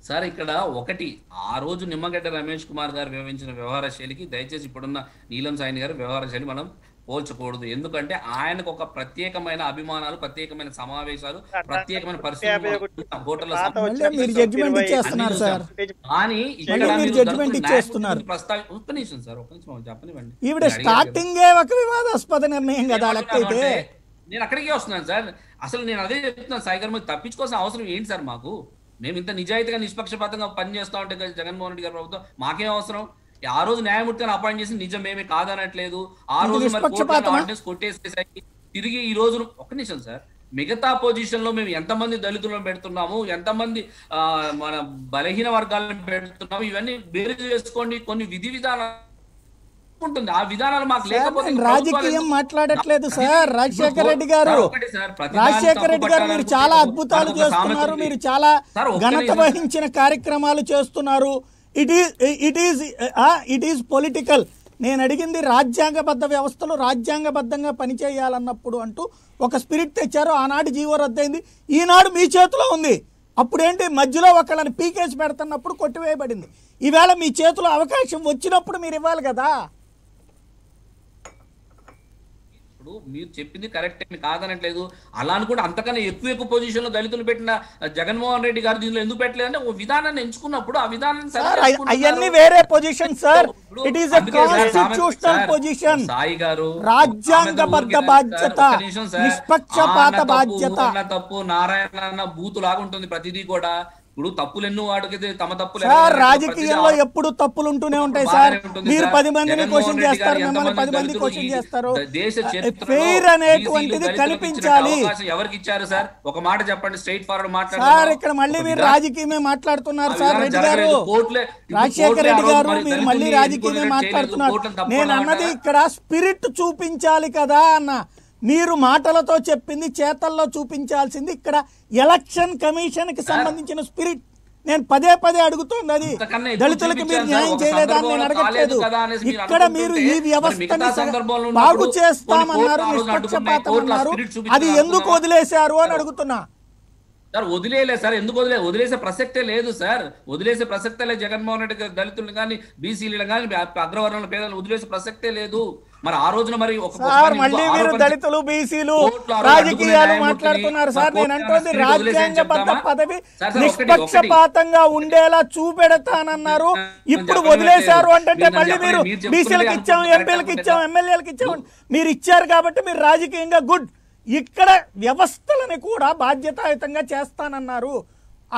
సార్ ఇక్కడ ఒకటి, ఆ రోజు నిమ్మగడ్డ రమేష్ కుమార్ గారు వ్యవహరించిన వ్యవహార శైలికి దయచేసి ఇప్పుడున్న నీలం సాహ్ని గారి వ్యవహార శైలి మనం పోల్చకూడదు. ఎందుకంటే ఆయనకు ఒక ప్రత్యేకమైన అభిమానాలు, ప్రత్యేకమైన సమావేశాలు, ప్రత్యేకమైన పరిస్థితులు మీరు జడ్జిమెంట్ ఇచ్చేస్తున్నారు సార్. కానీ మీరు జడ్జిమెంట్ ఇచ్చేస్తున్నారు. ఒక్క నిమిషం సార్, ఒక్క నిమిషం చెప్పనివ్వండి. ఈవిడ స్టార్టింగే ఒక వివాదాస్పద నిర్ణయం కదా లెక్కైతే. నేను అక్కడికే వస్తున్నాను సార్. అసలు నేను అదే చెప్తున్నాను సాయి గారు, మీరు తప్పించుకోవాల్సిన అవసరం ఏంటి సార్? మాకు మేము ఇంత నిజాయితీగా నిష్పక్షపాతంగా పనిచేస్తా ఉంటే జగన్మోహన్ రెడ్డి గారి ప్రభుత్వం మాకేం అవసరం? ఆ రోజు న్యాయమూర్తిని అపాయింట్ చేసి నిజం ఏమీ కాదనట్లేదు. ఆ రోజు ఆర్డినెన్స్ కొట్టేసేసరికి తిరిగి ఈ రోజు ఒక్క నిమిషం సార్, మిగతా పొజిషన్ లో మేము ఎంతమంది దళితులను పెడుతున్నాము, ఎంతమంది మన బలహీన వర్గాలను పెడుతున్నాము, ఇవన్నీ బేరీజు చేసుకోండి. కొన్ని విధి విధానాలు ఉంటుంది, ఆ విధానాలు మాకు లేకపోతే రాజకీయం మాట్లాడట్లేదు సార్. రాజశేఖర రెడ్డి గారు, రాజశేఖర రెడ్డి గారు మీరు చాలా అద్భుతాలు చేస్తున్నారు, మీరు చాలా ఘనత వహించిన కార్యక్రమాలు చేస్తున్నారు. It is political. నేను అడిగింది రాజ్యాంగబద్ధ వ్యవస్థలు రాజ్యాంగబద్ధంగా పనిచేయాలన్నప్పుడు అంటూ ఒక స్పిరిట్ తెచ్చారు. ఆనాడు జీవో రద్దయింది, ఈనాడు మీ చేతిలో ఉంది. అప్పుడేంటి మధ్యలో ఒకళ్ళని పీకేసి పెడుతున్నప్పుడు కొట్టివేయబడింది. ఈవేళ మీ చేతిలో అవకాశం వచ్చినప్పుడు మీరు ఇవ్వాలి కదా. మీరు చెప్పింది కరెక్ట్ ఏమి కాదనట్లేదు. అలా అనుకుంటే అంతకన్నా ఎక్కువ పొజిషన్ లో దళితులు పెట్టిన జగన్మోహన్ రెడ్డి గారు దీనిలో ఎందుకు పెట్టలేదంటే ఓ విధానాన్ని ఎంచుకున్నప్పుడు ఆ విధానాన్ని అవన్నీ వేరే position sir. It is a constitutional position. Sai గారు, రాజ్యాంగబద్ధ బాధ్యత, నిష్పక్షపాత బాధ్యత. తప్పు నారాయణ బూతు లాగా ఉంటుంది ప్రతిదీ కూడా. ఇప్పుడు తప్పులు ఎన్నో వాటికి తమ తప్పులు సార్. రాజకీయంలో ఎప్పుడు తప్పులు ఉంటూనే ఉంటాయి సార్. మీరు 10 మందిని క్వశ్చన్ చేస్తారు, మిమ్మల్ని 10 మంది క్వశ్చన్ చేస్తారు. ఫెయిర్ అనేటువంటిది కనిపించాలి. ఎవరికి ఇచ్చారు సార్? ఒక మాట చెప్పండి, స్ట్రైట్ ఫార్వర్డ్ మాట్లాడారు సార్. ఇక్కడ మళ్ళీ మీరు రాజకీయమే మాట్లాడుతున్నారు సార్. రెడ్డి గారు, రాజశేఖర రెడ్డి గారు, మీరు మళ్ళీ రాజకీయమే మాట్లాడుతున్నారు. నేను అన్నది ఇక్కడ స్పిరిట్ చూపించాలి కదా అన్న. మీరు మాటలతో చెప్పింది చేతల్లో చూపించాల్సింది ఇక్కడ ఎలక్షన్ కమిషన్ కి సంబంధించిన స్పిరిట్. నేను పదే పదే అడుగుతోంది అది. దళితులకు మీరు న్యాయం చేయలేదని నేను అడగట్లేదు. ఇక్కడ మీరు ఈ వ్యవస్థని బాగు చేస్తామన్నారు, నిష్పక్షపాతం అన్నారు, అది ఎందుకు వదిలేశారు అని అడుగుతున్నా సార్. వదిలేలేదు సార్. ఎందుకు వదిలేసే ప్రసక్తే లేదు సార్. వదిలేసే ప్రసక్తే లేదు. జగన్మోహన్ రెడ్డి గారు దళితులను కానీ బీసీలను కానీ అగ్రవర్ణాల పేదలను వదిలేసే ప్రసక్తే లేదు. మరి ఆ రోజున మరి మళ్ళీ మీరు దళితులు బీసీలు రాజకీయాలు మాట్లాడుతున్నారు సార్. నేను అంటుంది రాజ్యాంగబద్ధ పదవి నిష్పక్షపాతంగా ఉండేలా చూపెడతానన్నారు. ఇప్పుడు వదిలేశారు అంటే మళ్ళీ మీరు బీసీలకు ఇచ్చాం, ఎంపీలకు ఇచ్చాం, ఎమ్మెల్యేలకు ఇచ్చాం, మీరు ఇచ్చారు కాబట్టి మీరు రాజకీయంగా గుడ్. ఇక్కడ వ్యవస్థలని కూడా బాధ్యతాయుతంగా చేస్తానన్నారు,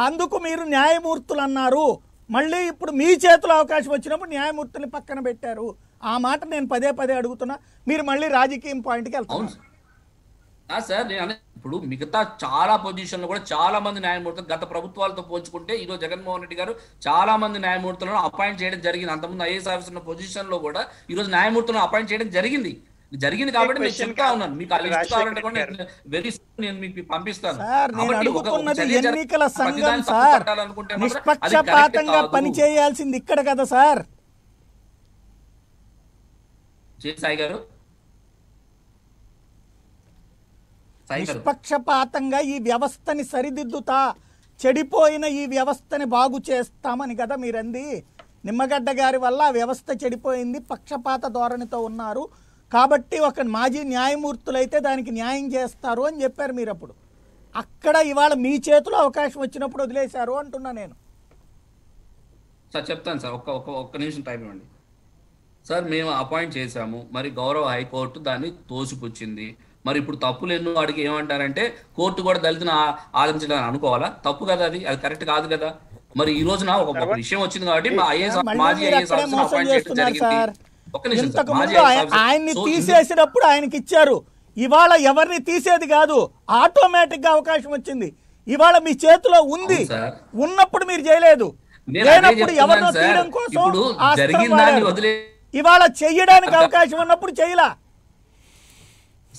అందుకు మీరు న్యాయమూర్తులు అన్నారు. మళ్ళీ ఇప్పుడు మీ చేతిలో అవకాశం వచ్చినప్పుడు న్యాయమూర్తుల్ని పక్కన పెట్టారు. ఆ మాట నేను పదే పదే అడుగుతున్నా, మీరు మళ్ళీ రాజకీయం పాయింట్కి వెళ్తారు సార్. నేను ఇప్పుడు మిగతా చాలా పొజిషన్లో కూడా చాలా మంది న్యాయమూర్తులు గత ప్రభుత్వాలతో పోల్చుకుంటే ఈరోజు జగన్మోహన్ రెడ్డి గారు చాలా మంది న్యాయమూర్తులను అపాయింట్ చేయడం జరిగింది. అంతకుముందు ఐఏఎస్ ఆఫీసర్ ఉన్న పొజిషన్ లో కూడా ఈరోజు న్యాయమూర్తులను అపాయింట్ చేయడం జరిగింది కాబట్టి నేను చెప్తా ఉన్నాను. మీకు ఆ లిస్ట్ కావాలంటే కూడా వెరీ సూన్ నేను మీకు పంపిస్తాను. ఎన్నికల సంఘం సార్ నిష్పక్షపాతంగా పని చేయాల్సింది ఇక్కడ కదా సార్. సాయి గారు, నిష్పక్షపాతంగా ఈ వ్యవస్థని సరిదిద్దుతా, చెడిపోయిన ఈ వ్యవస్థని బాగు చేస్తామని కదా మీరంది. నిమ్మగడ్డ గారి వల్ల ఆ వ్యవస్థ చెడిపోయింది, పక్షపాత ధోరణితో ఉన్నారు కాబట్టి ఒక మాజీ న్యాయమూర్తులైతే దానికి న్యాయం చేస్తారు అని చెప్పారు మీరు. అప్పుడు అక్కడ ఇవాళ మీ చేతిలో అవకాశం వచ్చినప్పుడు వదిలేశారు అంటున్నా నేను. సార్ చెప్తాను సార్, ఒక్క నిమిషం టైం ఇవ్వండి సార్. మేము అపాయింట్ చేశాము, మరి గౌరవ హైకోర్టు దాన్ని తోసిపుచ్చింది. మరి ఇప్పుడు తప్పులు ఎన్నో అడిగి ఏమంటారంటే కోర్టు కూడా దళితులను ఆదరించడానికి అనుకోవాలా? తప్పు కదా, అది కరెక్ట్ కాదు కదా. మరి ఈ రోజున ఒక విషయం వచ్చింది కాబట్టి మా మాజీ ఐఏఎస్ ఆఫీసర్ అపాయింట్ చేయడం జరిగింది. ఆయన్ని తీసేసినప్పుడు ఆయనకి ఇచ్చారు, ఇవాళ ఎవరిని తీసేది కాదు, ఆటోమేటిక్గా అవకాశం వచ్చింది. ఇవాళ మీ చేతిలో ఉంది, ఉన్నప్పుడు మీరు చేయలేదు, లేనప్పుడు ఎవరినో తీయడం కోసం ఇవాళ చెయ్యడానికి అవకాశం ఉన్నప్పుడు చేయలా.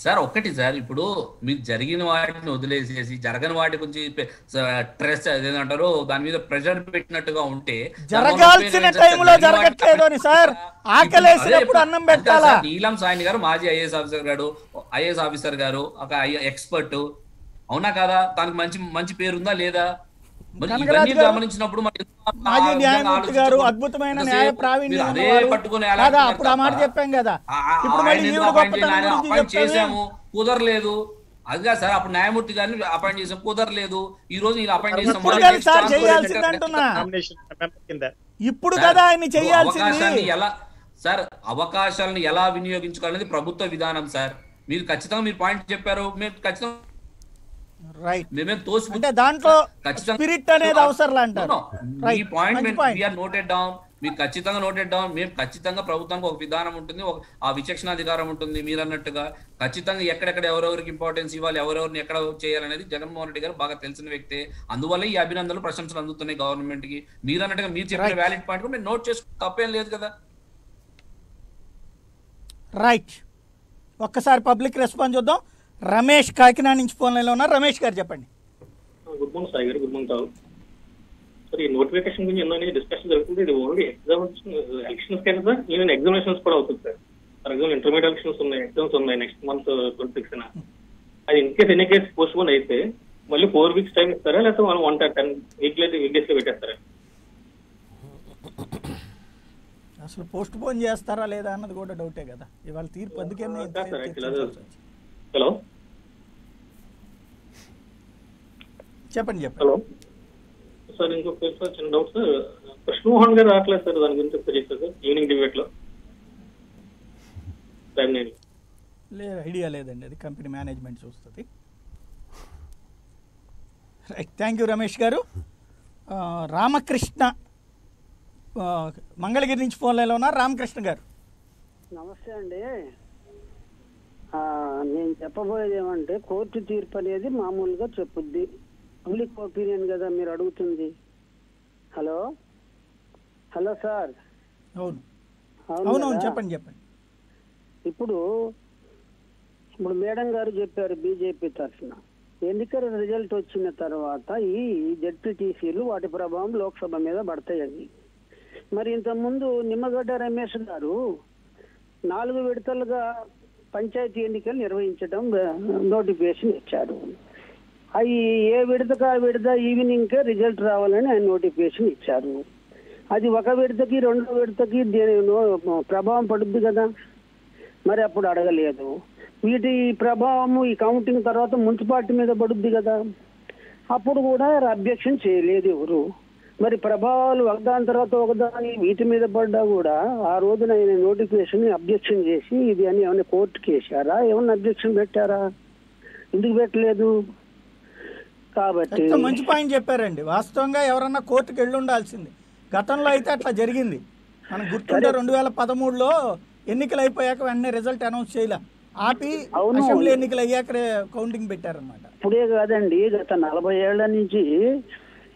సార్ ఒక్కటి సార్, ఇప్పుడు మీరు జరిగిన వాటిని వదిలేసేసి జరగని వాటి గురించి స్ట్రెస్ ఏదంటారు దాని మీద ప్రెషర్ పెట్టినట్టుగా ఉంటే జరగాల్సిన టైంలో జరగట్లేదు అని సార్. ఆకలేసినప్పుడు అన్నం పెట్టాలా? నీలం సాయిని గారు మాజీ ఐఏఎస్ ఆఫీసర్ గారు, ఒక ఎక్స్పర్ట్, అవునా కదా? దానికి మంచి పేరుందా లేదా? గమనించినప్పుడు మాజీ న్యాయమూర్తి గారు అద్భుతమైన న్యాయ ప్రావీణ్యం అప్పుడు ఆ మాట చెప్పాం కదా. ఇప్పుడు చేసాము కుదరలేదు, అదిగా సార్. అప్పుడు న్యాయమూర్తి గారిని అపాయింట్ చేసాం, కుదరలేదు. ఈ రోజు అపాయింట్ చేసాం. ఇప్పుడు కదా ఆయన చేయాల్సింది. ఎలా సార్ అవకాశాలను ఎలా వినియోగించుకోవాలనేది ప్రభుత్వ విధానం సార్. మీరు ఖచ్చితంగా మీరు పాయింట్ చెప్పారు, మేము ఖచ్చితంగా అంటే దాంట్లో స్పిరిట్ అనేది అవసరం అంటారు. మీరు ఖచ్చితంగా నోటెడ్ డౌన్. మేము ఖచ్చితంగా ప్రభుత్వానికి ఒక విధానం ఉంటుంది, ఆ విచక్షణాధికారం ఉంటుంది. మీరు అన్నట్టుగా ఖచ్చితంగా ఎక్కడెక్కడ ఎవరెవరికి ఇంపార్టెన్స్ ఇవ్వాలి, ఎవరెవరిని ఎక్కడ చేయాలనేది జగన్మోహన్ రెడ్డి గారు బాగా తెలిసిన వ్యక్తే. అందువల్ల ఈ అభినందనలు ప్రశంసలు అందుతున్నాయి గవర్నమెంట్ కి. మీరు అన్నట్టుగా మీరు చెప్పిన వ్యాలిడ్ పాయింట్ కూడా మేము నోట్ చేసుకుని తప్పేం లేదు కదా. రైట్, ఒక్కసారి పబ్లిక్ రెస్పాన్స్ చూద్దాం. రమేష్ కాకినాడ నుంచి ఫోన్ లైన్లో ఉన్నారు. రమేష్ గారు చెప్పండి. గుడ్ మార్నింగ్ సాయి గారు. Good morning sir. సార్ ఈ నోటిఫికేషన్ గురించి ఎన్నో డిస్కషన్ జరుగుతుంది. ఇది ఓన్లీ ఎగ్జామినేషన్ ఎలక్షన్స్ కైనా సార్, ఈవెన్ ఎగ్జామినేషన్స్ కూడా అవుతుంది sir. For example intermediate elections ఉన్నాయి, ఎగ్జామ్స్ ఉన్నాయి నెక్స్ట్ మంత్ 26న. అది in case any case post phone అయితే మళ్ళీ 4 weeks టైం ఇస్తారా, లేకపోతే మనం 10 weekdays లో పెట్టేస్తారా? అసలు పోస్ట్ పోన్ చేస్తారా లేదా అన్నది కూడా డౌటే కదా. ఇవాళ తీర్పు అందుకే. హలో చెప్పండి. హలో సార్, ఇంకొక చిన్న డౌట్ సార్. కృష్ణమోహన్ గారు రావట్లేదు సార్, దాని గురించి ఒకసారి చెప్తారు సార్. ఈవినింగ్ డిబేట్ లో లేదు, ఐడియా లేదండి, అది కంపెనీ మేనేజ్మెంట్ చూస్తుంది. రైట్, థ్యాంక్ యూ రమేష్ గారు. రామకృష్ణ మంగళగిరి నుంచి ఫోన్ లైన్లో ఉన్నారు. రామకృష్ణ గారు నమస్తే అండి. నేను చెప్పబోయేది ఏమంటే, కోర్టు తీర్పు అనేది మామూలుగా చెప్పుద్ది, పబ్లిక్ ఒపీనియన్ కదా మీరు అడుగుతుంది. Hello hello sir. అవును చెప్పండి. ఇప్పుడు మేడం గారు చెప్పారు బీజేపీ తరఫున ఎన్నికల రిజల్ట్ వచ్చిన తర్వాత ఈ జెడ్పీటీసీలు వాటి ప్రభావం లోక్సభ మీద పడతాయని. మరి ఇంతకుముందు నిమ్మగడ్డ రమేష్ గారు 4 విడతలుగా పంచాయతీ ఎన్నికలు నిర్వహించడం నోటిఫికేషన్ ఇచ్చారు. అవి ఏ విడతకు ఆ విడత ఈవినింగ్ రిజల్ట్ రావాలని ఆయన నోటిఫికేషన్ ఇచ్చారు. అది ఒక విడతకి 2వ విడతకి ప్రభావం పడుద్ది కదా. మరి అప్పుడు అడగలేదు. వీటి ప్రభావం ఈ కౌంటింగ్ తర్వాత మున్సిపాలిటీ మీద పడుద్ది కదా, అప్పుడు కూడా అబ్జెక్షన్ చేయలేదు ఎవరు. మరి ప్రభావాలు ఒకదాని తర్వాత ఒకదాని వీటి మీద పడ్డా కూడా ఆ రోజున ఆయన నోటిఫికేషన్ అబ్జెక్షన్ చేసి ఇది అని ఏమైనా కోర్టుకి వేసారా, ఏమన్నా అబ్జెక్షన్ పెట్టారా? ఎందుకు పెట్టలేదు? కాబట్టి మంచి పాయింట్ చెప్పారండి. వాస్తవంగా ఎవరన్నా కోర్టుకు వెళ్ళి ఉండాల్సింది. గతంలో అయితే అట్లా జరిగింది. మనం గుర్తుంటే 2013లో ఎన్నికలు అయిపోయాక వెంటనే రిజల్ట్ అనౌన్స్ చేయలే, ఆపి అసెంబ్లీ ఎన్నికలు అయ్యాక కౌంటింగ్ పెట్టారన్నమాట. ఇప్పుడే కాదండి, గత 40 ఏళ్ల నుంచి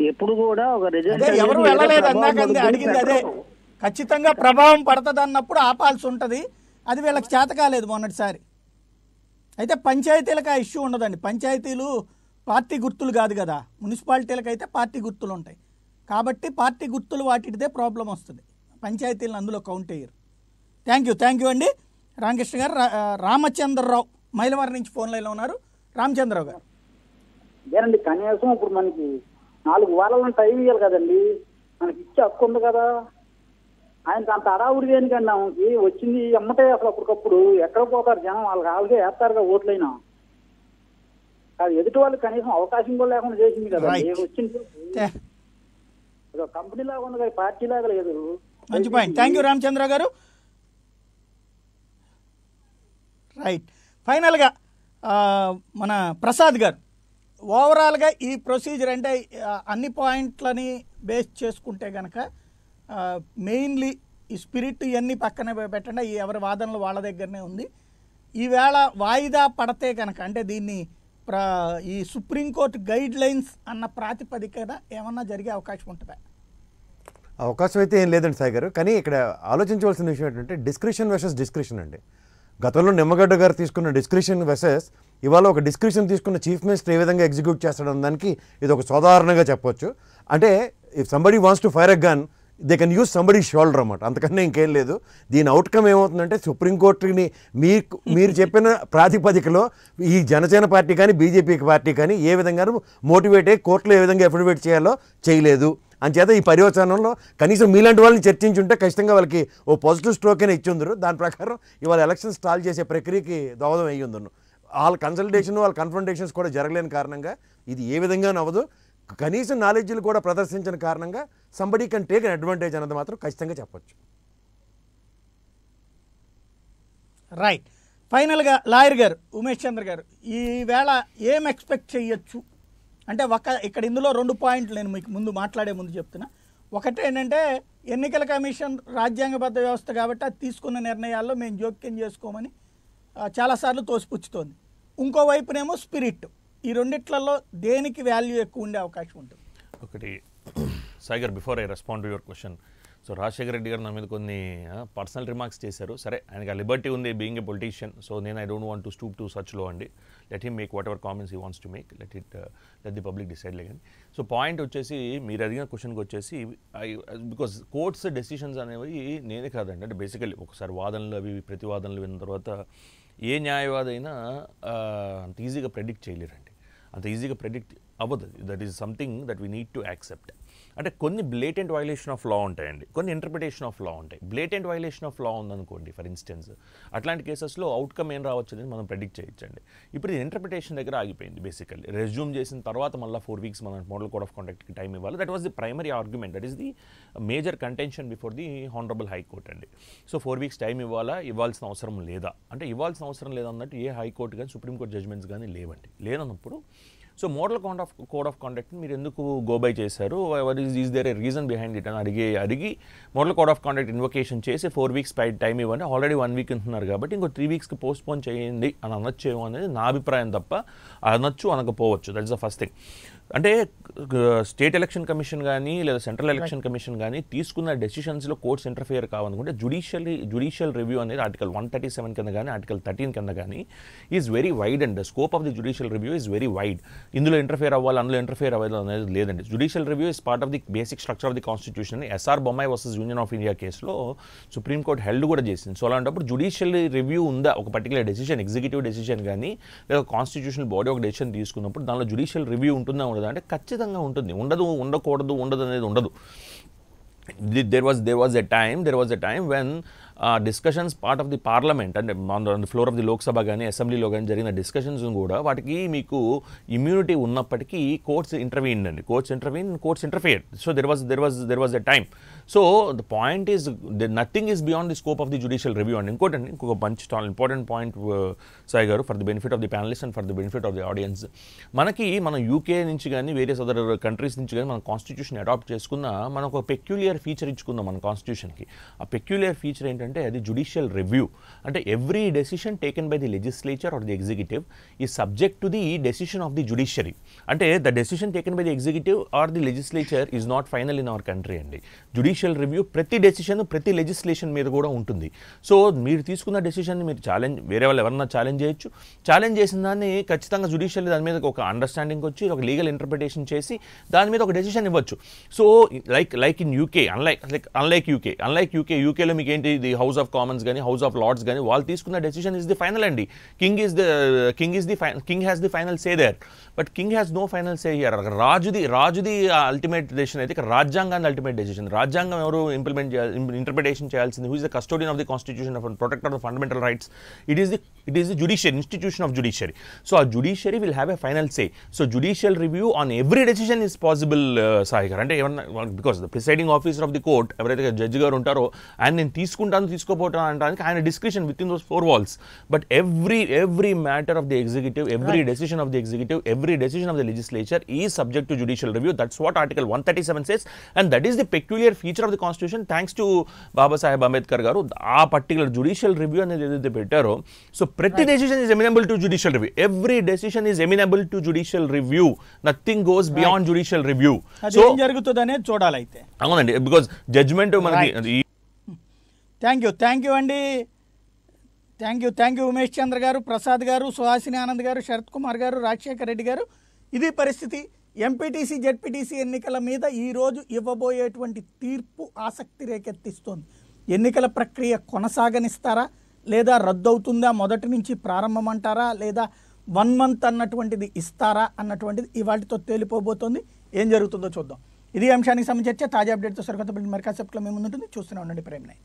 ఎప్పుడు కూడా ఒక రిజల్ట్ ఎవరు వెళ్ళలేదు. అందాకంది అడిగింది అదే, ఖచ్చితంగా ప్రభావం పడుతుంది అన్నప్పుడు ఆపాల్సి ఉంటుంది. అది వీళ్ళకి చేత కాలేదు మొన్నటిసారి. అయితే పంచాయతీలకు ఆ ఇష్యూ ఉండదండి. పంచాయతీలు పార్టీ గుర్తులు కాదు కదా, మున్సిపాలిటీలకు అయితే పార్టీ గుర్తులు ఉంటాయి. కాబట్టి పార్టీ గుర్తులు వాటిదే ప్రాబ్లం వస్తుంది. పంచాయతీలను అందులో కౌంట్ అయ్యారు. థ్యాంక్ యూ అండి రామకృష్ణ గారు. రామచంద్రరావు మైలవరం నుంచి ఫోన్ లైన్లో ఉన్నారు. రామచంద్రరావు గారు. అదేనండి, కనీసం ఇప్పుడు మనకి 4 వారాలను టైం ఇవ్వాలి కదండి, మనకి ఇచ్చే హక్కు ఉంది కదా. ఆయనకి అంత అడావుడి దేనికండి? ఆమెకి వచ్చింది ఎమ్మటే అసలు అప్పటికప్పుడు ఎక్కడ పోతారు జనం, వాళ్ళకి వాళ్ళకే వేస్తారుగా ఓట్లైనా. అది ఎదుటి వాళ్ళకి కనీసం అవకాశం కూడా లేకుండా చేసింది కదా. వచ్చింది కంపెనీ లాగా ఉంది కదా, పార్టీ లాగా లేదు. మంచి పాయింట్. థ్యాంక్ యూ రామచంద్ర గారు. రైట్, ఫైనల్గా మన ప్రసాద్ గారు, ఓవరాల్గా ఈ ప్రొసీజర్ అంటే అన్ని పాయింట్లని బేస్ చేసుకుంటే కనుక మెయిన్లీ ఈ స్పిరిట్ ఇవన్నీ పక్కన పెట్టండి, ఎవరి వాదనలు వాళ్ళ దగ్గరనే ఉంది. ఈవేళ వాయిదా పడితే కనుక అంటే దీన్ని ఈ సుప్రీంకోర్టు గైడ్ లైన్స్ అన్న ప్రాతిపదికన ఏమన్నా జరిగే అవకాశం ఉంటుందా? అవకాశం అయితే ఏం లేదండి సాయి గారు. కానీ ఇక్కడ ఆలోచించవలసిన విషయం ఏంటంటే డిస్క్రిషన్ వర్సెస్ డిస్క్రిషన్ అండి. గతంలో నిమ్మగడ్డ గారు తీసుకున్న డిస్క్రిషన్ వర్సెస్ ఇవాళ ఒక డిస్క్రిషన్ తీసుకున్న చీఫ్ మినిస్టర్ ఏ విధంగా ఎగ్జిక్యూట్ చేస్తాడన్న దానికి ఇది ఒక సాధారణంగా చెప్పొచ్చు. అంటే if somebody wants to fire a gun they can use somebody shoulder అన్నమాట, అంతకన్నా ఇంకేం లేదు. దీని అవుట్కమ్ ఏమవుతుందంటే సుప్రీంకోర్టుని మీరు చెప్పిన ప్రాతిపదికలో ఈ జనసేన పార్టీ కానీ బీజేపీ పార్టీ కానీ ఏ విధంగా మోటివేట్ అయ్యి కోర్టులో ఏ విధంగా ఎఫిడవిట్ చేయాలో చేయలేదు. అంచేత ఈ పర్యవసానంలో కనీసం మీలాంటి వాళ్ళని చర్చించుంటే ఖచ్చితంగా వాళ్ళకి ఓ పాజిటివ్ స్ట్రోక్ అయినా ఇచ్చిందరు. దాని ప్రకారం ఇవాళ ఎలక్షన్ స్టాల్ చేసే ప్రక్రియకి దోహదం అయ్యిందరు. వాళ్ళ కన్సల్టేషన్ వాళ్ళ కన్ఫ్రంటేషన్స్ కూడా జరగలేని కారణంగా ఇది ఏ విధంగా నవ్వదు. కనీసం నాలెడ్జ్లు కూడా ప్రదర్శించిన కారణంగా somebody can take an advantage అన్నది మాత్రం ఖచ్చితంగా చెప్పొచ్చు. రైట్. ఫైనల్గా లాయర్ గారు ఉమేష్ చంద్ర గారు ఈవేళ ఏం ఎక్స్పెక్ట్ చేయొచ్చు అంటే ఇక్కడ ఇందులో 2 పాయింట్లు నేను మీకు మాట్లాడే ముందు చెప్తున్నా. ఒకటి ఏంటంటే ఎన్నికల కమిషన్ రాజ్యాంగబద్ధ వ్యవస్థ కాబట్టి అది తీసుకున్న నిర్ణయాల్లో మేము జోక్యం చేసుకోమని చాలాసార్లు తోసిపుచ్చుతోంది. ఇంకోవైపునేమో స్పిరిట్. ఈ రెండిట్లలో దేనికి వాల్యూ ఎక్కువ ఉండే అవకాశం ఉంటుంది? ఒకటి Sagar, before I respond to your question, so Rajasekhara Reddy గారు నా మీద కొన్ని పర్సనల్ రిమార్క్స్ చేశారు. సరే, ఆయనకి ఆ లిబర్టీ ఉంది బీయింగ్ ఏ పొలిటీషియన్. సో నేను I don't want to stoop to such low అండి. Let him make whatever comments he wants to make. Let the public decide లేగన్. సో పాయింట్ వచ్చేసి మీరు అడిగిన క్వశ్చన్కి వచ్చేసి బికాస్ కోర్ట్స్ డెసిషన్స్ అనేవి నేనే కాదండి. అంటే బేసికలీ ఒకసారి వాదనలు అవి ప్రతివాదనలు విన్న తర్వాత ఏ న్యాయవాది అయినా అంత ఈజీగా ప్రెడిక్ట్ చేయలేరండి. అంత ఈజీగా ప్రెడిక్ట్ అవ్వదు. That is something that we need to accept. అంటే కొన్ని బ్లేటెంట్ వైలేషన్ ఆఫ్ లా ఉంటాయండి, కొన్ని ఇంటర్ప్రిటేషన్ ఆఫ్ లా ఉంటాయి. బ్లేటెంట్ వైలేషన్ ఆఫ్ లా ఉందనుకోండి ఫర్ ఇన్స్టెన్స్, అట్లాంటి కేసెస్లో అవుట్కమ్ ఏం రావచ్చు అనేది మనం ప్రెడిక్ట్ చేయొచ్చండి. ఇప్పుడు ఇది ఇంటర్ప్రిటేషన్ దగ్గర ఆగిపోయింది. బేసికల్లీ రెజ్యూమ్ చేసిన తర్వాత మళ్ళీ 4 weeks మనం మోడల్ కోడ్ ఆఫ్ కాండక్ట్కి టైం ఇవ్వాలి. That was the primary argument. That is the major contention before the honourable high court అండి. సో 4 weeks టైం ఇవ్వాల్సిన అవసరం లేదా అంటే ఇవ్వాల్సిన అవసరం లేదన్నట్టు ఏ హైకోర్టు కానీ సుప్రీంకోర్టు జడ్జ్మెంట్స్ కానీ లేవండి. లేనప్పుడు సో మోడల్ కోడ్ ఆఫ్ కాండక్ట్ని మీరు ఎందుకు గోబై చేశారు, is there a reason behind it అని అడిగి model code of conduct invocation చేసి 4 weeks టైం ఇవ్వండి. ఆల్రెడీ 1 week ఉంటున్నారు కాబట్టి ఇంకో 3 weeks పోస్ట్పోన్ చేయండి అని అనొచ్చేమో అనేది నా అభిప్రాయం తప్ప అనొచ్చు అనకపోవచ్చు. That is the first thing. అంటే స్టేట్ ఎలక్షన్ కమిషన్ కానీ లేదా సెంట్రల్ ఎలక్షన్ కమిషన్ కానీ తీసుకున్న డెసిషన్స్లో కోర్ట్స్ ఇంటర్ఫియర్ కావాలనుకుంటే జుడిషియల్ రివ్యూ అనేది ఆర్టికల్ 137 కింద కానీ ఆర్టికల్ 13 కింద కానీ is very wide and the scope of the judicial review is very wide. ఇందులో ఇంటర్ఫియర్ అవ్వాలి అందులో ఇంటర్ఫియర్ అవ్వాలి అనేది లేదండి. Judicial review is part of the basic structure of the constitution. SR Bommai versus union of India కేసులో సుప్రీంకోర్టు హెల్డ్ కూడా చేసింది. సో అలాంటప్పుడు జుడిషియల్ రివ్యూ ఉందా ఒక పర్టికులర్ డెసిషన్, ఎగ్జిక్యూటివ్ డెసిషన్ కానీ లేదా కాన్స్టిట్యూషనల్ బాడీ ఒక డెసిషన్ తీసుకున్నప్పుడు దానిలో జుడిషియల్ రివ్యూ ఉంటుందా ఉండదా అంటే ఖచ్చితంగా ఉంటుంది. ఉండదు అనేది ఉండదు. There was a time when discussions part of the parliament and on the floor of the Lok Sabha కానీ అసెంబ్లీలో కానీ జరిగిన డిస్కషన్స్ కూడా వాటికి మీకు ఇమ్యూనిటీ ఉన్నప్పటికీ కోర్ట్స్ ఇంటర్వ్యూన్ అండి. Courts interfere. So there was a time. So the point is nothing is beyond the scope of the judicial review. అండి ఇంకొక మంచి ఇంపార్టెంట్ పాయింట్ సాయి గారు, for the benefit of the panellist and for the benefit of the audience. మనం యూకే నుంచి కానీ వేరియస్ అదర్ కంట్రీస్ నుంచి కానీ మన కాన్స్టిట్యూషన్ అడాప్ట్ చేసుకున్న మనం ఒక పెక్యులియర్ ఫీచర్ ఇచ్చుకుందాం మన కాన్స్టిట్యూషన్కి. ఆ పెక్యులియర్ ఫీచర్ ఏంటంటే అది జుడిషియల్ రివ్యూ. అంటే every decision taken by the legislature or the executive is subject to the decision of the judiciary. అంటే the decision taken by the executive or the legislature is not final in our country అండి. జుడిషియల్ రివ్యూ ప్రతి డెసిషన్ ప్రతి లెజిస్లేషన్ మీద కూడా ఉంటుంది. సో మీరు తీసుకున్న డెసిషన్ని మీరు వేరే వాళ్ళు ఎవరన్నా ఛాలెంజ్ చేయొచ్చు. ఛాలెంజ్ చేసిన దాన్ని ఖచ్చితంగా జుడిషియల్ దాని మీద ఒక అండర్స్టాండింగ్ వచ్చి ఒక లీగల్ ఇంటర్ప్రిటేషన్ చేసి దాని మీద ఒక డెసిషన్ ఇవ్వచ్చు. So like in UK unlike యూకేలో మీకు ఏంటి ది హౌస్ ఆఫ్ కామన్స్ కానీ హౌస్ ఆఫ్ లార్డ్స్ కానీ వాళ్ళు తీసుకున్న డెసిషన్ ఇస్ ది ఫైనల్ అండి. King has the final say there, but king has no final say here. రాజుది అల్టిమేట్ డెసిషన్ అయితే ఇక్కడ రాజ్యాంగాన్ని అల్టిమేట్ డెసిషన్. రాజ్యాంగం ఎవరు ఇంటర్ప్రిటేషన్ చేయాల్సింది? Who is the custodian of the constitution of protector of fundamental rights? It is the judiciary, institution of judiciary. So ఆ judiciary will have a final say. So judicial review on every decision is possible Sai గారు. అంటే ఏమన్నా because the presiding officer of the court ఎవరైతే జడ్జి గారు ఉంటారో ఆయన నేను తీసుకుంటాను తీసుకోవడం తీసుకోపోవడం అనడానికి ఆయన description with in those 4 walls. But every matter of the executive, every decision of the executive, every decision of the legislature is subject to judicial review. That's what Article 137 says, and that is the peculiar feature of the Constitution. Thanks to Baba Saheb Ambedkar garu, ఆ పర్టికులర్ judicial review అనేది ఏదైతే పెట్టారో, సో ప్రతి decision is amenable to judicial review. Every decision is eminable to judicial review. Nothing goes beyond judicial review. అది ఏం జరుగుతుందనే చూడాలి అయితే. అవునండి, బికాజ్ జడ్జ్మెంట్ మనకి. థ్యాంక్ యూ అండి. థ్యాంక్ యూ ఉమేష్ చంద్ర గారు, ప్రసాద్ గారు, సుహాసిని ఆనంద్ గారు, శరత్ కుమార్ గారు, రాజశేఖర్ రెడ్డి గారు. ఇది పరిస్థితి. ఎంపీటీసీ జెడ్పీటీసీ ఎన్నికల మీద ఈరోజు ఇవ్వబోయేటువంటి తీర్పు ఆసక్తి రేకెత్తిస్తోంది. ఎన్నికల ప్రక్రియ కొనసాగనిస్తారా లేదా రద్దవుతుందా, మొదటి నుంచి ప్రారంభం అంటారా లేదా 1 month అన్నటువంటిది ఇస్తారా అన్నటువంటిది ఇవాటితో తేలిపోబోతోంది. ఏం జరుగుతుందో చూద్దాం. ఇది అంశానికి సంబంధించి తాజా అప్డేట్తో సరికొత్త మరి కాసేపట్లో మేము ముందుంటుంది. చూస్తూనే ఉండండి ప్రైమ్9.